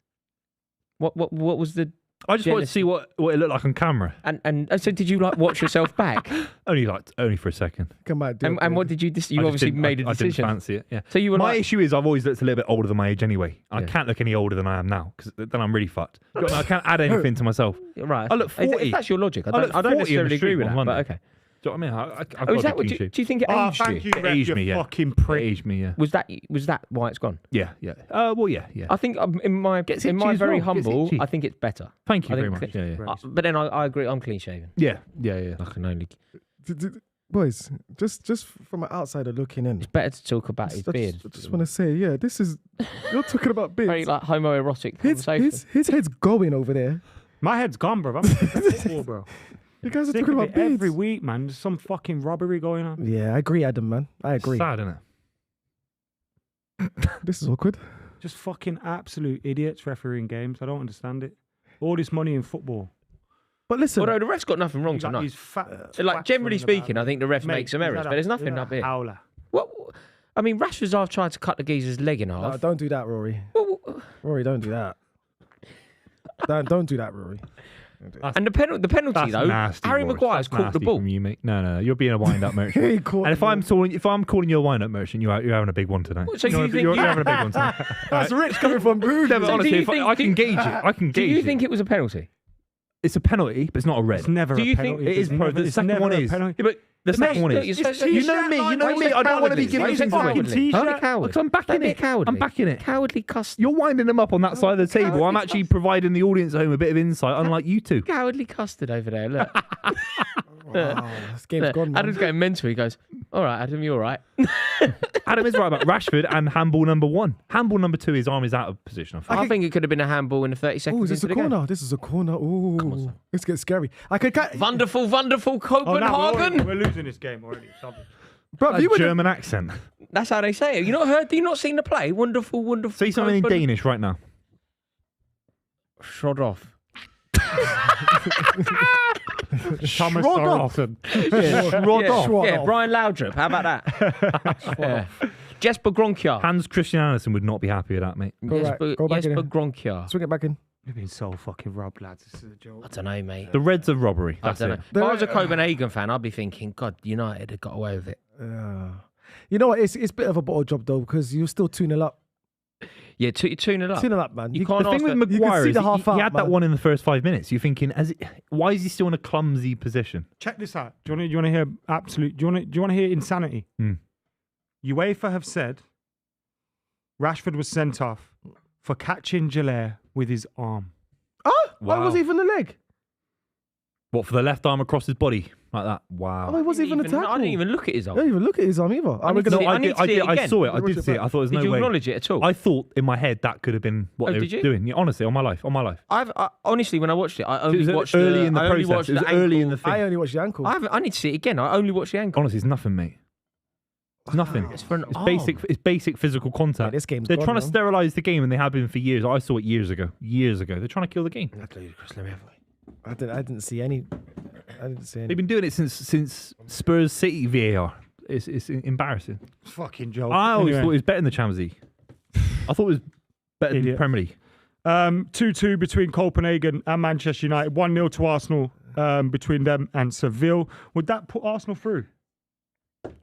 What was the? I just wanted to see what it looked like on camera. And so did you like watch yourself back? Only for a second. Come on, and what did you? You I just obviously didn't- made a I didn't decision. fancy it. Yeah. So you were My like, issue is I've always looked a little bit older than my age anyway. And Yeah. I can't look any older than I am now because then I'm really fucked. I can't add anything to myself. right. I look 40. If that's your logic, I I look don't 40 in the necessarily street agree with on that. Monday. But okay. Do you know what I mean? I've Oh, is got that a what? clean sheet. Do you think it Oh, aged thank you, It Ref, aged you me, yeah. fucking It prick. aged me, yeah. Was that why it's gone? Yeah. Well, yeah. I think in my Gets itchy as very well, gets humble, itchy. I think it's better. Thank you I very think much. Yeah. But then I agree. I'm clean shaven. Yeah. I can only. Boys, just from an outsider looking in. It's better to talk about his beard. I just want to say, yeah, this is you're talking about beards. Very like homoerotic his, conversation. his head's going over there. My head's gone, bro. I'm football, bro. You guys are Sick talking of about it beards. every week, man. There's some fucking robbery going on. Yeah, I agree, Adam, man. I agree. Sad, isn't it? This is awkward. Just fucking absolute idiots refereeing games. I don't understand it. All this money in football. But listen, Although the ref's got nothing wrong You got tonight. these fat Like twats generally running speaking, about. I think the ref Mate, makes some he's errors, had but there's nothing a up here. howler. What? I mean, Rashford's half tried to cut the geezer's leg in no, half. don't do that, Rory. Well, Rory, don't do that. don't do that, Rory. and the penalty That's though, nasty. Harry Boris. Maguire's That's caught the nasty ball. from you, mate. No, you're being a wind-up merchant. He caught And if the I'm calling you a wind-up merchant, you're having a big one tonight. So you think you're having a big one tonight. That's rich coming from Buvey. No, but So honestly, do you if think- I can gauge it. I can Do gauge you think it was a penalty? it's a penalty, but it's not a red. It's never Do a you think penalty. It is It's pro. never- The it's second never one a is. penalty. Yeah, but the second one Look, is. you're so- You know me. You know me. I don't want to be giving Why is it things cowardly? away. T-shirt. Don't be coward. Because I'm backing Don't be it. cowardly. I'm backing it. Cowardly cuss. You're winding them up on that side of the table. I'm actually providing the audience at home a bit of insight, unlike you two. Cowardly custard over there. Look. Wow, this game's Look, gone, man. Adam's getting mental. He goes, "All right, Adam, you all right?" Adam is right about Rashford and handball number 1. Handball number 2, his arm is out of position. I think. I think it could have been a handball in the 30 Oh, seconds is this into a the game. corner? This is a corner. Ooh, this gets scary. I could, Wonderful, wonderful Oh, no, Copenhagen. we're losing this game already. bro. A You would German accent. That's how they say it. You not heard? You not seen the play? Wonderful, wonderful. Say something in Danish right now. Shod off. Thomas Sorensen. Yeah, Brian Laudrup. How about that? Yeah. Jesper Gronkjar. Hans Christian Andersen would not be happy with that, mate. Go back in Jesper there. Gronkjar. swing it back in. You've been so fucking robbed, lads. This is a joke. I don't know, mate. The Reds of robbery. I That's don't it. know. If I was a Copenhagen fan, I'd be thinking, God, United had got away with it. You know what? It's a bit of a bottle job though because you're still 2-0 up. Yeah, tune it up. 2-0 up, man. You can't The thing ask with that- you can Maguire see is the he, half he out, had that man. one in the first 5 minutes. You're thinking, why is he still in a clumsy position? Check this out. Do you want to hear absolute? Do you want to hear insanity? UEFA have said Rashford was sent off for catching Gillette with his arm. Oh, Wow. it wasn't even the leg. What, for the left arm across his body? Like that? Wow. Oh, it wasn't even a tackle. I didn't even look at his I arm. didn't even look at his arm either. I need to see- I need to see it I again. saw it. I Watch did it see it. back. I thought there's Did no you way. acknowledge it at all? I thought in my head that could have been what Oh, they did were you? doing. Yeah, honestly, on my life. I honestly, when I watched it, I It only was watched early in the I only process. watched It was the early in ankle. the thing. I only watched the ankle. I need to see it again. I only watched the ankle. Honestly, it's nothing, mate. It's nothing. It's for an It's arm. basic. It's basic physical contact. Yeah, this game's They're gone, trying to man. sterilize the game, and they have been for years. I saw it years ago. Years ago. They're trying to kill the game. That's ludicrous. Let me have a look. I didn't see any. I didn't see any. They've been doing it since Spurs City VAR. It's embarrassing. Fucking joke. I always Anyway. thought it was better than the Champions League. I thought it was better than the Idiot. Premier League. 2-2 between Copenhagen and Manchester United. 1-0 to Arsenal between them and Seville. Would that put Arsenal through?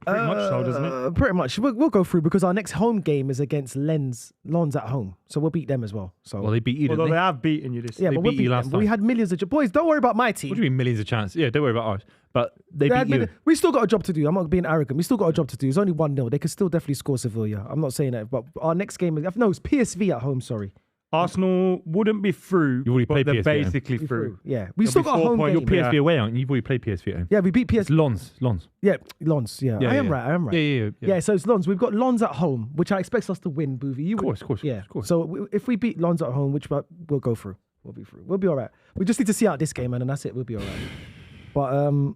Pretty much so, doesn't it? Pretty much. We'll go through because our next home game is against Lens at home, so we'll beat them as well. So Well, they beat you, didn't Although they? they have beaten you this yeah, they but we'll beat you beat last them. time. We had millions of boys. Don't worry about my team. What do you mean millions of chances? Yeah, don't worry about ours. But they They had beat you. we still got a job to do. I'm not being arrogant. We still got a job to do. It's only 1-0. They could still definitely score Sevilla. I'm not saying that, but our next game is it's PSV at home. Sorry, Arsenal wouldn't be through, You already but played they're PSV, haven't you? basically through. Yeah, we There'll still be got a 4 home points. game. You're Yeah. PSV away, aren't you? You've already played PSV at home. Yeah, we beat It's PSV. Lons. Yeah, Lons. Yeah, Yeah, I am yeah. right. Yeah. Yeah, so it's Lons. We've got Lons at home, which I expect us to win, Buvey. Of course. Yeah. Of course. So if we beat Lons at home, which we'll go through. We'll be through. We'll be all right. We just need to see out this game, man, and that's it. We'll be all right. But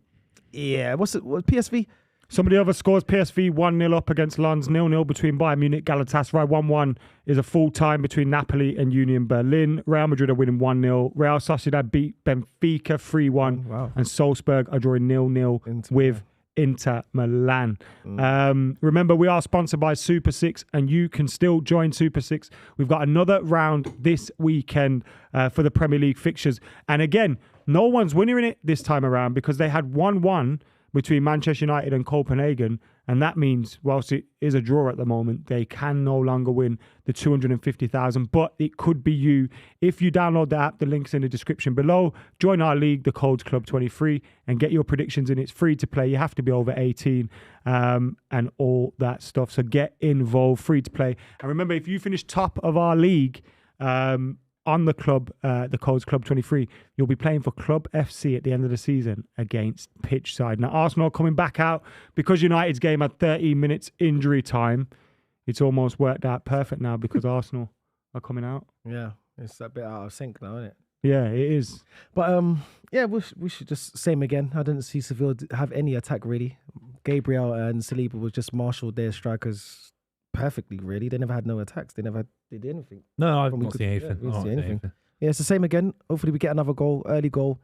yeah, what PSV? Some of the other scores, PSV 1-0 up against Lens, 0-0 between Bayern Munich, Galatasaray, 1-1 is a full time between Napoli and Union Berlin. Real Madrid are winning 1-0. Real Sociedad beat Benfica 3-1. Wow. And Salzburg are drawing 0-0 Inter, with Inter Milan. Remember, we are sponsored by Super 6 and you can still join Super 6. We've got another round this weekend for the Premier League fixtures. And again, no one's winning it this time around because they had 1-1 between Manchester United and Copenhagen. And that means, whilst it is a draw at the moment, they can no longer win the 250,000. But it could be you. If you download the app, the link's in the description below. Join our league, the code's Club23, and get your predictions in. It's free to play. You have to be over 18 and all that stuff. So get involved, free to play. And remember, if you finish top of our league, on the club, the code's Club23, you'll be playing for Club FC at the end of the season against Pitch Side. Now, Arsenal coming back out because United's game had 13 minutes injury time. It's almost worked out perfect now because Arsenal are coming out. Yeah, it's a bit out of sync now, isn't it? Yeah, it is. But yeah, we should just same again. I didn't see Sevilla have any attack really. Gabriel and Saliba was just marshaled their strikers perfectly, really. They never had no attacks. They never did anything. No, I've not seen anything. Yeah, anything. Yeah, it's the same again. Hopefully we get another goal, early goal.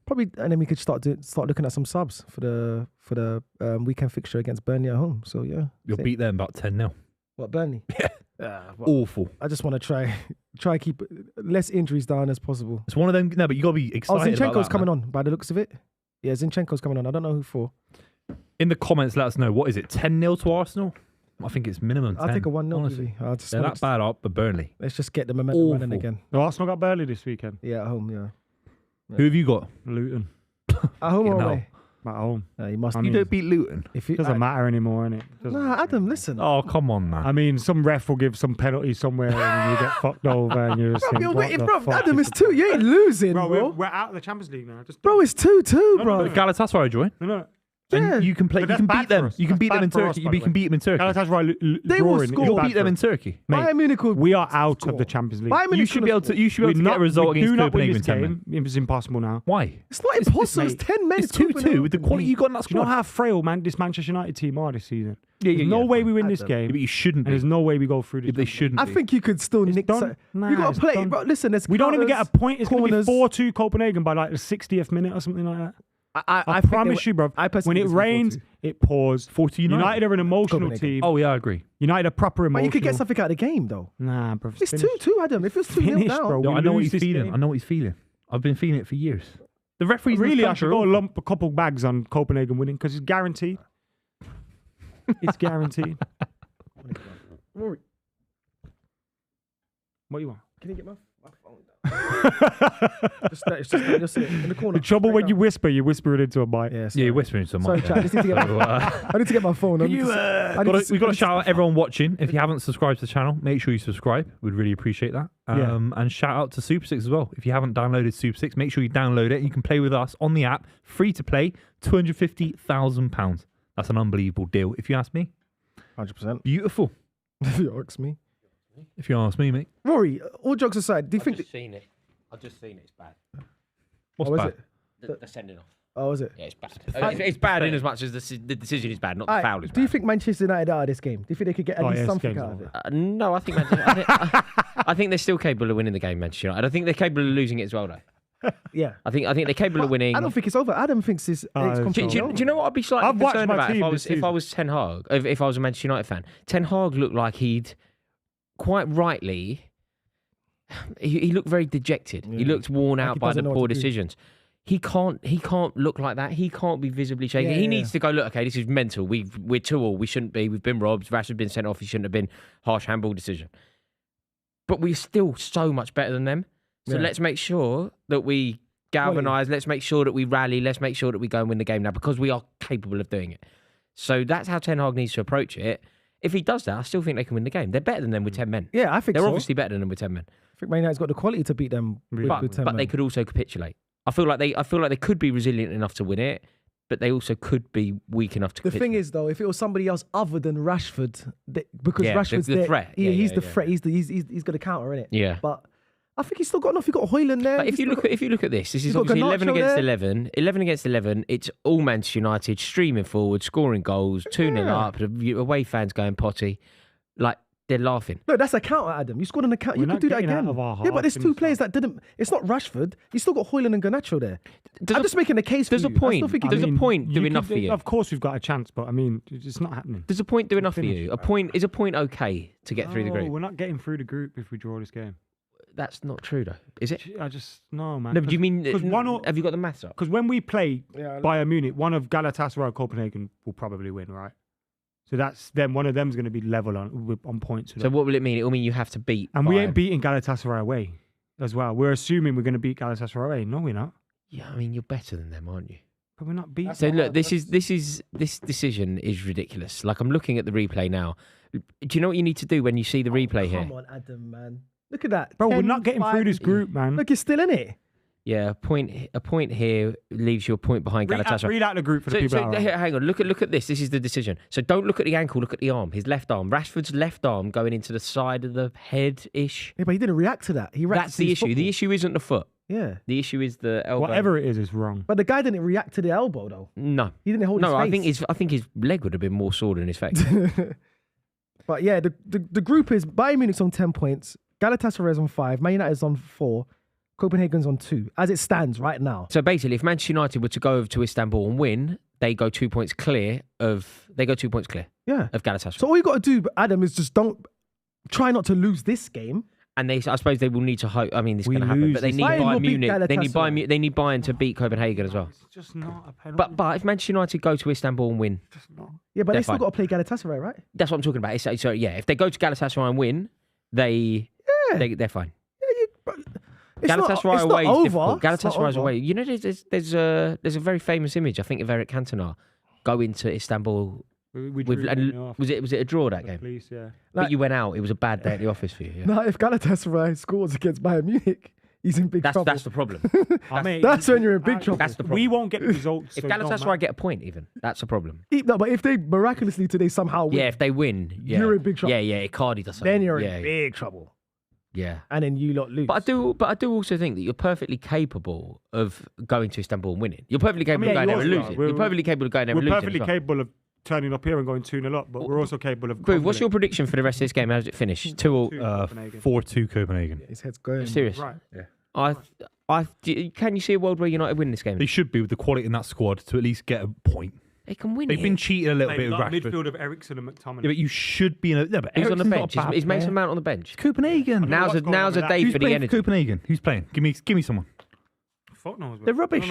Probably, and then we could start looking at some subs for the weekend fixture against Burnley at home. So yeah. You'll beat them about 10-0. What, Burnley? Yeah. Awful. I just want to try keep less injuries down as possible. It's one of them. No, but you got to be excited about Zinchenko's that, coming on by the looks of it. Yeah, Zinchenko's coming on. I don't know who for. In the comments, let us know. What is it? 10-0 to Arsenal? I think it's minimum 10. I'll take a 1-0. They're that bad up, but Burnley. Let's just get the momentum running again. No, Arsenal got Burnley this weekend. Yeah, at home, yeah. Who have you got? Luton. At home or away? At home. You must. You don't beat Luton. It doesn't matter anymore, innit? Nah, Adam, listen. Oh, come on, man. I mean, some ref will give some penalty somewhere and you get fucked over and you're just You're waiting, bro. Adam, it's 2. You ain't losing, bro. We're out of the Champions League now. Bro, it's 2-2, bro. No. Galatasaray join. No. Yeah. And you can play. You can beat them. You can beat them in Turkey. You can beat them in Turkey. Galatasaray They will score. You'll beat them in Turkey. Bayern Munich will We are out of the Champions League. You should be able to. You should be able to get a result against Copenhagen in 10 minutes. It's impossible now. Why? It's not impossible. It's 10 men. It's 2-2 with the quality you got in that Do you know squad. how frail this Manchester United team are this season? Yeah, There's no way we win this game. But you shouldn't. And there's no way we go through this. They shouldn't. I think you could still nick. done. Nah, You got it's to play, done. bro. Listen, We don't even get a point. It's going to be corners. 4-2 Copenhagen by like the 60th minute or something like that. I promise you, bro. When it rains, it pours. 40 United are an emotional Copenhagen. team. Oh yeah, I agree. United are proper emotional. But you could get something out of the game, though. Nah, bro. It's finished. 2-2, Adam. If it's 2-0 Finished, down, bro. No, We I know what lose he's this feeling. game. I know what he's feeling. I've been feeling it for years. The referees Really, I must should come go through. lump a couple bags on Copenhagen winning because it's guaranteed. It's guaranteed. Rory, What you want? can you get my phone down? Just in the corner. The trouble straight when down. you whisper it into a mic. Yeah, Yeah, you're whispering to someone. Sorry, chat. I just need to get I need to get my phone. We've got to shout out everyone watching. If you haven't subscribed to the channel, make sure you subscribe. We'd really appreciate that. And shout out to Super 6 as well. If you haven't downloaded Super 6, make sure you download it. You can play with us on the app, free to play, £250,000. That's an unbelievable deal, if you ask me. 100%. Beautiful, If you ask me. if you ask me, mate. Rory, all jokes aside, do you think... seen it. I've just seen it. It's bad. What's Oh, is bad? it? The sending off. Oh, is it? Yeah, it's bad. It's bad in as much as the decision is bad, not the Alright, foul is bad. do you think Manchester United are out of this game? Do you think they could get at least yes, something game's out of over. it? No, I think I think they're still capable of winning the game, Manchester United. I think they're capable of losing it as well, though. Yeah. I think they're capable of winning. I don't think it's over. Adam thinks it's it's completely Do over. you know what I'd be slightly I've watched concerned my about team if this I season. was Ten Hag, if I was a Manchester United fan? Ten Hag looked like he'd quite rightly. He looked very dejected. He looked worn out he by the doesn't know poor what to do. decisions. He can't look like that. He can't be visibly shaken. Yeah, he yeah, needs to go, look, okay, this is mental. We're 2-2. We shouldn't be. We've been robbed. Rashford's been sent off. He shouldn't have been. Harsh handball decision. But we're still so much better than them. So Yeah. let's make sure that we galvanise. Let's make sure that we rally. Let's make sure that we go and win the game now because we are capable of doing it. So that's how Ten Hag needs to approach it. If he does that, I still think they can win the game. They're better than them with 10 men. Yeah, I think They're so. obviously better than them with 10 men. I think Man United's got the quality to beat them with 10 But they men. could also capitulate. I feel like they could be resilient enough to win it, but they also could be weak enough to The capitulate. thing is, though, if it was somebody else other than Rashford, because Yeah, Rashford's the there, threat. he's Yeah, the yeah. threat. He's got a counter in it. Yeah. But I think he's still got enough. You've got Højlund there. But if you look at this he's is got obviously 11 Garnacho against there. 11. 11 against 11. It's all Manchester United streaming forward, scoring goals, 2-0 Yeah. up. The away fans going potty. Like They're laughing. No, that's a counter, Adam. You scored an account. We're You not could do that getting out again. of our Yeah, but there's half two in players this that didn't. It's not Rashford. You still got Højlund and Garnacho there. There's I'm a- just making a case for there's a you. I point. still think There's a point do you enough could- for you. Of course, we've got a chance, but I mean, it's not happening. Does a point do enough for Finish. you? Is a point okay to get through the No, group? we're not getting through the group if we draw this game. That's not true, though. Is it? I just no, man. No, but do you mean? because Have you got the maths up? because when we play Yeah, Bayern Munich, one of Galatasaray or Copenhagen will probably win, right? So that's then one of them's going to be level on points. with So us. what will it mean? It will mean you have to beat. And we Bayern. ain't beating Galatasaray away as well. We're assuming we're going to beat Galatasaray away. No, we're not. Yeah, I mean you're better than them, aren't you? But we're not beating. So look, this decision is ridiculous. Like I'm looking at the replay now. Do you know what you need to do when you see the replay here? Come on, Adam, man. Look at that. Bro, we're 10, not getting 5. through this group, man. Look, you're still in it. Yeah, a point here leaves you a point behind Galatasaray. Read out the group for the people. that are Hang on, look at this. This is the decision. So don't look at the ankle, look at the arm. His left arm. Rashford's left arm going into the side of the head-ish. Yeah, but he didn't react to that. He reacted That's to the his issue. The football. issue isn't the foot. Yeah. The issue is the elbow. Whatever it is wrong. But the guy didn't react to the elbow, though. No. He didn't hold his No, face. I think his leg would have been more sore than his face. But yeah, the group is Bayern Munich's on 10 points, Galatasaray's on 5, Man United's on 4, Copenhagen's on 2, as it stands right now. So basically, if Manchester United were to go over to Istanbul and win, they go 2 points clear of Yeah. Galatasaray. So all you got to do, Adam, is just try not to lose this game. And I suppose they will need to hope. I mean, this is We going to happen, lose but they this need Bayern will Bayern beat Munich. Galatasaray. They need Bayern to beat Copenhagen as well. It's just not a penalty. But if Manchester United go to Istanbul and win, Just not. Yeah, but They're they still fine. got to play Galatasaray, right? that's what I'm talking about. So yeah, if they go to Galatasaray and win, they're fine. It's Galatasaray not away is over. difficult. It's not Galatasaray's over. away. You know, there's a very famous image. I think of Eric Cantona going to Istanbul We with. drew And 1-0 off was it a draw that the game? police, yeah. But you went out. It was a bad day at the office for you. Yeah. No, if Galatasaray scores against Bayern Munich, he's in big trouble. That's the problem. I mean, That's when you're in big trouble. That's the problem. We won't get the results. If so it don't Galatasaray matter. get a point, even that's a problem. No, but if they miraculously today somehow win, Yeah, if they win, yeah. You're in big trouble. Yeah, Icardi does something. then you're yeah, in big trouble. Yeah. And then you lot lose. But I do also think that you're perfectly capable of going to Istanbul and winning. You're perfectly capable of going there and you are. losing. We're- You're perfectly capable of going there We're and losing. perfectly as well. capable of turning up here and going 2-0 up, but we're also capable of. Groove, what's your prediction for the rest of this game? How does it finish? 2-2. 4-2 Copenhagen. his head's going. Serious? Right. Can you see a world where United win this game? They should be with the quality in that squad to at least get a point. They can win They've it. been cheated a little bit with Rashford. Midfield of Ericsson and McTominay. Yeah, but you should be in a. Yeah, but Who's on the Eriksen's not bench? a bad Is Mason player. Mount on the bench? Copenhagen. Now's what's going on a with that. day Who's for the playing energy. for Copenhagen? Who's playing? Give me someone. Fuck knows. They're rubbish.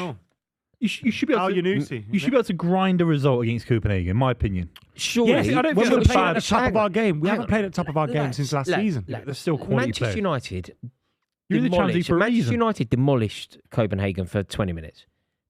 You should be able Al to. Yunusi. You should be able to grind a result against Copenhagen, in my opinion. Surely. Yes, I don't When think we're it's playing bad. at the top of our game, we Hang haven't on. played at the top of our game since last season. Yeah, they're still quality Manchester players. United You're in the Champions League for a Manchester reason. United demolished Copenhagen for 20 minutes.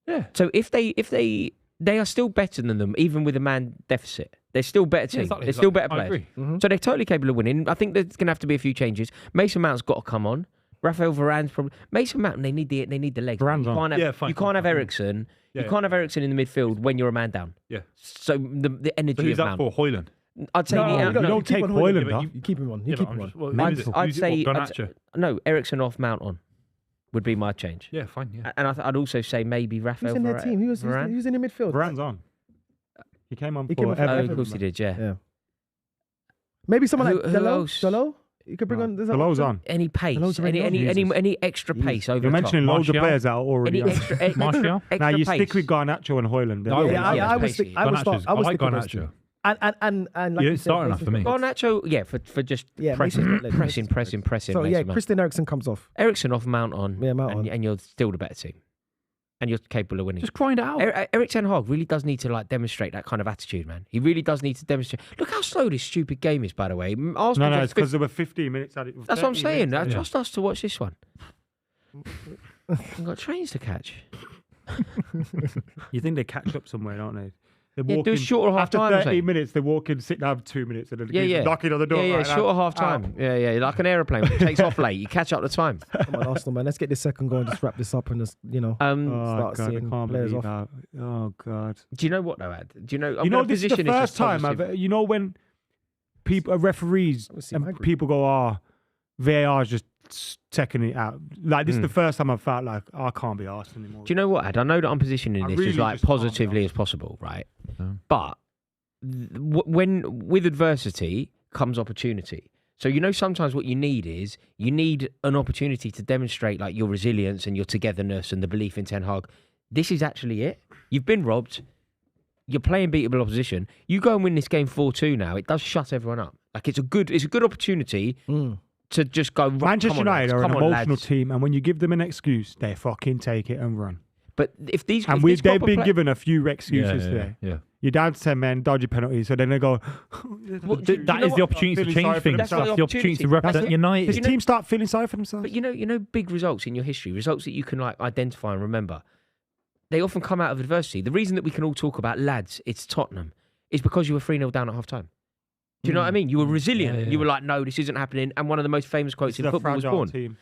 Yeah. So if they are still better than them, even with a man deficit. They're still better team. exactly, They're still exactly. better I players. agree. So they're totally capable of winning. I think there's going to have to be a few changes. Mason Mount's got to come on. Rafael Varane's probably Mason Mount. They need the legs. Varane's you on. can't have, Yeah, fine, you can't fine, have fine. Ericsson. Yeah, You can't have Ericsson in the midfield when you're a man down. Yeah. So the energy So who's of that Mount. for? Højlund. I'd say No, the, you you don't don't keep take on Højlund Højlund, off. You keep him on. You Yeah, keep but him I'm on. just- well, I'd- who is it? I'd Who's it? say- What, I'd- Garnacho? no, Ericsson off, Mount on would be my change. Yeah, fine. Yeah. And I'd also say maybe Rafael Who's in their Varane. team? Who's Varane? in the midfield? Varane's on. He came on He for came on for Oh, Everton. of course he did. Yeah. Yeah. Maybe someone Who like Delo. else? Delo? You could bring on. there's that Delow's option? on. Any pace, Loads of red any extra pace over You're the mentioning top. loads of Martial? players that are already Any on. extra Martial? Now you pace. stick with Garnacho and Højlund. No, Yeah, Yeah, I would pacey. stick. I would start. Garnacho's- I would I like stick with those Garnacho. two. And like You you didn't said, start enough for me. Garnacho, yeah, for just Yeah, pressing, Mason's not led. pressing. So yeah, Mason Mount. Christian Eriksen comes off. Ericsson off, Mount on. Yeah, Mount on. and you're still the better team, and you're capable of winning. Just grind it out. Eric Ten Hag really does need to demonstrate that kind of attitude, man. He really does need to demonstrate. Look how slow this stupid game is, by the way. Arsenal. No, it's because there were 15 minutes at it. That's what I'm 30 saying. minutes. Trust us to watch this one. We've got trains to catch. You think they catch up somewhere, don't they? They Yeah, do a shorter half after time, I'm 30 saying. minutes, they walk in, sit down 2 minutes, and then Yeah. knocking on the door. Yeah, right, shorter half out. time. Yeah, like an aeroplane. When it takes off late, you catch up the time. Come on, Arsenal, man. Let's get this second goal and just wrap this up and just, Oh, start God, I seeing can't players believe off. that. Oh, God. Do you know what though, Ad? Do you know? I'm You know, gonna this is the position first as time positive. you know, when people, referees, Let's see my and group. people go, VAR is just checking it out. Like, this is the first time I've felt like, I can't be arsed anymore. Do you know what, Ad? I know that I'm positioning I this really as like just can't be positively arsed. as possible, right? Yeah. But when with adversity comes opportunity. So, sometimes what you need is an opportunity to demonstrate like your resilience and your togetherness and the belief in Ten Hag. This is actually it. You've been robbed. You're playing beatable opposition. You go and win this game 4-2 now. It does shut everyone up. Like it's a good opportunity to just go. Manchester United are an emotional team, and when you give them an excuse, they fucking take it and run. But if these they've been given a few excuses today. Yeah. You're down to 10 men, dodgy penalties, so then they go. That is the opportunity to change things. That's the opportunity to represent United. His team start feeling sorry for themselves. But big results in your history, results that you can like identify and remember. They often come out of adversity. The reason that we can all talk about lads, it's Tottenham, is because you were 3-0 down at half time. Do you know what I mean? You were resilient. Yeah. You were like, no, this isn't happening. And one of the most famous quotes in football was born. Team.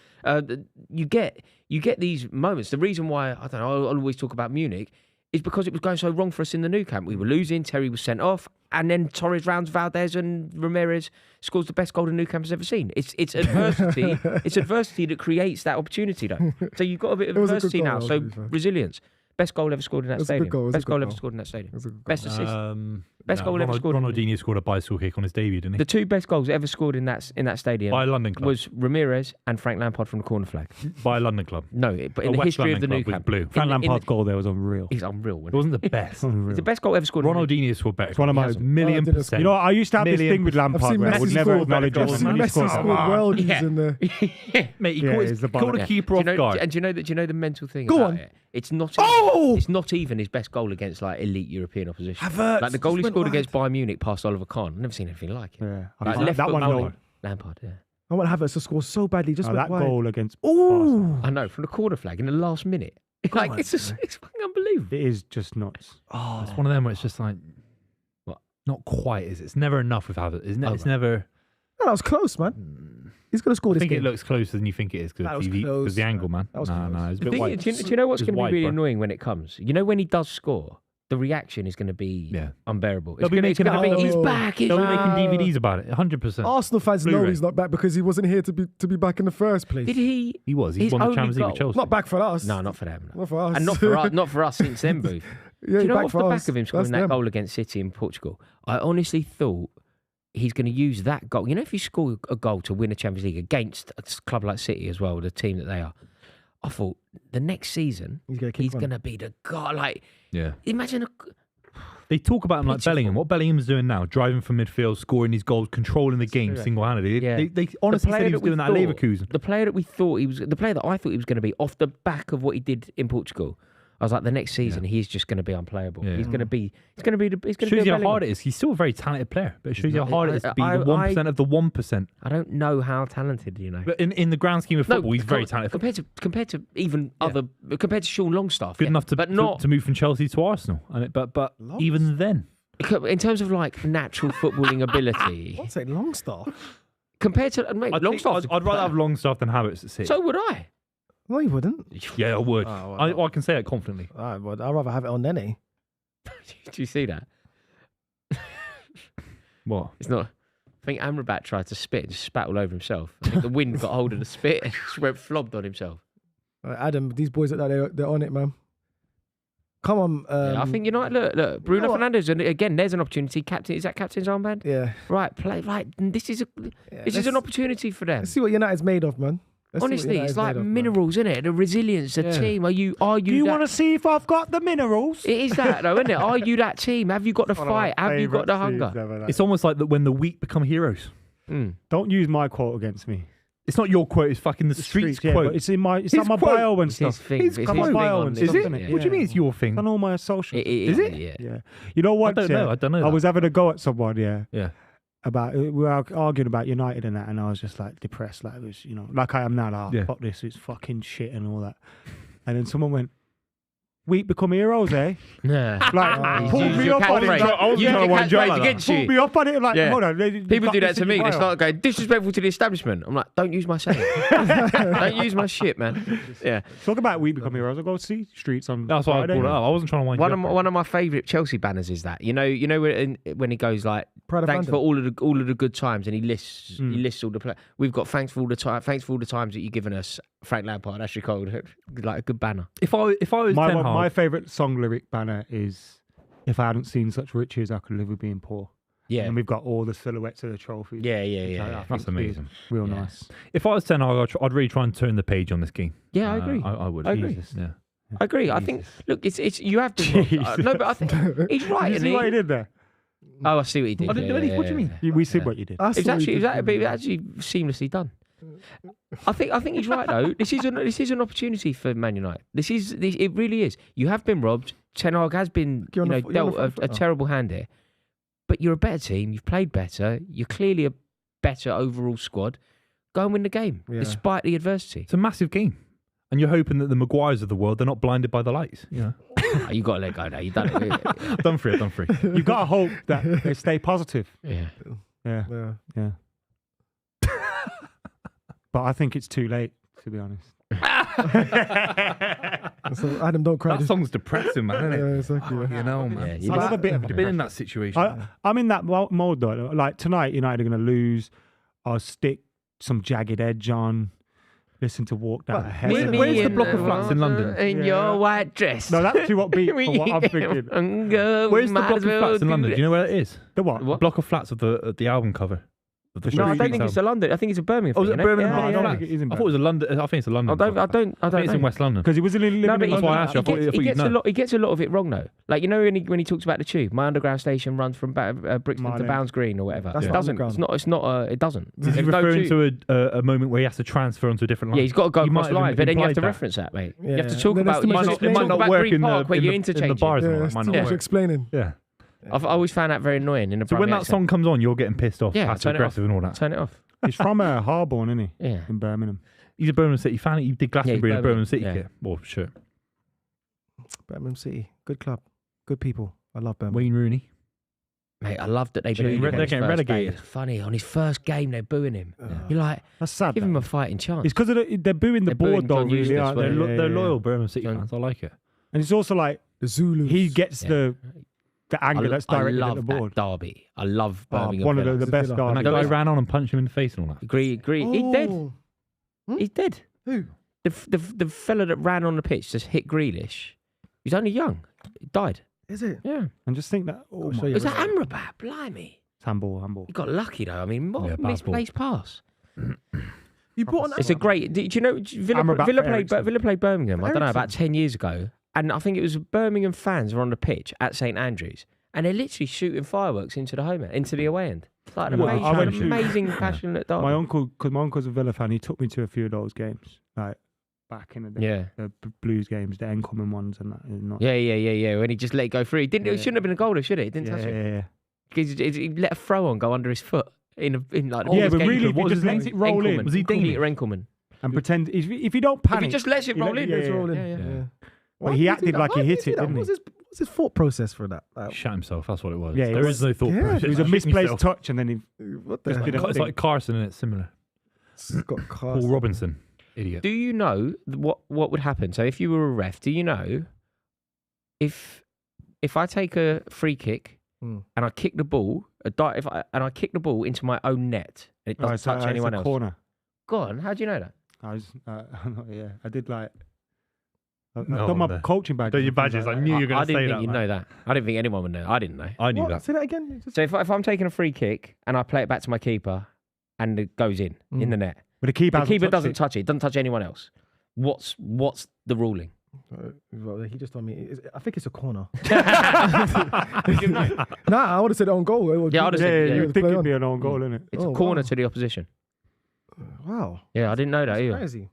You get these moments. The reason why, I don't know, I'll always talk about Munich is because it was going so wrong for us in the Nou Camp. We were losing, Terry was sent off, and then Torres rounds Valdez and Ramirez scores the best goal the Nou Camp has ever seen. It's adversity. It's adversity that creates that opportunity, though. So you've got a bit of adversity now. So resilience. Best goal ever scored in that stadium. Best goal ever scored in that stadium. Best assist. Best goal ever scored. Ronaldinho scored a bicycle kick on his debut, didn't he? The two best goals ever scored in that stadium by a London club was Ramirez and Frank Lampard from the corner flag. By a London club. No, but in the history of the Nou Camp, blue. Frank Lampard's goal there was unreal. He's unreal. It wasn't the best. It's the best goal ever scored. Ronaldinho scored better. It's one of my million%. You know, I used to have this thing with Lampard where I would never acknowledge I've seen Messi scored worldies in there. Mate, he caught a keeper off guard. And do you know the mental thing Go about on. it? It's not. Oh! It's not even his best goal against like elite European opposition. Havertz Like the goal he just scored went against Bayern Munich past Oliver Kahn. I've never seen anything like it. Yeah, Like left that foot one. volley. Lampard, yeah. I want Havertz to score so badly. Just went That wide. goal against. Ooh. I know, from the corner flag in the last minute. Like it's fucking unbelievable. It is just nuts. Oh, it's one of them where it's just like, what? Not quite, is it? It's never enough with Havertz, isn't it? It's never. No, that was close, man. He's going to score I this think game. it looks closer than you think it is That was because close, the angle, man. That was No, close. it's a The bit thing wide. is, do you know what's It's going to be wide, really bro. annoying when it comes? You know, when he does score, the reaction is going to be unbearable. They'll be making he's back. They'll be making DVDs about it, 100%. Arsenal fans know Blu-ray. he's not back because he wasn't here to be back in the first place. Did he? He was. He his won the only Champions League with goal- Chelsea. Not back for us. No, not for them. No. Not for us. And not for us since then, Booth. Yeah, Do you know back off for the us. back of him scoring That's that them. goal against City in Portugal? I honestly thought he's going to use that goal. You know, if you score a goal to win a Champions League against a club like City as well, the team that they are, I thought the next season He's going to kick he's one. going to be the guy. Like, Yeah. imagine They talk about him like Pitiful. Bellingham. What Bellingham's doing now, driving from midfield, scoring these goals, controlling the game single-handedly. Yeah. They honestly player said he was that we doing that at thought- Leverkusen. the player that I thought he was going to be off the back of what he did in Portugal. I was like, the next season he's just going to be unplayable. Yeah. He's going to be Shows you how hard it is. He's still a very talented player, but it shows you how hard it is to be the 1% of the 1%. I don't know how talented, you know. But in the grand scheme of football, he's very talented. compared to even other compared to Sean Longstaff. Good enough but not to move from Chelsea to Arsenal. But even then, in terms of like natural footballing ability. I'd say Longstaff. Compared to mate, Longstaff, I'd rather have Longstaff than Havertz at City. So would I. No, you wouldn't. Yeah, I would. Oh, I can say that confidently. I'd rather have it on Nene. Do you see that? What? It's not. I think Amrabat tried to spit and just spat all over himself. I think the wind got hold of the spit and just went flobbed on himself. Adam, these boys they're on it, man. Come on. Yeah, I think United. Look, Bruno what? Fernandes, and again, there's an opportunity. Captain, is that captain's armband? Yeah. Right, play. Right, this is let's- an opportunity for them. Let's see what United's made of, man. Let's see what Honestly, United's it's like made of, man. minerals, isn't it? The resilience, the team. Are you? Do you that- want to see if I've got the minerals? It is that, though, isn't it? Are you that team? Have you got the fight? Have you got the hunger? It's almost like that when the weak become heroes. Don't use my quote against me. It's not your quote. It's fucking the streets yeah, quote. but it's on His my quote. bio and It's his stuff. thing. His It's quote. his thing bio on and this, Is stuff, it? innit? yeah. What do you mean it's your thing? On all my socials. Is it? Yeah. Yeah. You know what? I don't know. I don't know I that. was having a go at someone, yeah. Yeah. We were arguing about United and that, and I was just like depressed, like it was, like I am now. Like, Yeah. fuck this, it's fucking shit and all that. And then someone went, "Weak become heroes, eh?" Yeah. Like pulled Use me your up on it. catchphrase. Like, Use your catchphrase against pulled you. me up on it. Like, Yeah. hold on. People do that to me. They start going disrespectful to the establishment. I'm like, don't use my saying. Don't use my shit, man. Yeah. Talk about we become heroes. I go see streets on. That's why I Friday. brought it up. I wasn't trying to wind you up. One of my favourite Chelsea banners is that. You know when he goes like, Pride of thanks London. for all of the good times, and he lists all the players. We've got thanks for all the times that you've given us. Frank Lampard, Ashley Cole, like a good banner. If I was My Ten Hag, favourite song lyric banner is, "If I hadn't seen such riches, I could live with being poor." Yeah. And we've got all the silhouettes of the trophies. Yeah. That's amazing. Real Yeah. nice. If I was 10, I'd really try and turn the page on this game. Yeah, I agree. I would. I agree. Yeah. I agree. I think. Look, it's you have been robbed. No, but I think he's right. Did you see what he did there? Oh, I see what he did. I didn't do anything. What do you mean? We see what you did. I It was saw actually, you it did was actually seamlessly done. I think he's right though. This is an opportunity for Man United. It really is. You have been robbed. Ten Hag has been You're on the- you're on dealt the a front foot. terrible hand here, but you're a better team. You've played better. You're clearly a better overall squad. Go and win the game Yeah. despite the adversity. It's a massive game. And you're hoping that the Maguires of the world, they're not blinded by the lights. You know? You got to let go now. You've done it. I've done free. You've got to hope that they stay positive. Yeah. Yeah. Yeah. Yeah. But I think it's too late, to be honest. So Adam, don't cry. That song's depressing, man, isn't it? Yeah, exactly. You know, man. Yeah, I've you I love a bit of been in that situation. I'm in that mode though. Like tonight, United are going to lose. I'll stick some jagged edge on. Listen to Walk Down But Ahead. where's the block of flats in London? In Yeah. your white dress. No, that's too upbeat for what I'm thinking. Where's the block of flats in London? Do you know where it is? The what? What? Block of flats of the album cover. Of the No, I Street don't think album. it's a London. I think it's a Birmingham. Oh, is thing, it innit? Birmingham? Yeah, Block yeah. of I flats? think it is in I thought it was a London. I think it's a London. I don't block of flats. know. It's in West London. Because he was living No, in but London. That's why I asked you. I thought he you'd gets know. he gets a lot of it wrong though. Like you know when he talks about the tube, my underground station runs from Brixton to Mile Bounds Green or whatever. That's It not doesn't. underground. It's not. It doesn't. Is he There's no referring tube. to a moment where he has to transfer onto a different line? Yeah, he's got to go He across might have lines, but then you have to implied that. reference that, mate. You Yeah. have to talk Then there's about. too You much talk explaining. It might not about work Green in Park where the you're in the interchanging. bars. Yeah, and all that. it's Might too not much work. explaining. Yeah. I've always found that very annoying in the. So when primary that song comes on, you're getting pissed off, Yeah, passive turn it off. aggressive and all that. turn it off. He's from Harborne, isn't he? Yeah. In Birmingham. He's a Birmingham City fan. He did Glastonbury in a Birmingham Birmingham, City yeah. kit. Well, sure. Birmingham City, good club, good people. I love Birmingham. Wayne Rooney. Mate, I love that they They're booed him. getting on his first relegated. day. It's funny on his first game they're booing him. You're like, That's sad. give that. him a fighting chance. It's because they're booing the They're booing board though, John really. Eustace, Aren't weren't they? they? They're Yeah, loyal yeah. Birmingham City John- fans. I like it. And it's also like The Zulus. he gets Yeah. the anger that's directed I at love the board. that derby. I love Birmingham. One of Villa. the best Villa. And that derbies. guy ran on and punched him in the face and all that. Agree. He's dead. Oh. He's dead. Who? The fella that ran on the pitch just hit Grealish. He's only young. He died. Is it? Yeah. And just think that. Oh I'll show my. you. It was that Amrabat. Blimey. Handball. He got lucky though. I mean, what Yeah, a bad ball. misplaced pass. You brought on It's a great. Do you know Amrabat Villa for played Eriksen. Villa played Birmingham? I don't know, about Eriksen. 10 years ago, and I think it was Birmingham fans were on the pitch at St Andrews, and they're literally shooting fireworks into the home end, into the away end. It's like an Well, I went amazing, to- amazing, passionate derby. My uncle, because my uncle's a Villa fan, he took me to a few of those games, like back in the day. Yeah. The Blues games, the incoming ones, and that. Not, Yeah. When he just let it go through, he didn't. It Yeah. shouldn't have been a goal, though, should it? He didn't yeah, touch it. yeah. Because he let a throw on go under his foot in like. the Yeah, biggest but game really, club. if What he was just his name? lets it roll in, Enkelman. Was he Peter Danish? Enkelman. and pretend if you don't If panic, he just lets it you let roll in, yeah, It's yeah. rolling. Yeah. Yeah. Well, Why he did acted do that? like he Why did hit do it, that? didn't he? What's his thought process for that? Like, Shot himself. That's what it was. Yeah, it there was- is no thought yeah, process. It was a Shit misplaced himself. touch, and then he what the Just hell? did a- It's like Carson, and it's similar. Scott Paul Carson. Robinson, idiot. Do you know what would happen? So if you were a ref, do you know if I take a free kick Hmm. and I kick the ball, and I kick the ball into my own net and it doesn't touch anyone it's a else? corner. Go on, how do you know that? I was, yeah, I did like. I've No, done my no. coaching badge. Done your badges, I knew you were going I to say didn't that. think you'd know that. I didn't think anyone would know. I didn't know. I knew What? that. Say that again. So if I'm taking a free kick and I play it back to my keeper and it goes in the net, But the keeper, the keeper doesn't doesn't touch it. It doesn't touch anyone else. What's the ruling? Well, he just told me. I think it's a corner. Nah, I would have said on goal. Yeah, I would've Yeah, said, you yeah. would think it'd be an own goal, innit? It's Oh, a corner wow. to the opposition. Wow, Yeah, I didn't know that that's either. crazy.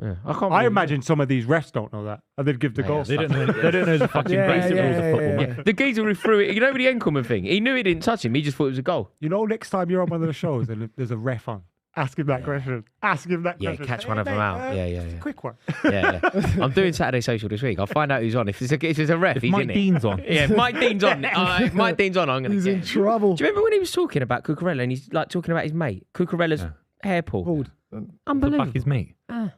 Yeah. I can't. I believe imagine some of these refs don't know that, and they'd give the Yeah, goal. They don't know. They don't know the fucking Yeah, basic yeah, rules of yeah, football. yeah. it. The geezer who threw it. You know with the Enkelman thing. He knew he didn't touch him. He just thought it was a goal. You know, next time you're on one of the shows and there's a ref on, ask him that question. Ask him that Yeah, question. catch Hey, one of them mate, out. Yeah. just a quick one. Yeah. I'm doing Saturday Social this week. I'll find out who's on. If it's a ref, If he's Mike in it. Dean's on, Yeah, if Mike Dean's on. If Mike Dean's on, I'm going to He's get in him. trouble. Do you remember when he was talking about Cucurella and he's like talking about his mate? Cucurella's Yeah. hair pull. Pulled. to Unbelievable. back his mate. Ah.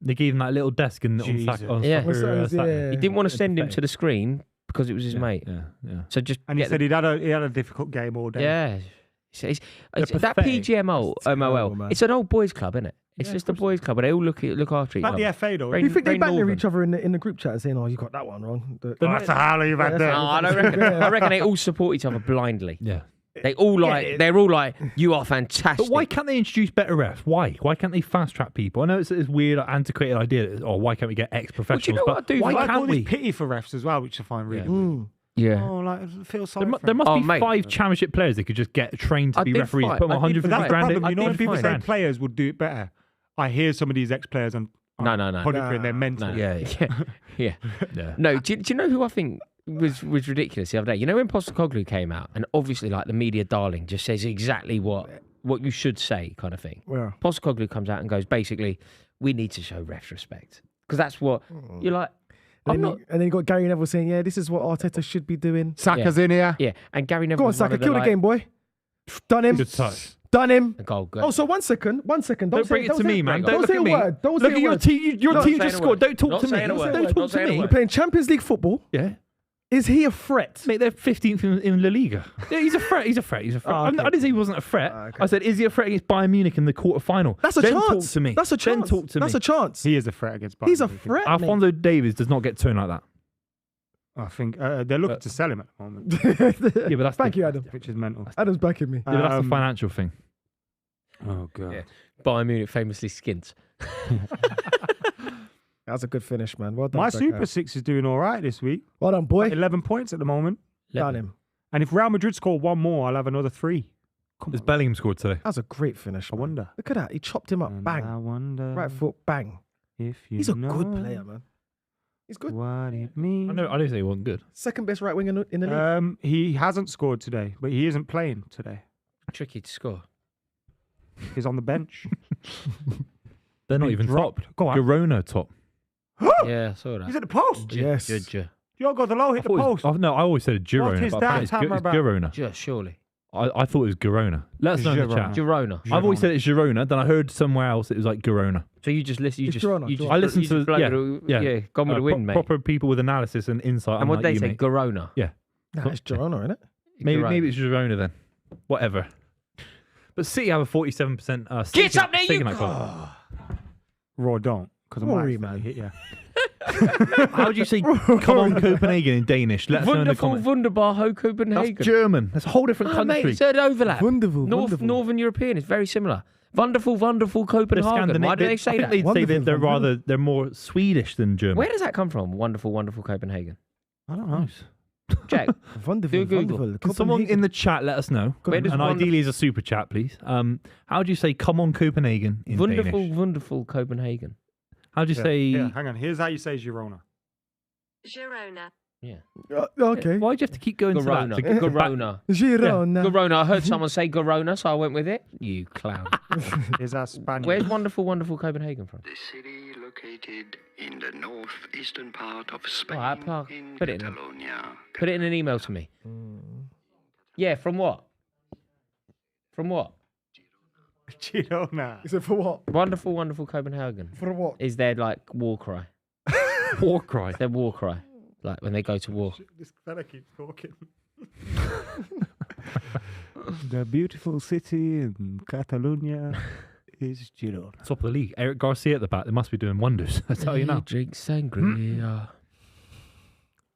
They gave him that little desk on Jesus. Yeah. Saturday. He didn't want to send him to the screen because it was his mate. Yeah. So just And he get said he had a difficult game all day. Yeah. It's that pathetic. PGMOL, terrible, MOL, man. it's an old boys' club, isn't it? It's Yeah, just of a boys' club, but they all look after each Like other. the FA though. Very- Do you think they very banter northern. each other in the group chat saying, "Oh, you got that one wrong"? That's a howler you've had Yeah, there. No, I don't reckon. I reckon they all support each other blindly. Yeah. They're all like, you are fantastic. But why can't they introduce better refs? Why? Why can't they fast track people? I know it's this weird, antiquated idea. Why can't we get ex-professionals? what I do? Why I like can't all we? this pity for refs as well, which I find really weird. Yeah. Oh, like, it feels sorry There must be mate. 5 championship players that could just get trained to I be did referees. fight- Put them I did 150 But that's the grand. problem. You know when people say grand. players would do it better? I hear some of these ex-players on No. podiatry and they're mental. No. Yeah. Yeah. Yeah. No, do you know who I think was ridiculous the other day? You know when Postecoglou came out and obviously like the media darling just says exactly what you should say kind of thing. Yeah. Postecoglou comes out and goes, basically, we need to show refs respect. Because that's what you're like, And then you got Gary Neville saying, yeah, this is what Arteta should be doing. Saka's in here. yeah. And Gary Neville Go on, was one Saka, of the, kill the like, game, boy. Done him. Good touch. Done him. a goal. Oh, so 1 second. Don't bring it to me, man. Don't Don't say look a at me. word. Don't Look say at a your word. team. Your Not team saying just a scored. word. Don't talk Not to me. saying a word. Don't Not talk saying a to me. We're word. playing Champions League football. Yeah. Is he a threat? Mate, they're 15th in La Liga. Yeah, he's a threat. He's a threat. Oh, okay. I didn't say he wasn't a threat. Okay. I said, is he a threat against Bayern Munich in the quarter-final? That's a then chance. talk to me. That's a chance. Then talk to That's me. a chance. He is a threat against Bayern. He's a Munich. threat. mate. Alphonso Davies does not get turned like that. I think they're looking to sell him at the moment, Yeah, but that's Thank the, you, Adam. which is mental. Adam's backing me. Yeah, but that's the Um, financial thing. Oh, God. Yeah. Bayern Munich famously skint. That's a good finish, man. Well done. My Becca. Super Six is doing all right this week. Well done, boy. 11 points at the moment. Done him. And if Real Madrid score one more, I'll have another 3. Come Has on. Bellingham scored today? That was a great finish. I Man. wonder. Look at that. He chopped him up. And Bang. I wonder Right foot. Bang. if you He's a know good player, man. He's good. what it means. I didn't say he wasn't good. Second best right wing in the league. He hasn't scored today, but he isn't playing today. Tricky to score. He's on the bench. They're not Been even dropped. top. Go on. Girona top. Yeah, I saw that. He's at the post. Yes. Judge. Diogo Dalot hit the post. No, I always said Girona. his but apparently dad's hammer it's about? Girona. Just surely. I thought it was Girona. Let us know in the chat. Girona. I've always said it's Girona. Then I heard somewhere else it was like Girona. So you just listen. It's Girona, You I listened you to just blow yeah, it, yeah, gone with the wind, mate. Proper people with analysis and insight. And what unlike they you, say, mate. Girona. Nah, it's Girona, isn't it? Maybe it's Girona then. Whatever. But City have a 47% stake. Get up there, stake you- in that club. Raw don't, because I Rory, might man. hit you. How would you say "come on Copenhagen" in Danish? Let us know in the Wonderful, comments. wunderbar, ho Copenhagen. That's German. That's a whole different Ah, mate, country. it's an overlap. Wonderful. wonderful. Northern European is very similar. Wonderful, wonderful Copenhagen. Why do they say I think that? they'd say Wonderful, they're wonderful. they're more Swedish than German. Where does that come from? Wonderful, wonderful Copenhagen. I don't know. Jack, Wonderful. Do Google. Wonderful. Can someone in the chat let us know? Where does And wonderful- ideally as a super chat, please. How do you say "come on Copenhagen" in wonderful, Danish? wonderful Copenhagen. How do you say? Yeah, hang on. Here's how you say Girona. Girona. Okay. Why do you have to keep going Garona. to that? To get back- Garona. Girona. Garona. I heard someone say Garona, so I went with it. You clown. Here's our Spanish. Where's wonderful, wonderful Copenhagen from? The city located in the northeastern part of Spain Alright, Park, in put it in. Catalonia. Put it in an email to me. Yeah, from what? From what? Girona. Is it for what? Wonderful, wonderful Copenhagen. For what? Is their like war cry? War cry. Their war cry. Like when they go to war. This fella keeps talking. The beautiful city in Catalonia is Girona. Top of the league. Eric Garcia at the back. They must be doing wonders. I tell you now. Drink sangria.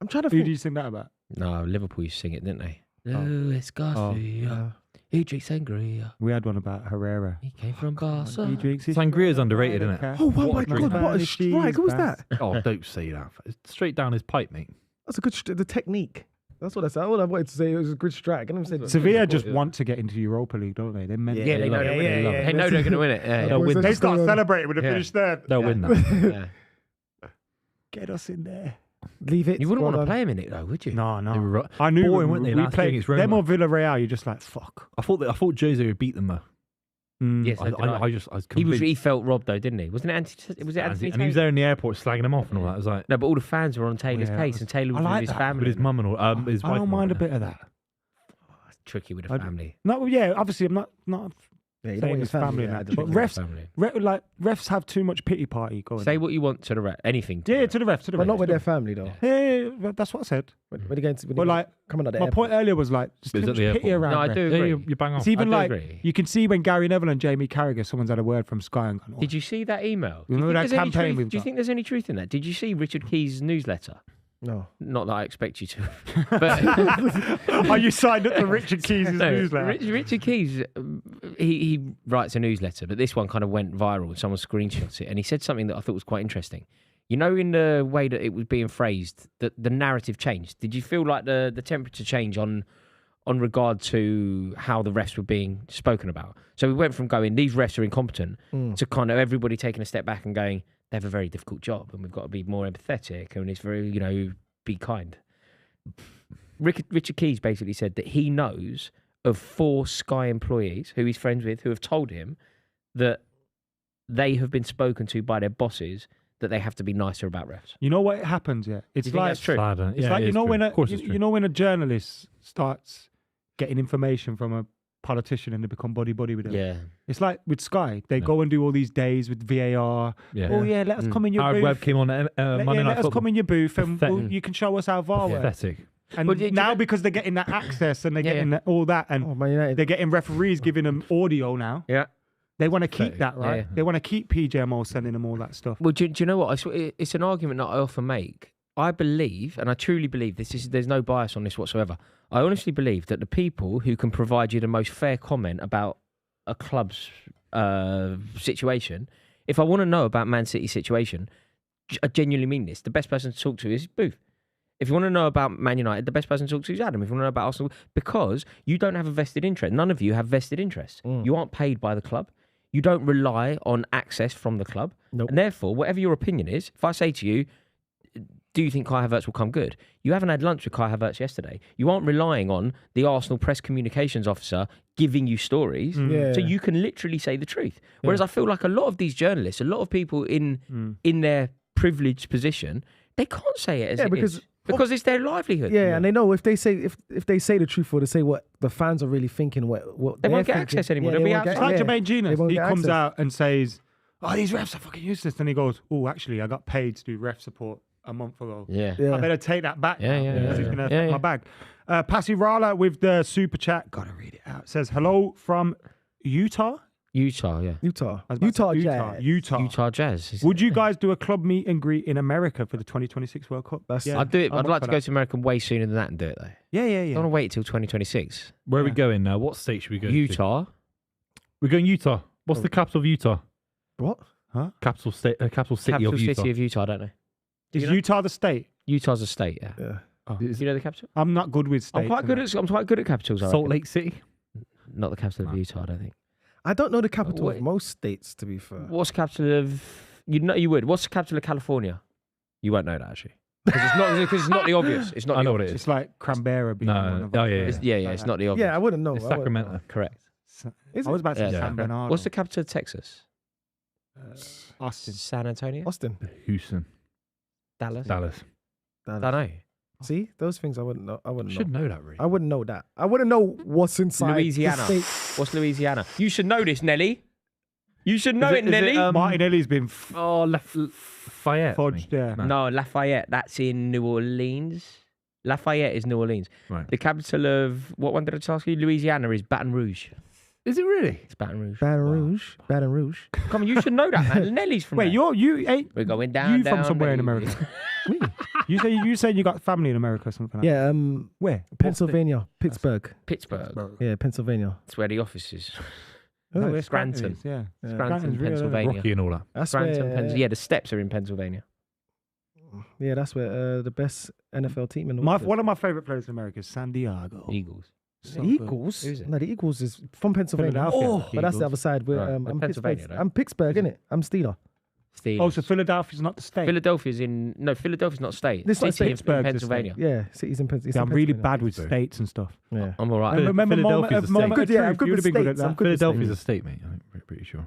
I'm trying to Who think. do you sing that about? No, Liverpool used to sing it, didn't they? Luis Garcia. He drinks sangria. We had one about Herrera. He came from Barca. He drinks his Sangria's underrated, isn't it? Oh, my What a God. What a drink. strike. Who was that? Oh, don't say that. It's straight down his pipe, mate. That's a good the technique. That's what I said. All I wanted to say was a good strike. I never said Sevilla just want to get into Europa League, don't they? They're meant Yeah, they know they're winning. yeah, They know they're going to win it. They'll Boys, win. they They just start go, celebrating when they Yeah. finish third. They'll win that. Yeah. Get us in there. Leave it. You wouldn't Well want to done. play him in it, though, would you? No, They were no. ru- I knew boring, weren't they, we last played game against Roma? them or Villarreal. You're just like, fuck. I thought Jose would beat them though. Yes, I was convinced. he felt robbed, though, didn't he? Wasn't it was it Anthony and he was Taylor? there in the airport slagging him off and all that. I was like, No, but all the fans were on Taylor's Yeah, case, and Taylor I was like with his that, family. with his mum and all, his wife. I don't and all mind a that. bit of that. It's tricky with the I- family. No, yeah, obviously I'm not Yeah, you don't saying want his your family, yeah, and that. I But don't- refs, refs have too much pity party going. Say on. what you want to the ref. Anything. To Yeah, the to the refs, to the But refs. not with their family though. Yeah, but that's what I said. When they going to, But like, coming out the my airport. point earlier was like, just It was too at much the pity airport. around. No, I refs. do Yeah, agree. you bang on. It's even I do like agree. you can see when Gary Neville and Jamie Carragher, someone's had a word from Sky and gone, oh, Did you see that email? You remember that campaign we've Do you got? think there's any truth in that? Did you see Richard Key's newsletter? No. Not that I expect you to. But Are you signed up to Richard Keys' newsletter? Richard Keys, he writes a newsletter, but this one kind of went viral and someone screenshots it. And he said something that I thought was quite interesting. You know, in the way that it was being phrased, that the narrative changed. Did you feel like the temperature change on regard to how the refs were being spoken about? So we went from going, these refs are incompetent, to kind of everybody taking a step back and going, they have a very difficult job and we've got to be more empathetic and it's very, be kind. Richard Keys basically said that he knows of 4 Sky employees who he's friends with who have told him that they have been spoken to by their bosses that they have to be nicer about refs. You know what happens? Yeah, it's Do you think like that's true? It's like when a journalist starts getting information from a politician and they become buddy with them. Yeah. It's like with Sky. They go and do all these days with VAR. Yeah. Oh, yeah, let us come in your Our booth. web came on Monday Night let us Football. come in your booth and you can show us how VAR works. Pathetic. And Well, did you now know- because they're getting that access and they're getting all that and Oh, Man United. they're getting referees giving them audio now. Yeah. They want to keep that, right? Yeah. They want to keep PJMO sending them all that stuff. Well, do you know what? It's an argument that I often make. I believe, and I truly believe there's no bias on this whatsoever. I honestly believe that the people who can provide you the most fair comment about a club's situation, if I want to know about Man City's situation, I genuinely mean this. The best person to talk to is Booth. If you want to know about Man United, the best person to talk to is Adam. If you want to know about Arsenal, because you don't have a vested interest. None of you have vested interest. You aren't paid by the club. You don't rely on access from the club. Nope. And therefore, whatever your opinion is, if I say to you, do you think Kai Havertz will come good? You haven't had lunch with Kai Havertz yesterday. You aren't relying on the Arsenal press communications officer giving you stories. Yeah. So you can literally say the truth. Whereas I feel like a lot of these journalists, a lot of people in their privileged position, they can't say it as it because is. Because it's their livelihood. Yeah, and they know if they say the truth or they say what the fans are really thinking, what They they're won't get thinking, access anymore. yeah, They'll they be won't It's get- like yeah. Jermaine They Genius. won't He get comes access. out and says, oh, these refs are fucking useless. Then he goes, oh, actually, I got paid to do ref support a month ago. Yeah. Yeah. I better take that back Yeah, now yeah, because yeah, it's going to yeah. affect my bag. Passy Rala with the super chat. Gotta read it out. Says, hello from Utah. Utah, yeah. Utah. I was about Utah to say Jazz. Utah Jazz. Would you guys do a club meet and greet in America for the 2026 World Cup? That's- Yeah, I'd do it. I'm I'd up like for to go that. to America way sooner than that and do it though. Yeah, yeah, I don't yeah. want to wait till 2026. Where are we Yeah. going now? What state should we go to? Utah. We're going Utah. What's the capital of Utah? What? Capital city Capital of Utah. city of Utah. I don't know. Is you know? Utah the state? Utah's a state. Yeah. Yeah. Do you know the capital? I'm not good with states. I'm quite good at capitals. I Salt reckon. Lake City. Not the capital of Utah. I don't think. I don't know the capital Wait. of most states, to be fair. What's the capital of? You know you would. What's the capital of California? You won't know that actually. Because it's not the obvious. It's not. I the know what obvious. it is. It's like Canberra being No, one of oh, them. yeah, It's, yeah, yeah. It's not the obvious. Yeah, I wouldn't know. It's I wouldn't know. Sacramento. Correct. Is I was about to say Yeah. San Bernardino. What's the capital of Texas? Austin. San Antonio. Austin. Houston. Dallas. Dallas. I don't know. See, those things I wouldn't know. I wouldn't Should know. know that, really. I wouldn't know that. I wouldn't know what's inside Louisiana. the state. What's Louisiana? You should know this, Nelly. You should know Is it, it- is it, Nelly. Martinelli's been Oh, Lafayette. fudged there. No, Lafayette. That's in New Orleans. Lafayette is New Orleans. Right. The capital of what one did I ask you? Louisiana is Baton Rouge. Is it really? It's Baton Rouge. Baton Rouge. Baton Rouge. Come on, you should know that, man. Nelly's from Wait, there. you ain't We're going down. you from down, somewhere in baby. America? You say you got family in America or something like Yeah, Where? Pennsylvania. Pittsburgh. Pittsburgh. Yeah, Pennsylvania. That's where the office is. Oh, Oh, where Scranton. is, yeah. Yeah. Scranton, Scranton's real, isn't it? Pennsylvania. Rocky and all that. That's Scranton, where, Pennsylvania. Yeah, the steps are in Pennsylvania. Yeah, that's where the best NFL team in the world is. One of my favorite players in America is San Diego. Eagles. So The good. Eagles? Who's it? No, the Eagles is from Pennsylvania. Philadelphia. Oh, but that's the Eagles. other side. We're, Right. I'm They're Pittsburgh. Pennsylvania, I'm Pittsburgh, innit? I'm Steeler. Steelers. Oh, so Philadelphia's not the state. Philadelphia's in Philadelphia's not state. It's not a City state. in Pittsburgh's a Pennsylvania. Yeah, cities in Pennsylvania. Yeah, I'm really bad with states and stuff. Yeah. I'm all right. And remember Philadelphia's a moment state. of Good, yeah, I'm truth. good You would with have been good at states. I'm that. good with Philadelphia's a state, mate. I'm pretty sure.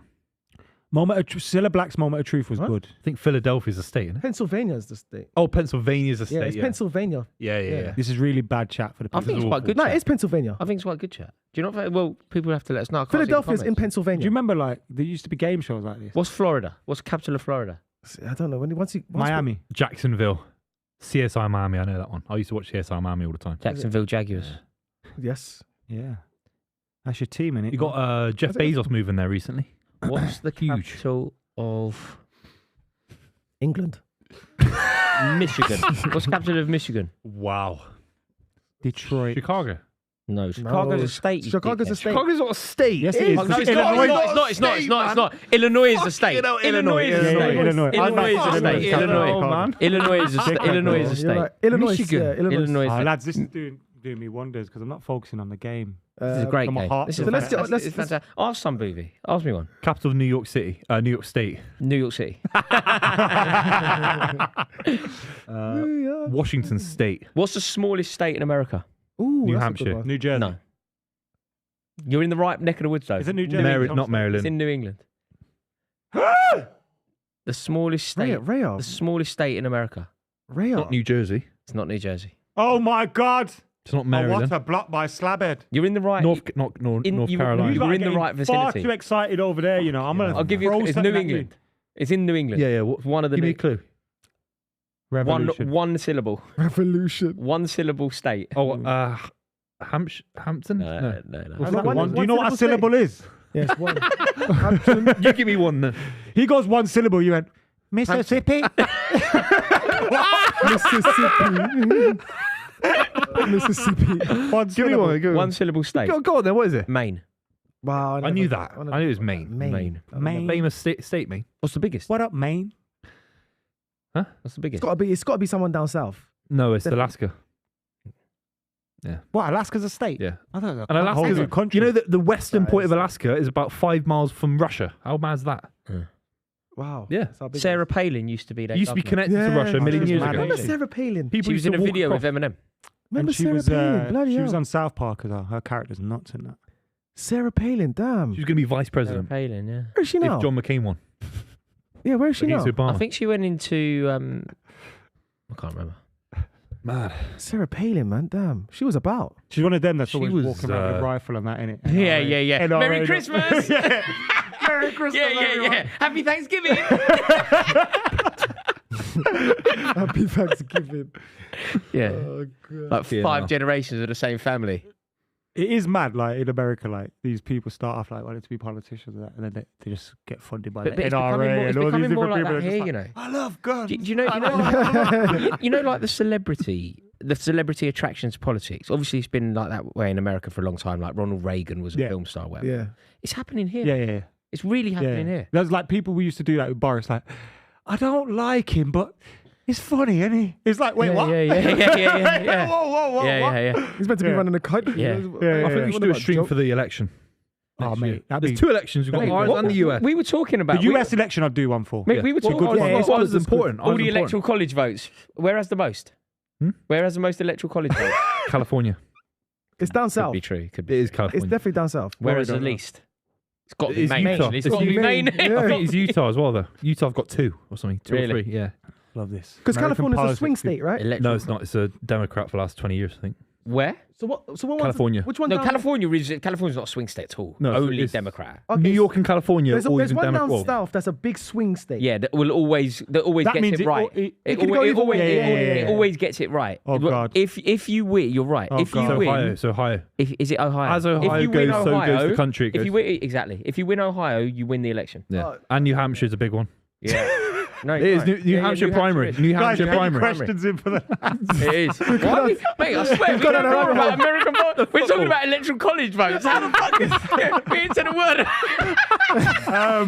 Cilla Black's moment of truth was What? good. I think Philadelphia's a state, isn't it? Pennsylvania is the state. Oh, Pennsylvania's a Yeah, state. it's Yeah, Pennsylvania. yeah. This is really bad chat for the I people. think it's is quite awful. good No, chat. it's Pennsylvania. I think it's quite good chat. Do you not? Well, people have to let us know. I can't see the Philadelphia's in comments. Pennsylvania. Do you remember like there used to be game shows like this? What's Florida? What's the capital of Florida? I don't know. Once Miami. Jacksonville. CSI Miami, I know that one. I used to watch CSI Miami all the time. Jacksonville Jaguars. Yes. Yeah. That's your team, innit? You got Jeff Bezos moving there recently. What's the Huge. capital of? England. Michigan. What's the capital of Michigan? Wow. Detroit. Chicago. No, Chicago's a state. you Chicago's a dickhead. state. Chicago's not a state. Yes, it is. Oh, no, it's Illinois- not. It's not. Illinois is a state. Illinois is a Yeah, state. Illinois. Illinois is a Illinois. state. Illinois. man. Illinois is a state. Illinois is a You're state. right. Illinois. Michigan. Yeah, Illinois. Illinois is Oh, a lads, this is doing me wonders because I'm not focusing on the game. This is a great my game. heart This is feels let's- fantastic. let's- It's fantastic. Ask some Buvey. Ask me one. Capital of New York City. New York State. New York City. Washington State. What's the smallest state in America? Ooh, New that's a Hampshire. good one. New Jersey. No. You're in the right neck of the woods, though. Is it New Jersey? Not It's Maryland. in New England. The smallest state. Raya. The smallest state in America. Raya. Not New Jersey. It's not New Jersey. Oh my God! It's not Oh, Maryland. what a block by Slabhead. You're in the right. North you- Carolina. you- You're in the right Far vicinity. too excited over there, you know. I'm gonna. I'll give you. throw It's something New at you. England. It's in New England. Yeah. It's one of the Give me a clue. Revolution. one syllable. Revolution. One syllable state. Oh, Hampton? No. How's that One- one? Do you one know what a syllable is? Yes, one. You give me one then. He goes one syllable. You went Mississippi. Mississippi. One Give me syllable. one. Go One syllable state. Go on then. What is it? Maine. Wow. I knew that. I knew it was Maine. Maine. Maine. Famous state, Maine. What's the biggest? What up, Maine? What's the biggest? It's got to be someone down south. No, it's Definitely. Alaska. What? Alaska's a state. Yeah. I thought And Alaska's a country. You know that the western That point is- of Alaska is about 5 miles from Russia. How mad is that? Wow. Yeah. That's how big Sarah Palin used to be there. It used to be connected to Russia a million she's years mad, ago. Remember isn't she? Sarah Palin? People She was used in to a walk video across- with Eminem. Remember and she Sarah was Palin? Bloody she was hell. on South Park as well. Her character's nuts in that. Sarah Palin, damn. She was going to be vice Sarah president Palin, yeah. Where is she now? if John McCain won. Yeah, where is she now? Against Obama. I think she went into. I can't remember. Mad. Sarah Palin, man, damn. She was about. She's one of them that's She always was, walking around with a rifle and that in it. Yeah. NRA. Merry Christmas. Yeah. Merry Christmas, everyone. Happy Thanksgiving. Happy Thanksgiving. yeah. Oh, God. Like Yeah, 5 no. generations of the same family. It is mad, like in America, like these people start off like wanting to be politicians and that, and then they just get funded by But the it's NRA becoming more, and all these more different like people. that are just here, like, you know. I love guns. Do you know, you know, like the celebrity attraction to politics. Obviously, it's been like that way in America for a long time. Like Ronald Reagan was a Yeah. film star. Whatever. Yeah. It's happening here. Yeah. It's really happening here. There's like people we used to do that with Boris. Like, I don't like him, but it's funny, isn't he? It's like, wait, what? Yeah. Whoa, what? Yeah. He's meant to be Yeah. running the country. Yeah. I think we should do a stream for the election. Oh, next mate, year. that'd be- There's 2 elections. We've got Hey, ours what- and the US. We were talking about The US election, I'd do one for. Mate, we were Well, talking yeah, about ours is important. all Ours the is important. electoral college votes. Where has the most? Where has the most electoral college votes? California. It's down Could south. be true. Could It be. is It's California. definitely down south. Where has the don't know. least? It's got to be It's Maine. Utah. Actually. It's It's got to be Utah. Maine. Yeah. I think it's Utah as well, though. Utah have got 2 or something. 2 Really? or 3, yeah. Love this. Because American California's a politics. swing state, right? Electoral No, it's not. It's a Democrat for the last 20 years, I think. Where? So what one's- California. Which one? No, down California's not a swing state at all. No, Only it's- Democrat. Okay, New York and California There's, have always there's been one down Democrat. south that's a big swing state. Yeah, that always That gets means it right. it could go either way. It always gets it right. Oh, God. If you win, you're right. Oh, if you God. win, So Ohio. is it Ohio? As Ohio if you win goes, so Ohio, goes the country. It If you goes. win, exactly. If you win Ohio, you win the election. Yeah. And New Hampshire's a big one. Yeah. No, It is right. New Hampshire primary. is. New Guys, Hampshire get your primary. questions in for that. It is. Why we, mate, I swear, we don't talk about American vote. We're talking about electoral college votes. How the fuck is we ain't said a word.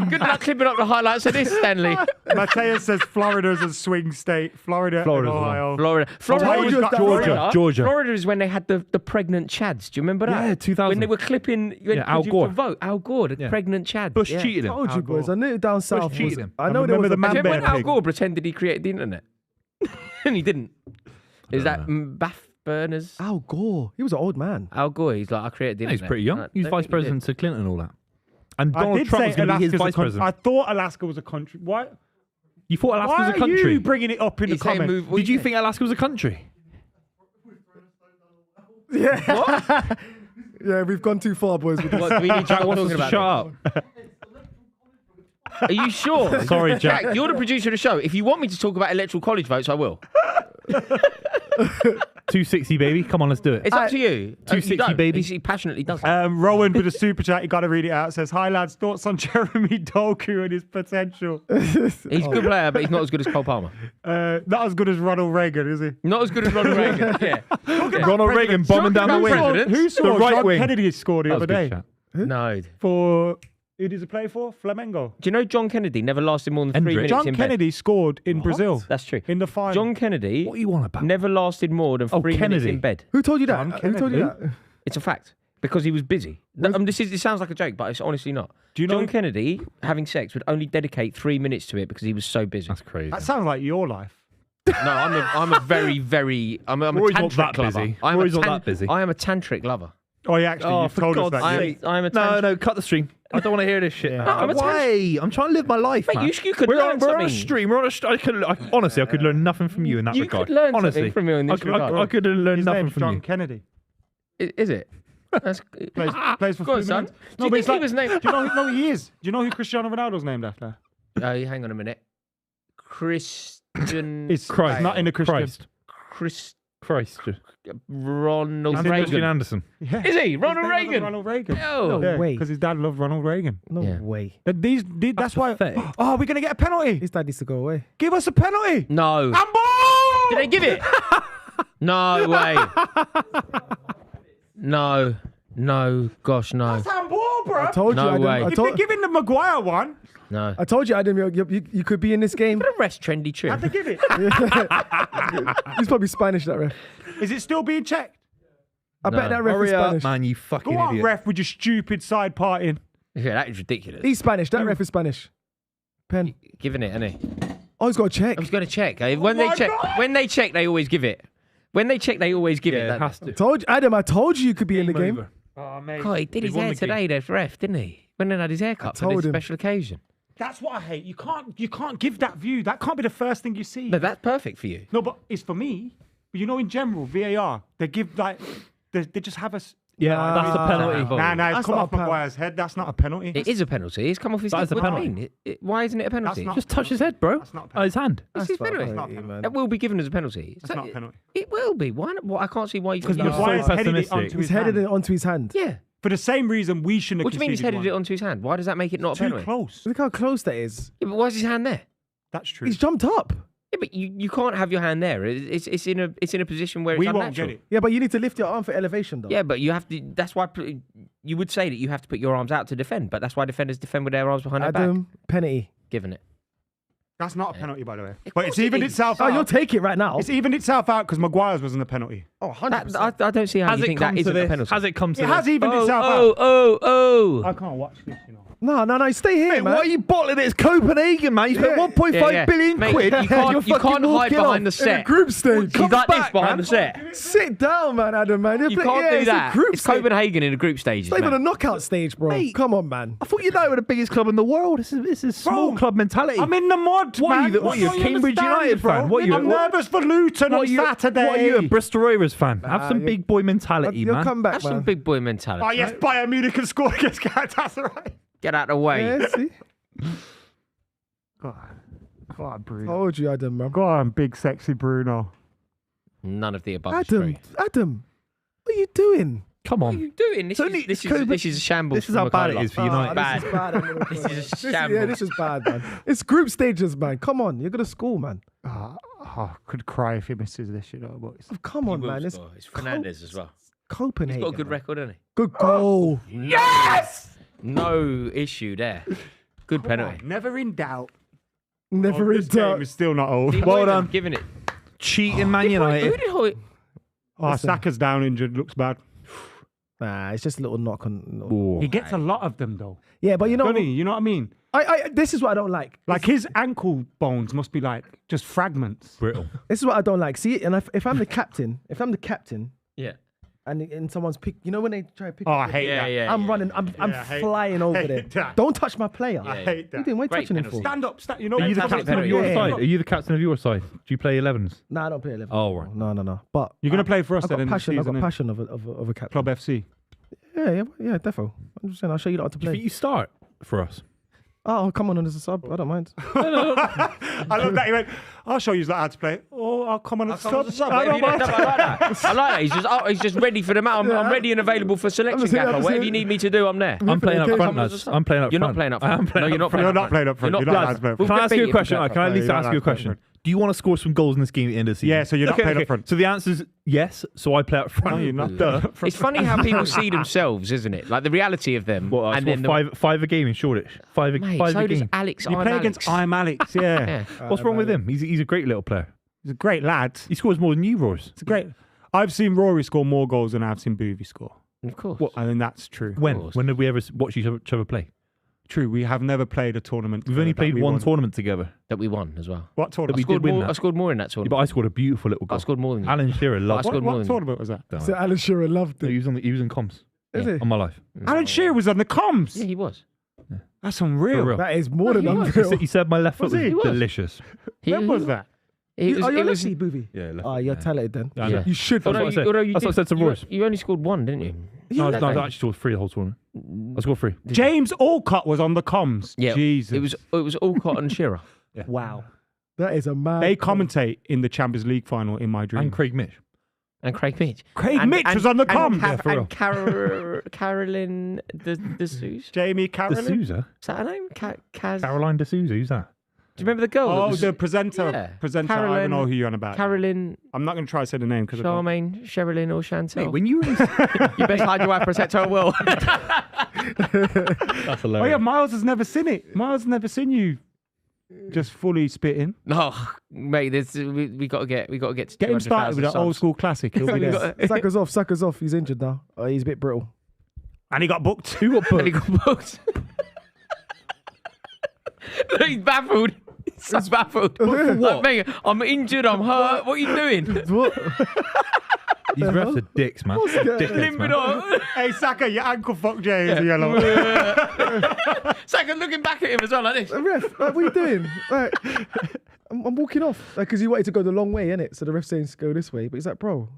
Good luck clipping up the highlights of this, Stanley. Mateus says Florida's a swing state. Florida's and Florida's the one. Ohio. Florida. Ohio's got Georgia. Florida is when they had the pregnant chads. Do you remember that? Yeah, 2000. When they were clipping Al to Gore. vote. Al Gore, the Yeah. pregnant chads. Bush yeah. cheated him. I told you, boys. I knew down south. cheated Was, him. I know there remember was the a man Do you remember bear when Al pig. Gore pretended he created the internet? And he didn't. Is that Bath Burners? Al Gore. He was an old man. Al Gore, he's like, I created the Yeah, he's internet. pretty young. He was Don't vice think he president to Clinton and all that. And I Donald did Trump say was going to be his Alaska's a vice country. president. I thought Alaska was a country. Why? You thought Alaska Why was a are country? you bringing it up in did. the He's saying comments? move. Did you think Alaska was a country? Yeah, we've gone too far, boys. With this. What, do we need Jack Wants us talking to about? shut up. Are you sure? Sorry, Jack. Jack, you're the producer of the show. If you want me to talk about electoral college votes, I will. 260, baby. Come on, let's do it. It's up to you. 260, You don't. baby. He passionately does it. Rowan with a super chat. You got to read it out. Says, "Hi lads, thoughts on Jeremy Doku and his potential? He's a good player, but he's not as good as Cole Palmer. Not as good as Ronald Reagan, is he? Not as good as Ronald Reagan. Yeah. Ronald Reagan bombing down the wing. President. Who The scored? right John wing. Kennedy scored the That was other a good day chat. No. for. Who does he play for? Flamengo. Do you know John Kennedy never lasted more than 3 Hendrick. minutes John in Kennedy scored in Brazil bed? That's true. in the final. John Kennedy What are you on about? never lasted more than 3 minutes Kennedy. in bed. Who told you that? John Who told you Kennedy. that? It's a fact. Because he was busy. This sounds like a joke, but it's honestly not. Do you know- John Kennedy, having sex, would only dedicate 3 minutes to it because he was so busy. That's crazy. That sounds like your life. No, I'm a very, very... I'm a Rory's not tantric that lover. busy. I'm a Rory's not that busy. I am a tantric lover. Oh, yeah, actually, you've for told us God's that. sake. I am a No, tantric... no, cut the stream. I don't want to hear this shit. Yeah. No, I'm a why? I'm trying to live my life, Mate, man. you could we're learn on, we're on a something. stream. We're on a honestly, I could learn nothing from you in that You regard. could learn honestly, something from me in this regard. I could learn His nothing name's from John you. Kennedy. Is it? That's... Plays for Go on, son. Fluminense. Do you but think it's he like- was named... Do you know who he is? Do you know who Cristiano Ronaldo's named after? hang on a minute. Christian... It's Christ. not in the Christian. Chris... Christ. Ronald Christian Reagan. Anderson. Yeah. Is he? His Ronald name was Reagan? Ronald Reagan. Oh. No way. Because his dad loved Ronald Reagan. No Yeah. way. But that's why. pathetic. Oh, we're gonna get a penalty. His dad needs to go away. Give us a penalty. No. Handball! Did they give it? No way. No. No. Gosh, no. That's handball, bro. I told you. No Adam, way. If they're giving the Maguire one, No. I told you, Adam, you could be in this game. The rest trendy trim. have to give it. He's probably Spanish, that ref. Is it still being checked? I bet No. that ref Hurry is up, Spanish. man, you fucking Go on, idiot. ref, with your stupid side partying. Yeah, that is ridiculous. He's Spanish. That ref is Spanish. Pen. Giving it, isn't he? Oh, he's got to check. I was going to check. When they my check, God. when they check, they always give it. When they check, they always give Yeah, it. it has to. Told you, Adam. I told you could be in the Game game. over. Oh, mate. God, he did his won hair the game. today, the ref, didn't he? When he had his hair cut for told this him. special occasion. That's what I hate. You can't give that view. That can't be the first thing you see. No, that's perfect for you. No, but it's for me. But you know, in general, VAR, they give like they just have us. Yeah, that's the penalty. Nah, Nah, it's That's come not off a penalty. Maguire's head. That's not a penalty. It is a penalty. It's come off his That head. is a What do you penalty. mean? Why isn't it a penalty? not- Just touch his head, bro. That's not a Oh, his hand. It's his not a penalty. penalty, man. That will be given as a penalty. That's not a penalty. It will be. Why not? Well, I can't see why you. Because think you're Maguire's so headed it pessimistic. onto He's his headed hand. it onto his hand. Yeah. For the same reason we shouldn't have What do you mean he's conceded headed it one. onto his hand? Why does that make it not a Too penalty? close. Look how close that is. Yeah, but why is his hand there? That's true. He's jumped up. Yeah, but you can't have your hand there. It's in a position where it's We unnatural. won't get it. Yeah, but you need to lift your arm for elevation, though. Yeah, but you have to. That's why you would say that you have to put your arms out to defend. But that's why defenders defend with their arms behind their back. Adam, penalty. Given it. That's not a penalty, by the way. Of But course it's it evened is. itself Oh, out. you'll take it right now. It's evened itself out because Maguire's wasn't a penalty. Oh, That, 100%. I don't see how Has you it think that come to isn't a this? penalty. Has it come to It this? has evened itself oh, out. oh. I can't watch this, you know. No, stay here, Mate, man. why are you bottling it? It's Copenhagen, man. You spent Yeah. 1.5 billion Mate, quid. you can't- You're you fucking can't hide walking behind the off. set. In a group stage. You got this back, behind man. the set. Sit down, man, Adam, man. You can't do It's a that. group It's stage. Copenhagen in the group stages. It's not even a man. knockout stage, bro. Mate. Come on, man. I thought United were the biggest club in the world. This is small Bro, club mentality. I'm in the mud, What are man. you, what are you, a Don't Cambridge understand, United bro? fan? What are you? I'm nervous for Luton what on are you, Saturday. What are you, a Bristol Rovers fan? Have some you- big boy mentality, You'll man. come back, That's man. some big boy mentality. Oh, yes, Bayern Munich can score against Galatasaray. Get out of the way. Yeah, see? Go on, Bruno. Told you, Adam, man. Go on, big sexy Bruno. None of the above. is Adam, true. Adam, what are you doing? Come What are on. you doing? This only- is Copen- this is a shambles. This is from how bad McKola. it is for United. Bad. This is bad. This is a Yeah, shambles. this is bad, man. It's group stages, man. Come on, you're gonna score, man. I could cry if he misses this, you know. But it's... Oh, come on, man. It's It's Fernandez as well. Copenhagen. He's got a good man. record, hasn't he? Good goal. Yes! No issue there. Good penalty. Never in doubt. Never in This game doubt. is still not old. See, Well Hoyland done. Giving it. Cheating Man Who United. did Hoy? Oh, Saka's down injured. Looks bad. Nah, it's just a little knock on. He gets a lot of them, though. Yeah, but you know, Doesn't he? You know what I mean? this is what I don't like. Like his ankle bones must be like just fragments. Brittle. This is what I don't like. See, and if I'm the captain, Yeah. and someone's pick, you know when they try to pick. Oh, up I hate Yeah, that. yeah. I'm running. I'm I hate- flying over hate there. that. Don't touch my player. I hate What are you that. doing? Why are you Great touching him penalty. for? Stand up. You know, Are you the Fantastic captain of your penalty. Yeah. side? Are you the captain of your side? Do you play 11s? Nah, I don't play 11. Oh, right. No. But You're gonna play for us I've then got in the passion. I've season, got innit? passion of a captain. Club FC. Yeah, defo. I'm just saying. I'll show you how to Do you play. think you start for us? Oh, come on as a sub. I don't mind. I love that. He went, I'll show you how to play. Oh, I'll come on as a sub. I don't I mind. like that. I like that. He's just ready for the match. I'm ready and available for selection, just here, Gaffer. I'm just Whatever here. you need me to do, I'm there. I'm playing up Okay, front, come on, lads. as a I'm playing up You're front. not playing up I am front. playing No, up you're not front. You're not playing up front. You're You're not not playing playing up We'll front. Can I ask beat you a you question? for that Can I at front. least No, you're ask not you a playing question? front. Do you want to score some goals in this game at the end of the season? Yeah, so you're not playing up front. So the answer is yes. So I play up front. No, you're not. It's funny how people see themselves, isn't it? Like the reality of them. What? and And then five a game in Shoreditch. Five Mate, a so does game. Alex. You I'm play Alex. against I'm Alex, yeah. Yeah. What's wrong with him? He's a great little player. He's a great lad. He scores more than you, Roars. It's a great. I've seen Rory score more goals than I've seen Buvey score. Of course. I think that's true. When? course. When did we ever watch each other play? True, we have never played a tournament. We've only together that played we one won. tournament together. That we won as well. What tournament? we did win more, that. I scored more in that Yeah, tournament. but I scored a beautiful little goal. I scored more than you. Alan Shearer loved scored it. more What than tournament was that? Don't So worry. Alan Shearer loved No, it. he was on comms Is Yeah. he? on my life. Alan Shearer was on the comms. Yeah, he was. That's unreal. For real. That is more than he was. unreal. He said my left foot Was was he? He was. delicious. When was that? It was, Are you it a was, lefty, Buvey? Yeah, left Oh, foot, you're yeah. talented then. I know. You should. That's what I said. That's what I said to Royce. You only scored one, didn't you? No, left I hand. actually scored 3 the whole tournament. I scored 3. James Alcott was on the comms. Yeah. Jesus. It was Alcott and Shearer. Wow. That is a mad. They commentate in the Champions League final in my dream. And Craig Mitch. And Craig Mitch. Craig Mitch was on the comms. Yeah, for real. Carolyn de Souza. Jamie Carolyn. D'Souza? Is that her name? Kaz. Caroline D'Souza? Who's that? Do you remember the girl? that Oh, was the presenter. Yeah. Presenter. I don't Carolyn- know who you're on about. Carolyn, I'm not going to try to say the name because I don't. Charmaine, Sherilyn, or Chantal? Hey, when you were in... You best hide your wife, protect her will. That's hilarious. Oh yeah, Miles has never seen it. Miles has never seen you just fully spitting. No, mate, we got to get to Get him started with that 200,000 old subs. school classic. He'll be We there. got- Suckers off. He's injured now. Oh, he's a bit brittle. And he got booked. Who got And he booked? got booked. Look, he's baffled. He's so baffled. Like, mate, I'm injured. I'm hurt. What are you doing? What? These refs are dicks, man. What's going- Dickheads, Limping man. on. Hey Saka, your ankle fucked Jay is yellow. Saka looking back at him as well like this. Ref, like, what are you doing? Like, I'm walking off because he wanted to go the long way, innit? So the ref saying go this way, but he's like, bro,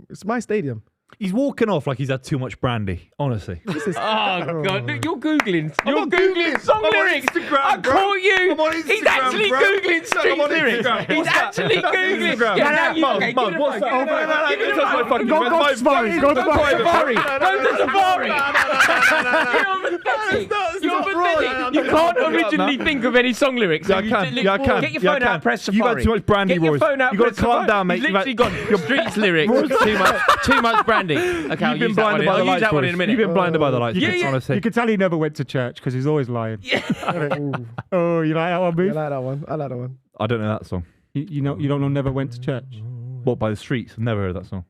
it's my stadium. He's walking off like he's had too much brandy, honestly. This is Oh God! Look, you're googling. You're not googling Googling. song I'm on lyrics. Instagram, I bro. caught you. I'm on He's Instagram, actually bro. googling street I'm on lyrics. Instagram. He's What's that? actually That's googling. Instagram. Yeah, now you Mum, okay, Mum, give me the what's phone, that? give me the phone, give me the That's my phone. fucking Go friend. to My Safari, fucking go to friend. Safari. Go to Safari. You're pathetic. You're pathetic. You can't originally think of any song lyrics. Yeah, I You can. just- Yeah, I can. Get your Yeah, I phone out, can. press You've Safari. had too much brandy, Get your Royce. phone out, You got press to calm Safari. down, mate. You've You've literally got your streets lyrics. Too much brandy. Okay, I'll You've been use that one. blinded by the I'll use lights, that one Royce. in a minute. You've been blinded by the lights, Yeah, mate, yeah. honestly. You can tell he never went to church because he's always lying. Ooh, Oh, you like that one, I Booth? like that one. I like that one. I don't know that song. You know, you don't know never went to church. What, by the streets? I've never heard that song.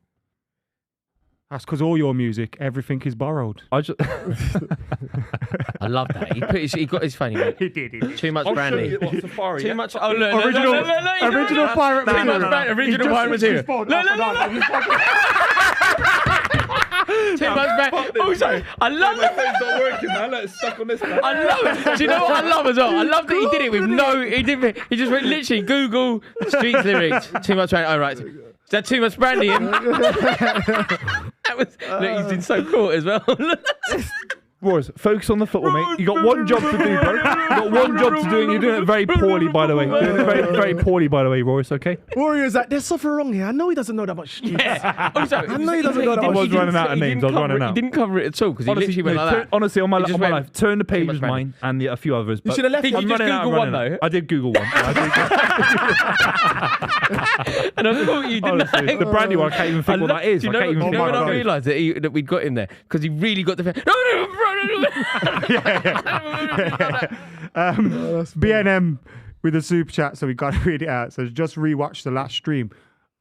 That's because all your music, everything is borrowed. I just... I love that. He got his phone. He went, He did. too much brandy. Too much. Oh look, Original- look, original pirate Too much material. brandy. Original pirate material. Too much brandy. Also, I love that. phone's not working, man. Let's stuck on this. I love it. Do you know what I love as well? I love that he did it with no. He didn't. He just went literally Google street lyrics. Too much brandy. Oh right. Is that too much brandy in? That was. Look, he's been so caught as well. Royce, focus on the football, mate. You got one job to do, bro. You got one job to do, and you're doing it very poorly, by the way. You're doing it very, very poorly, by the way, Royce. Okay. Warriors, like, there's something wrong here. I know he doesn't know that much streets. Yeah. Also, I know he doesn't know that. I was he didn't running out of he names. didn't I was cover running it- out. He didn't cover it at all because he literally went like that. Honestly, on my, He just on my went, life, turn the page much was brandy. mine and a few others. You should have left Did it. you just running out, Google running one, out. though? I did Google one. And I thought you didn't. Honestly, the brandy one, I can't even think what that is. Do I you know, can't even do you think know what when I that is. realised that we'd got him there? Because he really got the. BNM with a super chat, so we got to read it out. So just rewatch the last stream.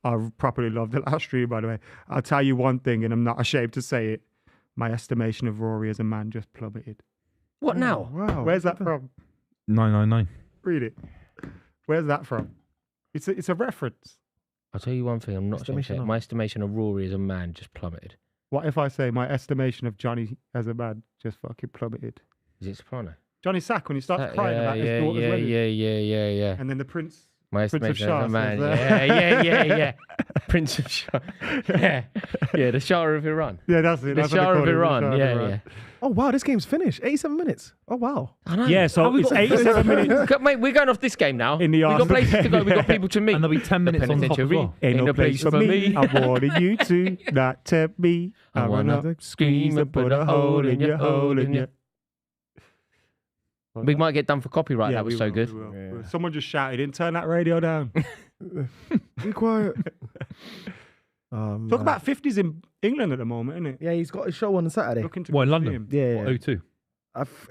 I properly love the last stream, by the way. I'll tell you one thing, and I'm not ashamed to say it. My estimation of Rory as a man just plummeted. What now? Wow. Where's that from? 999. Read it. Where's that from? It's a reference. I'll tell you one thing. I'm not ashamed to say. Estimation of- My estimation of Rory as a man just plummeted. What if I say my estimation of Johnny as a man just fucking plummeted? Is it Soprano? Johnny Sack when he starts crying about his daughter's wedding. Yeah. And then the prince My Prince of estimation, Shah, man. says Yeah. Prince of Shah. Yeah, the Shah of Iran. Yeah, that's it. The That's what they Shah call of it, the Iran. Shah of Yeah, Iran. yeah. Oh wow, this game's finished. 87 minutes. Oh wow. I know. Yeah, so it's 87 minutes Mate, we're going off this game now. in the We've got Arsenal places to go. game, We've got yeah. people to meet. And there'll be 10 minutes on the clock as well. Ain't no place for me. I'm warning you to not tempt me. I wanna squeeze and put a hole in your hole in your. We might get done for copyright. Yeah, that was we so will, good. we will. Someone just shouted in, turn that radio down. Be quiet. Talk about 50s in England at the moment, isn't it? Yeah, he's got a show on Saturday. Looking to What, in see London? him. Yeah. What, 02?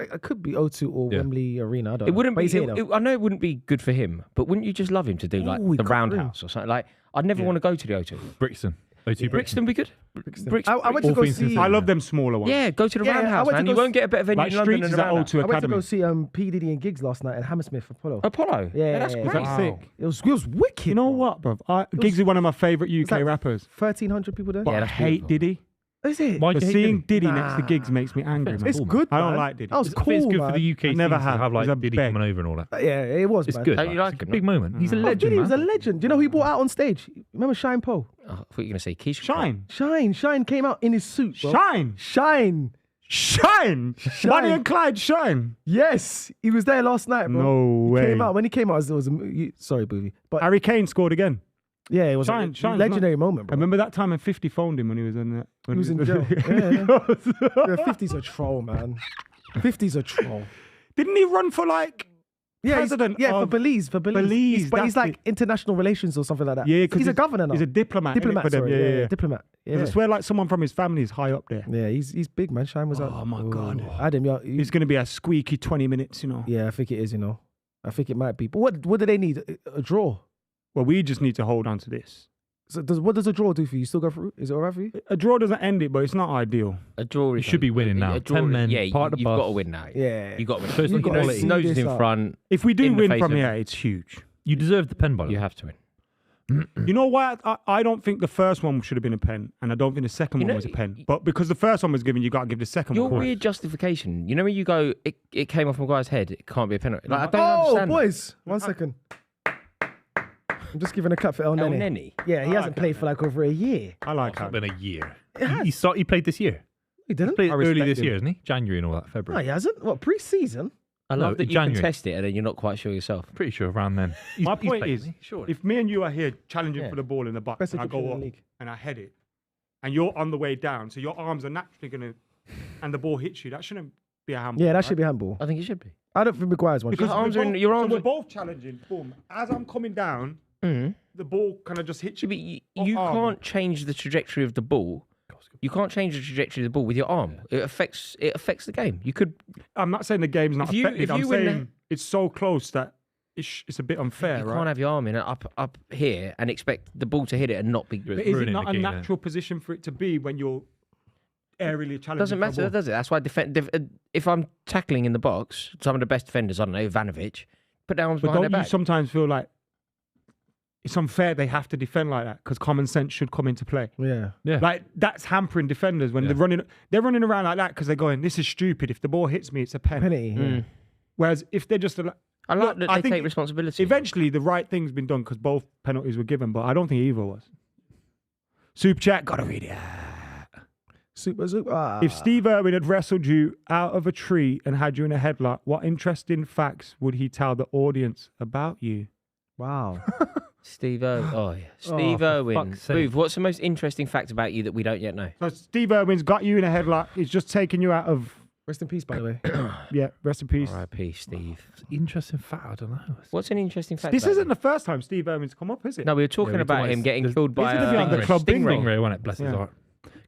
It could be O2 or Yeah. Wembley Arena. I don't It know. wouldn't But be. he's here now. I know it wouldn't be good for him, but wouldn't you just love him to do like Ooh, he the got Roundhouse or something? Like, I'd never want to go to the O2. Brixton. 02 Brixton. Brixton be good. Brixton. I went to All go things see. considered. I love them smaller ones. Yeah, go to the Yeah, I Roundhouse, went to man. go You won't get a better venue Like in London Streets than is the at Roundhouse. O2 I went to Academy. go see P Diddy and Giggs last night in Hammersmith Apollo. Apollo. Yeah, that's yeah, great. yeah. That's sick. It was wicked. You know bro. what, bro? Giggs is one of my favourite UK like rappers. 1,300 people there. But Yeah, I that's hate beautiful. Diddy. Is it? Why do But you hate seeing Diddy? Diddy next to Giggs makes me angry, man. It's good. I don't man. like Diddy. That was I cool. think it's good man. for the UK I never scenes to have. have He's a like Diddy beg. coming over and all that. Yeah, it was. It's man. good. Don't you man. like It's a him, big no? moment. He's a Oh, legend, Diddy man. was a legend. Do you know who he brought out on stage? Remember Shine Poe? Oh, I thought you were going to say Keisha. Shine. Shine came out in his suit. Bro. Shine. Shine. Shine. Bonnie and Clyde Shine. Yes, he was there last night, bro. No way. Came out when he came out. It was sorry, Buvey, but Harry Kane scored again. yeah, it was Shine, a legendary moment, I bro. remember that time when 50 phoned him when he was in that. He was in jail. Yeah, 50's a troll, man. 50's a troll. Didn't he run for like president? for of Belize. Belize, But he's that's like it. international relations or something like that. Yeah, 'cause he's a governor now. He's a diplomat. diplomat. innit, for them? Sorry. Yeah. Diplomat. Yeah. I swear, like someone from his family is high up there. Yeah, he's big, man. Shine was out. Oh, my God. Adam, yeah, It's going to be a squeaky 20 minutes, you know. yeah, I think it is. I think it might be. But what do they need? A draw. Well, we just need to hold on to this. So what does a draw do for you? You still go through? Is it alright for you? A draw doesn't end it, but it's not ideal. A draw. You should be winning now. 10 men, Yeah, part of the you've got bus. to win now. Yeah. You got to win. First You look gotta at Nose, quality. see noses this in out. front. If we do In the win face from of- here, it's huge. You deserve the pen, by the way. You have to win. You know why? I don't think the first one should have been a pen, and I don't think the second You one know, was a pen. But because the first one was given, you got to give the second Your one. weird justification. You know when you go, it came off my guy's head. It can't be a penalty. Like, I don't Oh, understand. boys, 1 second. I'm just giving a clap for El El Nene. Nene. Yeah, he I hasn't like played that, for like over a year. I like It's how. not been a year. has. He played this year. He He didn't. played I early respect this him. year, isn't he? January and all that, No, February. he hasn't. What, pre-season? I love No, that you January. can test it and then you're not quite sure yourself. Pretty sure around then. He's- My he's point played, is, isn't he? Sure. if me and you are here challenging Yeah. for the ball in the box, Best and I Egyptian go in up the league. and I head it, and you're on the way down, so your arms are naturally gonna, and the ball hits you, that shouldn't be a handball. Yeah, that right? should be handball. I think it should be. I don't think Maguire's one. Because Your arms we're are in- both- your so arms we're are- both challenging. Boom. As I'm coming down, Mm. the ball kind of just hits you. You arm. can't change the trajectory of the ball. You can't change the trajectory of the ball with your arm. It affects the game. You could. I'm not saying the game's not If you- affected. if I'm you win saying it's so close that it's a bit unfair, You right? can't have your arm in up here and expect the ball to hit it and not be. But is it ruining not the a game, yeah. natural position for it to be when you're aerially challenging? Doesn't for a matter, ball? does it? That's why if I'm tackling in the box, some of the best defenders, I don't know, Ivanovic, put their arms But behind don't their you back. sometimes feel like it's unfair they have to defend like that because common sense should come into play? Yeah. Yeah. Like that's hampering defenders when they're running around like that because they're going, "This is stupid. If the ball hits me, it's a pen." Penalty. Yeah. Mm. Whereas if they're just I like that I they think take responsibility. eventually the right thing's been done because both penalties were given, but I don't think either was. Super chat, gotta read it. Super. If Steve Irwin had wrestled you out of a tree and had you in a headlock, what interesting facts would he tell the audience about you? Wow. Steve Irwin. Oh, yeah. Steve for Irwin. fuck's sake. Booth, what's the most interesting fact about you that we don't yet know? So Steve Irwin's got you in a headlock. He's just taking you out of, Rest in peace, by the way. yeah, rest in peace. R.I.P. Steve. Interesting fact. I don't know. What's an interesting fact? This about isn't him? the first time Steve Irwin's come up, is it? No, we were talking we about talked him about getting this- killed by this is a the Club Bingo. Stingray, wasn't it? Bless his Yeah. heart.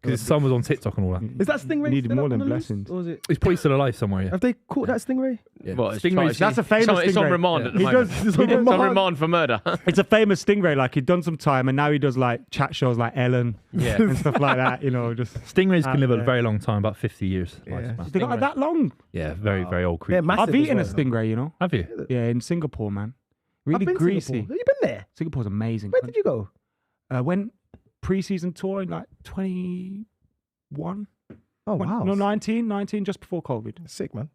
Because his son was on TikTok and all that. Is that Stingray Needed still more up than on the loose? blessings. Or is it? He's probably still alive somewhere, yeah. Have they caught that Stingray? What, it's Stingray's- That's a famous It's on Stingray. remand at the He moment. does- It's on It's on remand. remand for murder. It's a famous Stingray. Like he'd done some time, and now he does like chat shows like Ellen Yeah. and stuff like that. You know, just Stingrays out can live a there. very long time, about 50 years. Yeah. lifespan. they got that long. Yeah, very, very old They're creature. massive. I've eaten a as well. stingray. You know, Have you? yeah, in Singapore, man. I've Really been to greasy. Singapore. Have you been there? Singapore's amazing. Where did you go? Went pre-season tour in like 21. Oh wow. No, 19, just before COVID. Sick, man.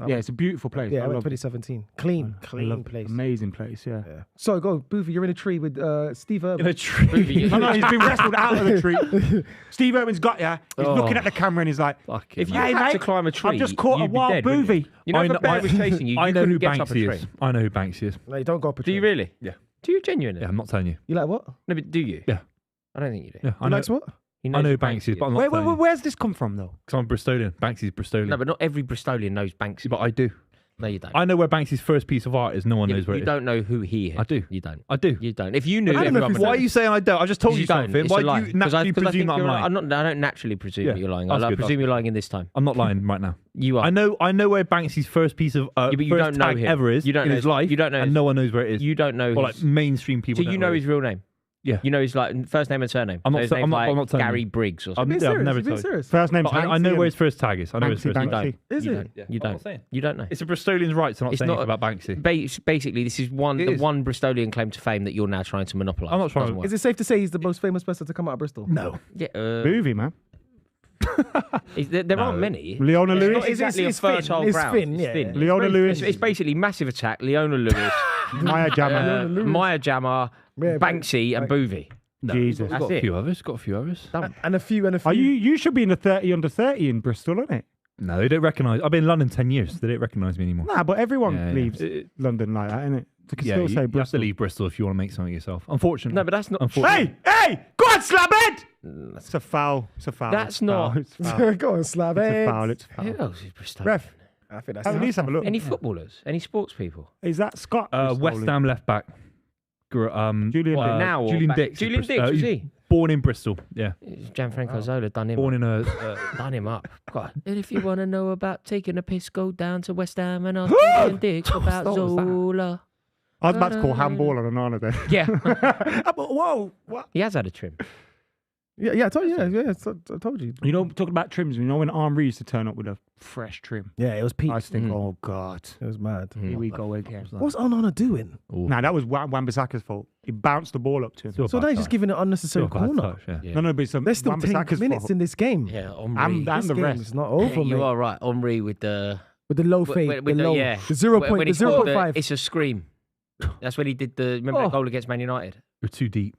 Yeah, it's a beautiful place. Yeah, I I went love it. 2017. Clean I love place. Amazing place, yeah. Yeah. So go, Buvey, you're in a tree with Steve Irwin. In a tree. No, he's been wrestled out of the tree. Steve Irwin's got ya. He's looking at the camera and he's like, If you Hey, had to mate, climb a tree, I've just caught a you'd be wild dead, wouldn't Buvey. You know, if a bear was chasing you, I you know who couldn't get up a Banksy tree. is. I know who Banksy is. No, you don't go up a Do tree. you really? Yeah. Do you genuinely? Yeah, I'm not telling you. You like what? No, but do you? Yeah. I don't think you do. Yeah, I You know. likes what? He I knows know who who Banksy is, but I'm not Where, telling you. where's this come from, though? Because I'm Bristolian. Banksy's Bristolian. No, but not every Bristolian knows Banksy. But I do. No, you don't. I know where Banksy's first piece of art is. No one Yeah, knows where you it is. don't know who he is. I do. You don't. I do. You don't. If you knew, I don't know if everyone he's- would Why are know. you saying I don't? I just told you don't. something. It's a Why lie. do you 'Cause I naturally presume that I'm think lying? I don't naturally presume Yeah, that you're lying. that's I good, presume that's you're lying in this time. I'm not lying right now. You are. I know where Banksy's first piece of Yeah, but you first don't know tag him. ever is You don't in know his his- life. you don't know and his- no one knows where it is. You don't know. Or his- like mainstream people. So you don't know where it his is. real name. Yeah. You know his like first name and surname. I'm So not his sa- name's I'm not- like I'm not telling you. Gary Briggs or I'm something. Being yeah, I've serious, never you're being told. serious. First name's But I know where his first tag is. I know where his Banksy, first tag Banksy. Is You it? don't. You don't. You don't know. It's a Bristolian's right to not It's say not anything about Banksy. Basically, this is It the is. one Bristolian claim to fame that you're now trying to monopolise. I'm not trying Doesn't to- work. Is it safe to say he's the most famous person to come out of Bristol? No. Yeah, Buvey, man. there aren't No. many. Leona It's Lewis. not exactly it's a thin. fertile It's ground. thin, It's yeah. thin. Leona Lewis. It's basically Massive Attack, Leona Lewis, Maya Jama. Maya Jama, Yeah, Banksy, and Buvey. No. Jesus. Got That's a it. few others. Got a few others. Done. And a few. Are you should be in the 30 under 30 in Bristol, isn't it? No, they don't recognise. I've been in London 10 years. They don't recognise me anymore. Nah, but everyone Yeah, yeah. leaves London like that, innit? They can Yeah, still you say have to Bristol. leave Bristol if you want to make something yourself. Unfortunately. No, but that's not. Unfortunately. Hey, go on, slabhead! It's a foul. It's a foul. That's It's a foul. not- It's a foul. Go on, slab It's a it. foul. It's a Who foul. else is Bristolian? Ref, I think that's at least have a look. Any footballers? Any sports people? Is that Scott? West Ham left back. Julian Dix. Now or Julian back- Dix. Julian is Dix, was he? Born in Bristol. Yeah. Gianfranco Zola done him Born up. in a. Done him up. God. And if you want to know about taking a piss, go down to West Ham and ask Julian Dix about What was that? Zola. I was about to call handball on an honor then. Yeah. Whoa, what? He has had a trim. Yeah, I told you. Yeah, I told you. You know, talking about trims, you know when Henri used to turn up with a fresh trim? Yeah, it was peak. I used to think, Mm. oh, God, It was mad. here we go again. What's Onana doing? Nah, that was Wan-Bissaka's fault. He bounced the ball up to him. So now he's just giving an unnecessary corner. Yeah. No, but it's There's still 10 Wan-Bissaka's minutes fault. in this game. Yeah, Henri. And This the game rest. is not over, You mate. are right. Henri with the... With the low with- fade, with the low, yeah. the 0 When point, he the scored 0.5. It's a scream. That's when he did the... Remember that goal against Man United? You're too deep.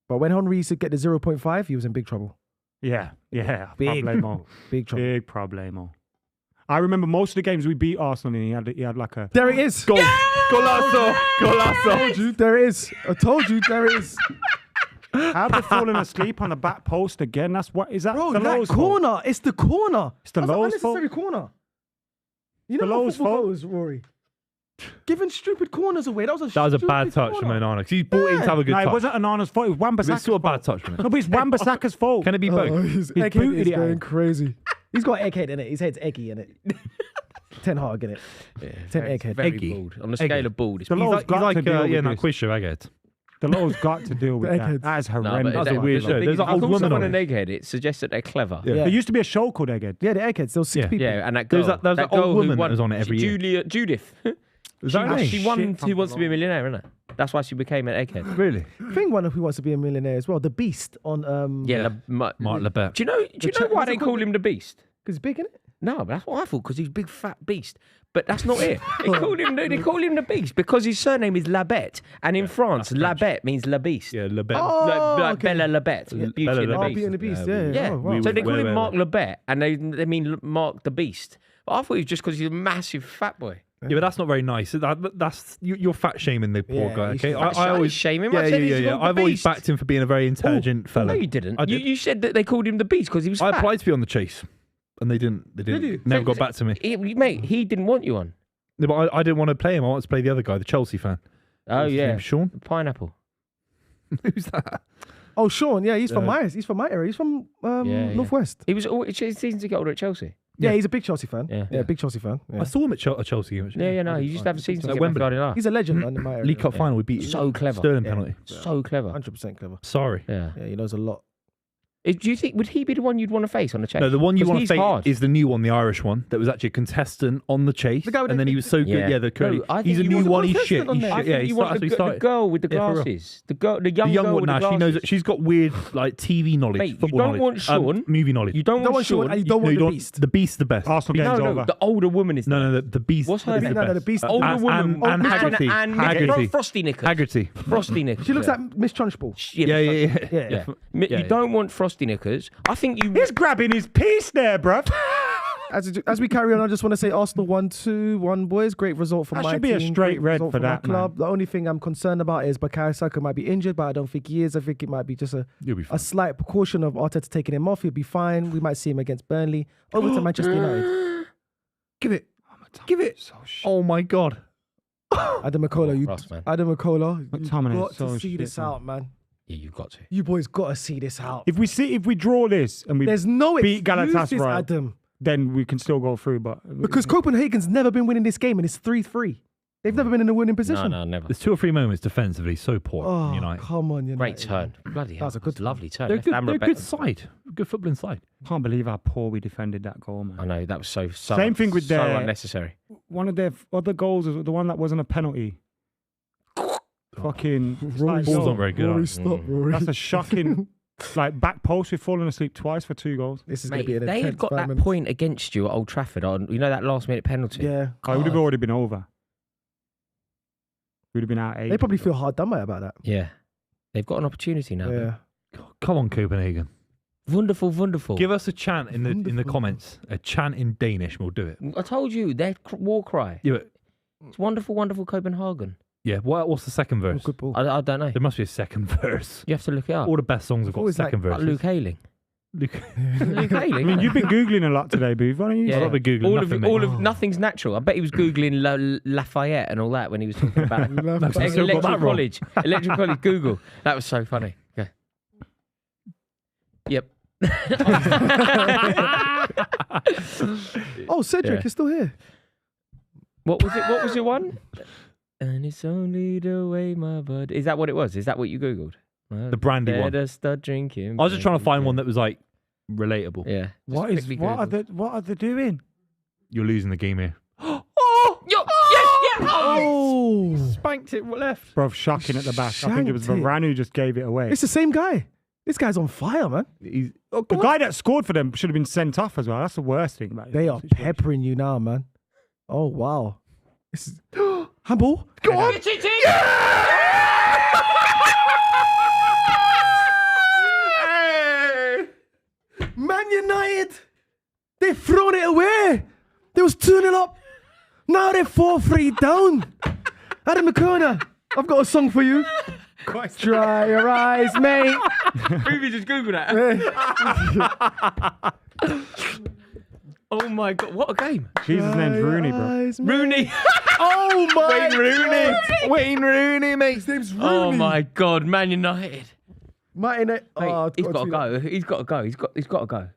But when Henry used to get the 0.5, he was in big trouble. Yeah. Big. Problemo. Big trouble. Big problemo. I remember most of the games we beat Arsenal and he had like a... There it is. Goal. Golazo. Golazo. I told you, there it is. I told you, there it is. How they falling asleep on the back post again? That's what... Is that Bro, the that Lowe's fault? corner. It's the corner. It's the That's an Lowe's unnecessary fault. corner. You The know how Lowe's football fault. goes, Rory. Giving stupid corners away. That was a That was a stupid bad touch corner. from Onana because he's brought in to have a good No, touch. it wasn't Anana's fault. It was It's Wan-Bissaka's still a fault. bad touch from No, it. but it's Wan-Bissaka's fault. Can it be both? His He's egghead booted is it at going him. crazy. He's got egghead in it. His head's eggy in it. Ten Hag in it. Yeah. 10 egghead. Very Eggy. bald. On the Eggy. scale of bald, it's The He's Lowe's like, got to deal with in that this. quiz show, Egghead. The Low's got to deal with The that. eggheads. That is No, but horrendous. That's a weird show. There's an old I call woman someone on an it. egghead. It suggests that they're clever. Yeah. There used to be a show called Egghead. Yeah, the eggheads. There was 6 Yeah. people. Yeah, and that girl. There's that girl old who woman won, that was on it every year. Judith. Is that her name? She won Shit from Who Wants to Be a Cologne. Millionaire, isn't it? That's why she became an egghead. Really? I think one who wants to be a millionaire as well. The Beast on Yeah. Mark Lebet. Do you know why what's they it call called? him the Beast? because he's big, innit? No, but that's what I thought, because he's a big fat beast. But that's not it. They call him the Beast because his surname is Labette, and in France, Labette means La Beast. Yeah, Lebet. Oh, like okay. Bella Labette, Beauty Bella and the Labette. Oh, Beast. Beauty and the Beast, Yeah, yeah. Yeah, Oh, wow. so they call Wait, him wait, Mark Labette, and they mean Mark the Beast. But I thought it was just because he's a massive fat boy. Yeah, but that's not very nice. That's you're fat shaming the poor Yeah, guy. you Okay, should I always shame him. Yeah, I said he's yeah. called the I've always Beast. backed him for being a very intelligent fella. No, you didn't. I did. You said that they called him the Beast because he was I fat. applied to be on the Chase, and they didn't. They Did you? didn't. Never got back to me. Mate, he didn't want you on. No, but I didn't want to play him. I wanted to play the other guy, the Chelsea fan. Oh, What's his yeah. name, Sean. Pineapple. Who's that? Oh, Sean, yeah, he's from Yeah. my area. He's from Yeah. Northwest. He was always season to get older at Chelsea. Yeah, he's a big Chelsea fan. Yeah. Yeah, big Chelsea fan. Yeah. I saw him at a Chelsea game. Actually. Yeah, no, I he did used to fine. have a season to At get Wembley. Wembley. Art. He's a legend in my area. League Cup final, we beat So clever. Sterling Yeah. penalty. So clever. 100% clever. Sorry. Yeah. Yeah, he knows a lot. Do you think would he be the one you'd want to face on the chase? No, the one you 'Cause want to he's face hard. is the new one, the Irish one, that was actually a contestant on the chase. The guy with And the- then he was so good. Yeah. Yeah, the curly. No, I think He's a you new want one. the He's shit. contestant on He's there. I shit. think Yeah, you he's want that's what he the started. girl with the Yeah, for real. glasses. The young The young girl one with now, the she knows glasses. that she's got weird like TV knowledge, Mate, you football don't knowledge, want Sean. movie knowledge. You don't want Sean, Sean. and you don't want you the Beast. The Beast's the best. Arsenal No, game's no, over. the older woman is. No, the Beast. What's her the name? Beast. No, the Beast. Older And- woman. and Haggerty. Haggerty. Frosty Knickers. Haggerty. Frosty Knickers. She looks like Miss Trunchbull. Yeah. Yeah. Yeah. You don't want Frosty Knickers. I think you. He's grabbing his piece there, bruv. As we carry on, I just want to say Arsenal 1-2-1, boys. Great result for That my should be a team. straight Great red result for my that, club. The only thing I'm concerned about is Bukayo Saka might be injured, but I don't think he is. I think it might be just You'll be fine. a slight precaution of Arteta taking him off. He'll be fine. We might see him against Burnley. Over to Manchester United. Give it. Give it. Oh my God. Adam McKola, Ross, man. Adam McKola, you've McTominay got is so to see shit, this man. out, man. Yeah, you've got to. You boys got to see this out. If we draw this and we There's no beat excuses, Galatasaray, Adam. then we can still go through. But Because Copenhagen's never been winning this game and it's 3-3. They've never been in a winning position. No, never. There's 2 or 3 moments defensively so poor. Oh, United. come on, United. Great turn. Bloody hell. was a good lovely turn. They're Left good. hand They're a good Rebecca. side. Good footballing side. can't believe how poor we defended that goal, man. I know that was so Same thing with so their- unnecessary. One of their other goals was the one that wasn't a penalty. Fucking Rory, like, Balls yo, aren't very good. Rory, are they? stop, Rory. that's a shocking like back post. We've fallen asleep twice for 2 goals. This is Mate, going to be an they had intense got 5 that minutes. point against you at Old Trafford on, you know, that last minute penalty. Yeah. I would have God. already been over. We'd have been out 8. They probably feel hard done by about that. Yeah. They've got an opportunity now. Yeah. Come on, Copenhagen. Wonderful, wonderful. Give us a chant in the Wonderful. comments. A chant in Danish, and we'll do it. I told you, their war cry. Yeah, but, It's wonderful, wonderful Copenhagen. yeah. What's the second verse? Good ball. I don't know. There must be a second verse. You have to look it up. All the best songs have got Always like- second Like verses. Luke Ayling. Luke. Luke Ayling. I mean, you've been googling a lot today, Booth. Why don't you? Yeah. I've been Googling nothing, mate. all of nothing's natural. I bet he was googling Lafayette and all that when he was talking about I've still got that Electoral wrong. College. Electoral College. Google. That was so funny. Okay. Yep. Oh, Cedric Yeah. is still here. What was it? What was the one? And it's only the way my bud. Is that what it was? Is that what you googled? The brandy one. Better start drinking. I was just trying to find baby. one that was like relatable. Yeah. What Just is? quickly What Google. what are they doing? You're losing the game here. Yo, yes, yeah. Oh. Spanked it left. Bro, shocking at the back. I think it was Shanked it. Varane who just gave it away. It's the same guy. This guy's on fire, man. He's, The guy that scored for them should have been sent off as well. That's the worst thing about it. They are peppering you now, man. Oh, wow. This is... Handball? Go on. Man United, they've thrown it away. They was 2-0 up. Now they're 4-3 down. Adam McKola, I've got a song for you. Dry your eyes, mate. Buvey just Googled that. Oh my God. What a game. Jesus' name's Rooney, bro. Eyes, mate. Rooney. Oh my Wayne Rooney. Wayne Rooney, mate. His name's Rooney. Oh my God. Man United. Martin, Mate, oh, he's got to see go. that. He's got to go. He's got to go.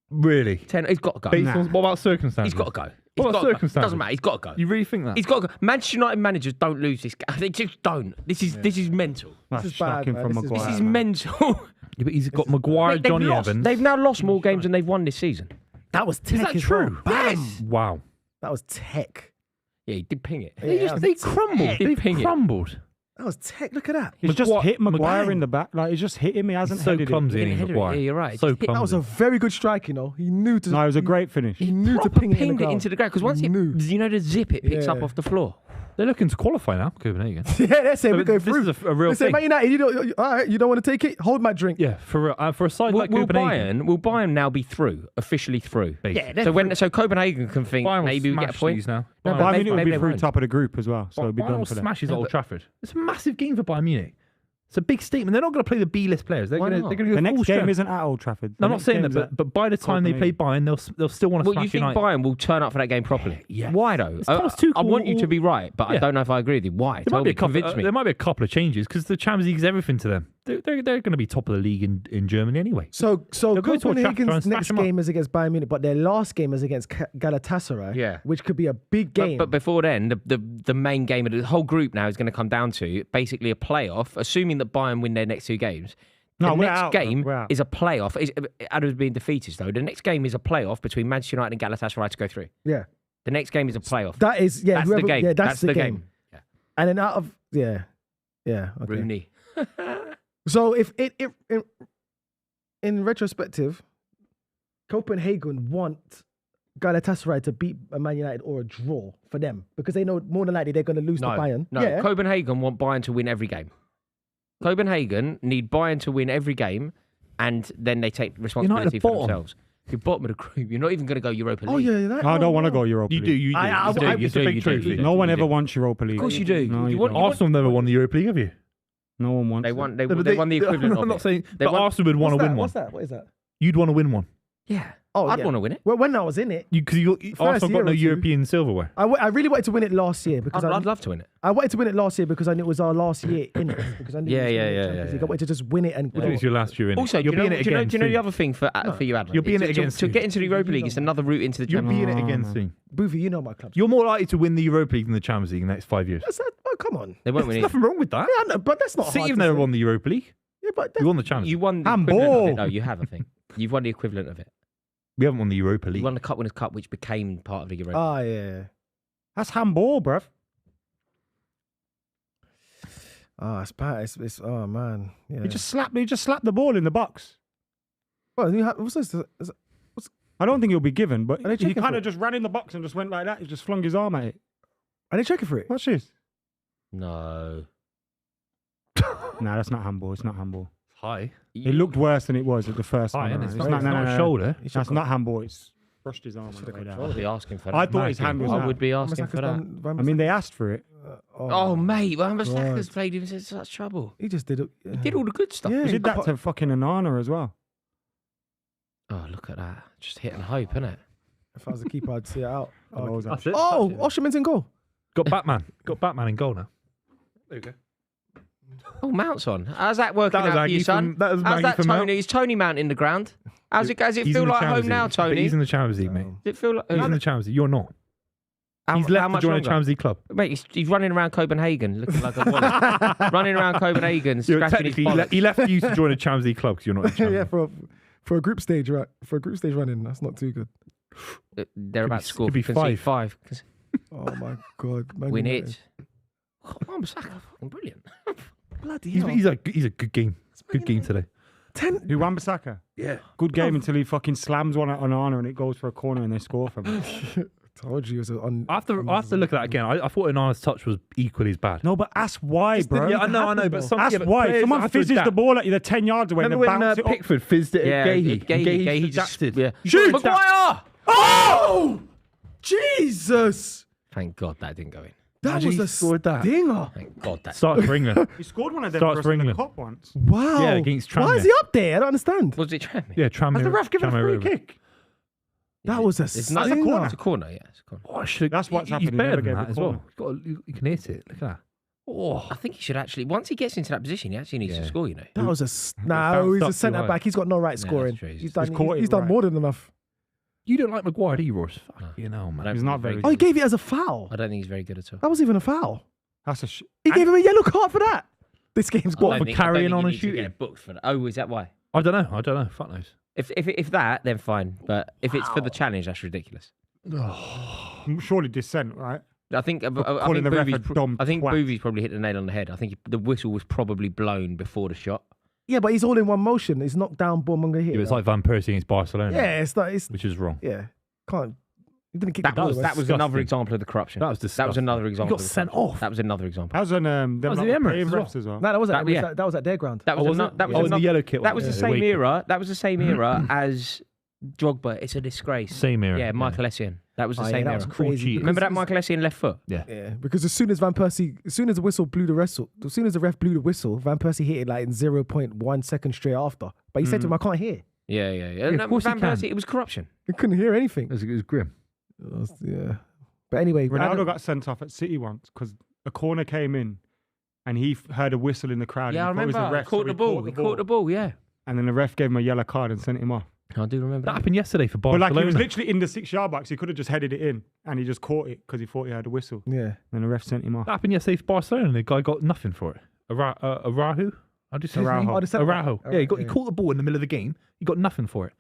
Really? He's got to go. Based on, what about circumstances? He's got to go. What He's about got to go. circumstances? Doesn't matter. He's got to go. You really think that? He's got to go. Manchester United managers don't lose this game. They just don't. This is mental. That's is bad, shocking man. from This is- Maguire. This is man. mental. Yeah, but he's got Maguire, Mate, they've Johnny lost. Evans. They've now lost more games than they've won this season. That was tech that as true? well. Bam. Yes. Wow. That was tech. Yeah, he did ping it. Yeah, They crumbled. Did They ping it. crumbled. That was tech. Look at that. He's just hit Maguire Maguire. in the back. Like, he's just hit him. He hasn't So headed clumsy, it. ain't he, Header it. Maguire? Yeah, you're right. So Just hit- clumsy. That was a very good strike, you know. He knew to. No, it was a great finish. He knew to Proper ping it in the pinged it ground. into the ground because once He it, knew. you know, the zip it picks up Yeah. off the floor. They're looking to qualify now, Copenhagen. Yeah, that's it. We go This through. is a real They say, thing. Man United, all right, you don't want to take it? Hold my drink. Yeah, for a side like Will Copenhagen. Bayern now be through, officially through? Basically. So Copenhagen can think Bayern will maybe we get a smash point. these now. No, Bayern- but Bayern they- Munich will maybe be they through won't. top of the group as well, so it'll be Bayern done will for them. smash his No, Old but- Trafford. It's a massive game for Bayern Munich. It's a big statement. They're not going to play the B-list players. They're Why going not? to go The full next game strength. isn't at Old Trafford. No, I'm not saying that, but by the time they play Bayern, they'll still want to Well, smash you think United. Bayern will turn up for that game properly? Yeah. Why though? Thomas I Tuchel want you or- to be right, but I Yeah. don't know if I agree with you. Why? There Tell might, be me, a couple, convince me. there might be a couple of changes because the Champions League is everything to them. They're going to be top of the league in Germany anyway. So They'll go to Old Trafford, try and Copenhagen's smash next them up. game is against Bayern Munich, but their last game is against Galatasaray. Yeah. Which could be a big game. But before then, the main game of the whole group now is going to come down to basically a playoff, assuming that Bayern win their next 2 games. No, the we're next out, game we're out. is a playoff. Adam's being defeatist though. The next game is a playoff between Manchester United and Galatasaray to go through. Yeah. The next game is a playoff. That is, yeah. That's the game. Yeah, that's the game. Yeah. And then out of, yeah. Okay. Rooney. So if in retrospective, Copenhagen want Galatasaray to beat a Man United or a draw for them because they know more than likely they're going to lose to Bayern. No, Yeah. Copenhagen want Bayern to win every game. Copenhagen need Bayern to win every game, and then they take responsibility for themselves. You're bottom of the group. You're not even going to go Europa League. Oh yeah, that, I don't want to go Europa You League. do, you do. I- You do. I- It's you a do, big you do, trophy. you do. No one You ever do. wants Europa League. Of course you do. No, you want- don't. Arsenal never won the Europa League, have you? No one wants They it. won. They, No, but they won the equivalent I'm of not it. saying, They but won- Arsenal would want to win one. What's that? What is that? You'd want to win one. Yeah. Oh, I'd yeah. want to win it. Well, when I was in it, Because First Arsenal year got no or two. European silverware. I really wanted to win it last year because I'd love to win it. I wanted to win it last year because I knew it was our last year in it. Because I knew Yeah, it was yeah, gonna be yeah, Champions yeah, League. I wanted to just win it and It was your last year in Also, it. You'll do be you in know, it do you know, again do you know the soon. other thing for you, Adam? You'll be in it To- again to soon. get into the Europa League. It's another route into the You'll Champions be in League. it again man. soon. Buvey, you know my club. You're more likely to win the Europa League than the Champions League in the next 5 years. That's that, oh, come on. They won't There's win it. nothing wrong with that. Yeah, I know, but that's not City hard have to never say. won the Europa League. Yeah, but You won the Champions You League. won the Handball. equivalent of it. No, you have, I think. You've won the equivalent of it. We haven't won the Europa You League. won the Cup Winners' Cup, which became part of the Europa. Oh, yeah. That's handball, bruv. Oh, it's bad. It's oh, man. Yeah. You just slap the ball in the box. Well, what's this? I don't think he'll be given, but Are they he checking kind for of just ran in the box and just went like that. He just flung his arm at it. Are they checking for it? Watch this. No. Nah, that's not handball. It's not handball. High. It looked worse than it was at the first High, time. and it's around. not, no, a shoulder. That's not handball. It's brushed his arm on the way I down. would be asking for that. I thought his hand was I out. would be asking for that. I mean, they asked for it. Oh, mate, Wan-Bissaka's God. played him in such trouble. He just did it. He did all the good stuff. Yeah, He did that to fucking Anana as well. Oh, look at that. Just hitting hope, innit? If I was a keeper, I'd see it out. Oh, That's it. oh Osherman's in goal. Got Batman. Got Batman in goal now. There you go. Oh, Mount's on. How's that working That was out for you, Aggie son? that was How's Maggie that, from Mount. Tony? Is Tony Mount in the ground? Does it He's feel in the like Champions home now, League. But Tony? he's in the Champions League, mate. Does it feel like... He's in the Champions League. You're not. how, He's how left to much join a longer? Champions League club. Mate, he's running around Copenhagen looking like a wallet. Running around Copenhagen, You're scratching his technically, bollocks. he left you to join a Champions League club because you're not in Champions yeah, League. for a group stage, right? For a group stage running, that's not too good. They're about to score. could be concede five. five. Oh my god, Man Win United. it. Oh, Wan-Bissaka, fucking brilliant. Bloody He's, hell. he's a good game. Good game today. 10. Who, Wan-Bissaka? Yeah. Good game until he fucking slams one at Anana and it goes for a corner and they score from it. Told you it was on. I have to look at that again. I thought Onana's touch was equally as bad. No, but ask why, bro. Yeah, I know. But some, Ask yeah, but why. players Someone have to fizzes the adapt. ball at you, they're 10 yards away Remember and when they bounce it up. Pickford fizzed it Yeah, at Gahey? Gahey just adapted. yeah. Shoot! Maguire! Oh! Jesus! Thank God that didn't go in. That Imagine was he a scored that. stinger. Thank God that. Start for England. He scored one of them Starts for us for in the England. cup once. Wow. Yeah, against Why Tranmere. is he up there? I don't understand. Was it Tranmere? Yeah, Tranmere. Has the ref given a Tranmere free over. kick? That was a It's stinger. not a corner. It's a corner, yeah. It's a corner. Oh, I should, That's what's he's happened. He better never than gave that the as well. corner. You can hit it. Look at that. Oh, I think he should actually, once he gets into that position, he actually needs to score, you know. That was a. No, bounced he's up a too centre high. back. He's got no right that's scoring. true. He's done. caught it He's done right. more than enough. you don't like Maguire, do you, Ross? Fuck No. you know, I man. don't He's think not very Oh, he good. gave it as a foul. I don't think he's very good at all. That was even a foul. That's a He gave him a yellow card for that. This game's I don't gone. for think- I don't carrying think on he and needs to shooting? get booked for that. Oh, is that why? I don't know. Fuck knows. If that, then fine. But if it's for the challenge, that's ridiculous. surely dissent, right? I think calling the ref a dumb I think twat. Buvey's probably hit the nail on the head. I think the whistle was probably blown before the shot. Yeah, but he's all in one motion. He's knocked down, boom, I'm gonna hit. Yeah, it's it. like Van Persie against Barcelona. Yeah, it's like it's Which is wrong. yeah. Can't. He didn't kick That the ball was away. another disgusting. example of the corruption. That was That was disgusting. another example. got of the sent corruption. off. That was another example. How's on them was lot the Emirates paying as well. refs as well? No, that was That- yeah. that was at their ground. That was was ano- it? that was Oh, in the ano- yellow kit. That was the Yeah, same away kit. era. That was the same era as Drogba. It's a disgrace. Same era. Yeah, Michael Essien. That was the Oh, yeah, same that era. was crazy. cheat. Remember that Because- Michael Essien left foot? Yeah, because as soon as the whistle blew the whistle, as soon as the ref blew the whistle, Van Persie hit it like in 0.1 seconds straight after. But he said to him, "I can't hear." Yeah. of No, course he Van can. Persie, it was corruption. He couldn't hear anything. It was grim. Yeah. But anyway, Ronaldo got sent off at City once because a corner came in and he heard a whistle in the crowd. Yeah, I and he thought it was remember. the He ref, caught so the ball. He caught the ball. Yeah, And then the ref gave him a yellow card and sent him off. I do remember That that. happened yesterday for But Barcelona. like he was literally in the 6-yard box. He could have just headed it in and he just caught it because he thought he had a whistle. yeah. And the ref sent him off. That happened yesterday for Barcelona. The guy got nothing for it. Arahu? I just say his Araujo. name? Oh, the centre back. Araujo. Yeah, he Yeah. caught the ball in the middle of the game. He got nothing for it.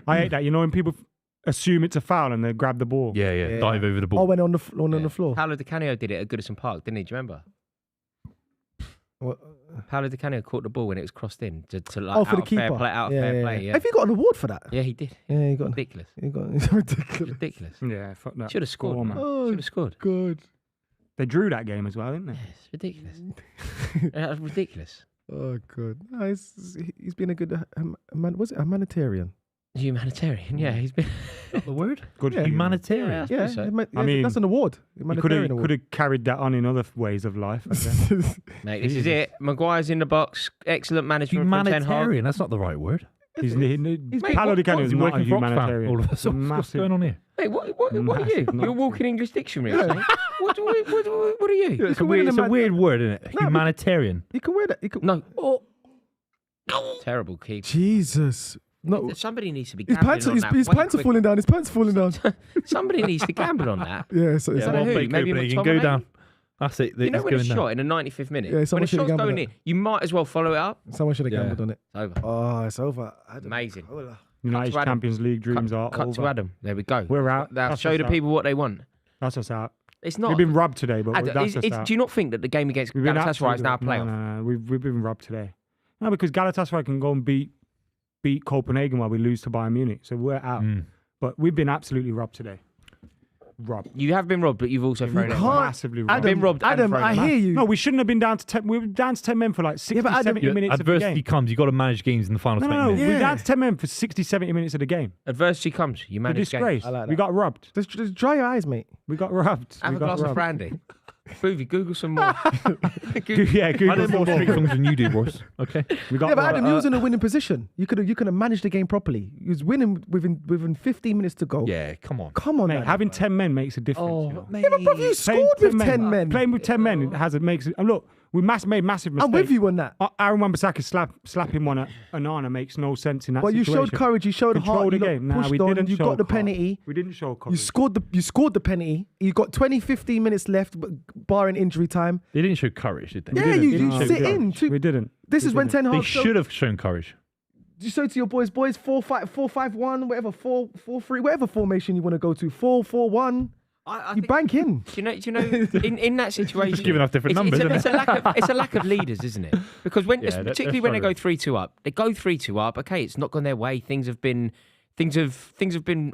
I hate that. You know when people assume it's a foul and they grab the ball. Yeah. Dive over the ball. Oh, when on the floor. Paolo Di Canio did it at Goodison Park, didn't he? Do you remember? What? Paolo Di Canio caught the ball when it was crossed in to like Oh, for out the of fair keeper. play, out of fair play. Yeah. Have you got an award for that? Yeah, he did. Yeah, you got. Ridiculous. You got. It's ridiculous. Ridiculous. Yeah, fuck that. Should have scored, Go on, man. Oh, Should have scored. good. They drew that game as well, didn't they? Yeah, it's ridiculous. That's ridiculous. Oh, good. No, he's been a good man. Was it a humanitarian? Humanitarian, yeah. He's been. the word? Good Yeah. Humanitarian. Yeah, I suppose so. I mean, that's an award. You Humanitarian could have carried that on in other ways of life. I guess. award. Mate, this is it. Maguire's in the box. Excellent management from Ten Hag. Humanitarian. That's not the right word. Paolo Di Canio is He's not a working for Oxfam, humanitarian. all of us. What's Massive. going on here? Mate, what are you? Massive You're a nonsense. walking English dictionary. mate. What are you? It's a win weird, in the weird word, isn't it? No, Humanitarian. You can wear that. You can... No. Terrible keep. Jesus. No. Somebody needs to be His gambling pants, on his, that. his way pants are quicker. falling down. His pants are falling down. Somebody needs to gamble on that. Yeah, so it's Yeah, Well, who? Baker Maybe Brady can McTominay? go down. That's it. You know it's when a going down. shot in the 95th minute, Yeah, when someone a should have shot's gambled going on in, you might as well follow it up. someone should have Yeah. gambled on it. It's over. Oh, it's over. Amazing. United to Adam. Champions League dreams are Cut over. to Adam. There we go. We're out. Now That's show us the out. people what they want. That's us out. It's not. We've been robbed today, but Adam, that's us out. do you not think that the game against We've been Galatasaray is now a absolutely- playoff? No, we've been robbed today. No, because Galatasaray can go and beat Copenhagen while we lose to Bayern Munich, so we're out. But we've been absolutely robbed today. Robbed. You have been robbed, but you've also thrown it. can't- Massively robbed. Been robbed and Adam, thrown I it. hear you. No, we shouldn't have been down to 10. We were down to 10 men for like 60, but Adam, 70 minutes of the Adversity game. comes. You've got to manage games in the final 20 No, minutes. we were Yeah. down to 10 men for 60, 70 minutes of the game. Adversity comes. You A manage games. disgrace. I like We that. got robbed. Just dry your eyes, mate. We got robbed. Have we a got glass of robbed. brandy. Buvey, Google some more. Yeah, I Google did more some street more. songs than you do, boys. Okay. We got Yeah, but robbed. Adam, you was in a winning position. You could have managed the game properly. You was winning within 15 minutes to go. Yeah, come on. Come on, Mate, man. having 10 men makes a difference. you know. Yeah, but bruv, you scored with 10 men. Playing with 10 men makes it. And look, we made massive mistakes. I'm with you on that. Aaron Wan-Bissaka slapping one at Onana makes no sense in that But you situation. showed courage. You showed Control heart. the You lot game. Nah, pushed we on. didn't You show got the heart. penalty. We didn't show You courage. scored the penalty. You got 20, 15 minutes left, barring injury time. They didn't show courage, did they? Yeah, didn't. you We didn't you show sit courage. in. We didn't. This We is when didn't. Ten They Hag should have shown courage. You say to your boys, 4-5-1, whatever, 4-4-3, whatever formation you want to go to, 4-4-1. I You think- bank in. Do you know, in that situation, Just giving us different numbers, it's a lack of leaders, isn't it? Because when, Yeah, they're particularly when they go struggling. 3-2 up, they go 3-2 up. Okay, it's not gone their way. Things have been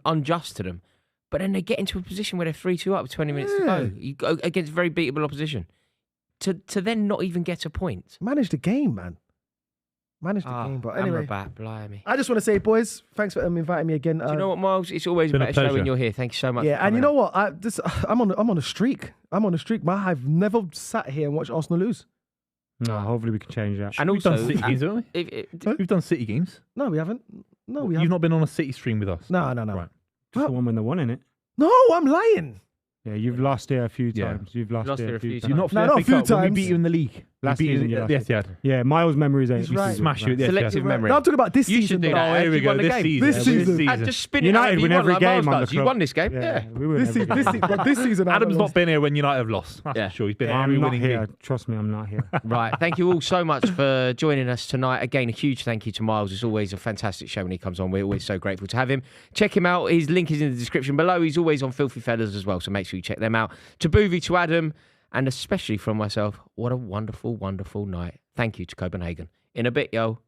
unjust to them. But then they get into a position where they're 3-2 up with 20 minutes to go. You go against very beatable opposition. To then not even get a point. Manage the game, man. Manage the game. But anyway, Amrabat, blimey. I just want to say, boys, thanks for inviting me again. Do you know what, Miles? It's always a been a better show when pleasure. you're here. Thank you so much. Yeah, for and you coming know what? I'm on a streak. I'm on a streak. I've never sat here and watched Arsenal lose. No, hopefully we can change that. And We've also, done City games, haven't we? We've done City games. No, we haven't. No, we You've haven't. not been on a City stream with us. No. Right. Just the one when they won, innit? No, I'm lying. Yeah, you've lost here a few Yeah. times. You've lost here a few times. You're not for No, the not FA a few Cup when we times. beat you in the league. Last We beat you season, in you the lost Etihad. Yeah, Miles' memories ain't. He's right. Smash you at the Selective Etihad. memory. No, I'm talking about this You season. should do though. that. Oh, here You we go. won the This game. season. This Yeah, season. Just spin it United however you win want, every like game Miles on the does. You club. won this game. Yeah. we win This every season, game. this season, I Adam's haven't not been here when United have lost. That's Yeah. for sure. He's been at every I'm not winning here. game. Trust me, I'm not here. Right. Thank you all so much for joining us tonight. Again, a huge thank you to Miles. It's always a fantastic show when he comes on. We're always so grateful to have him. Check him out. His link is in the description below. He's always on Filthy Fellas as well, so make sure you check them out. To Buvey, to Adam, and especially from myself, what a wonderful, wonderful night. Thank you to Copenhagen. In a bit, yo.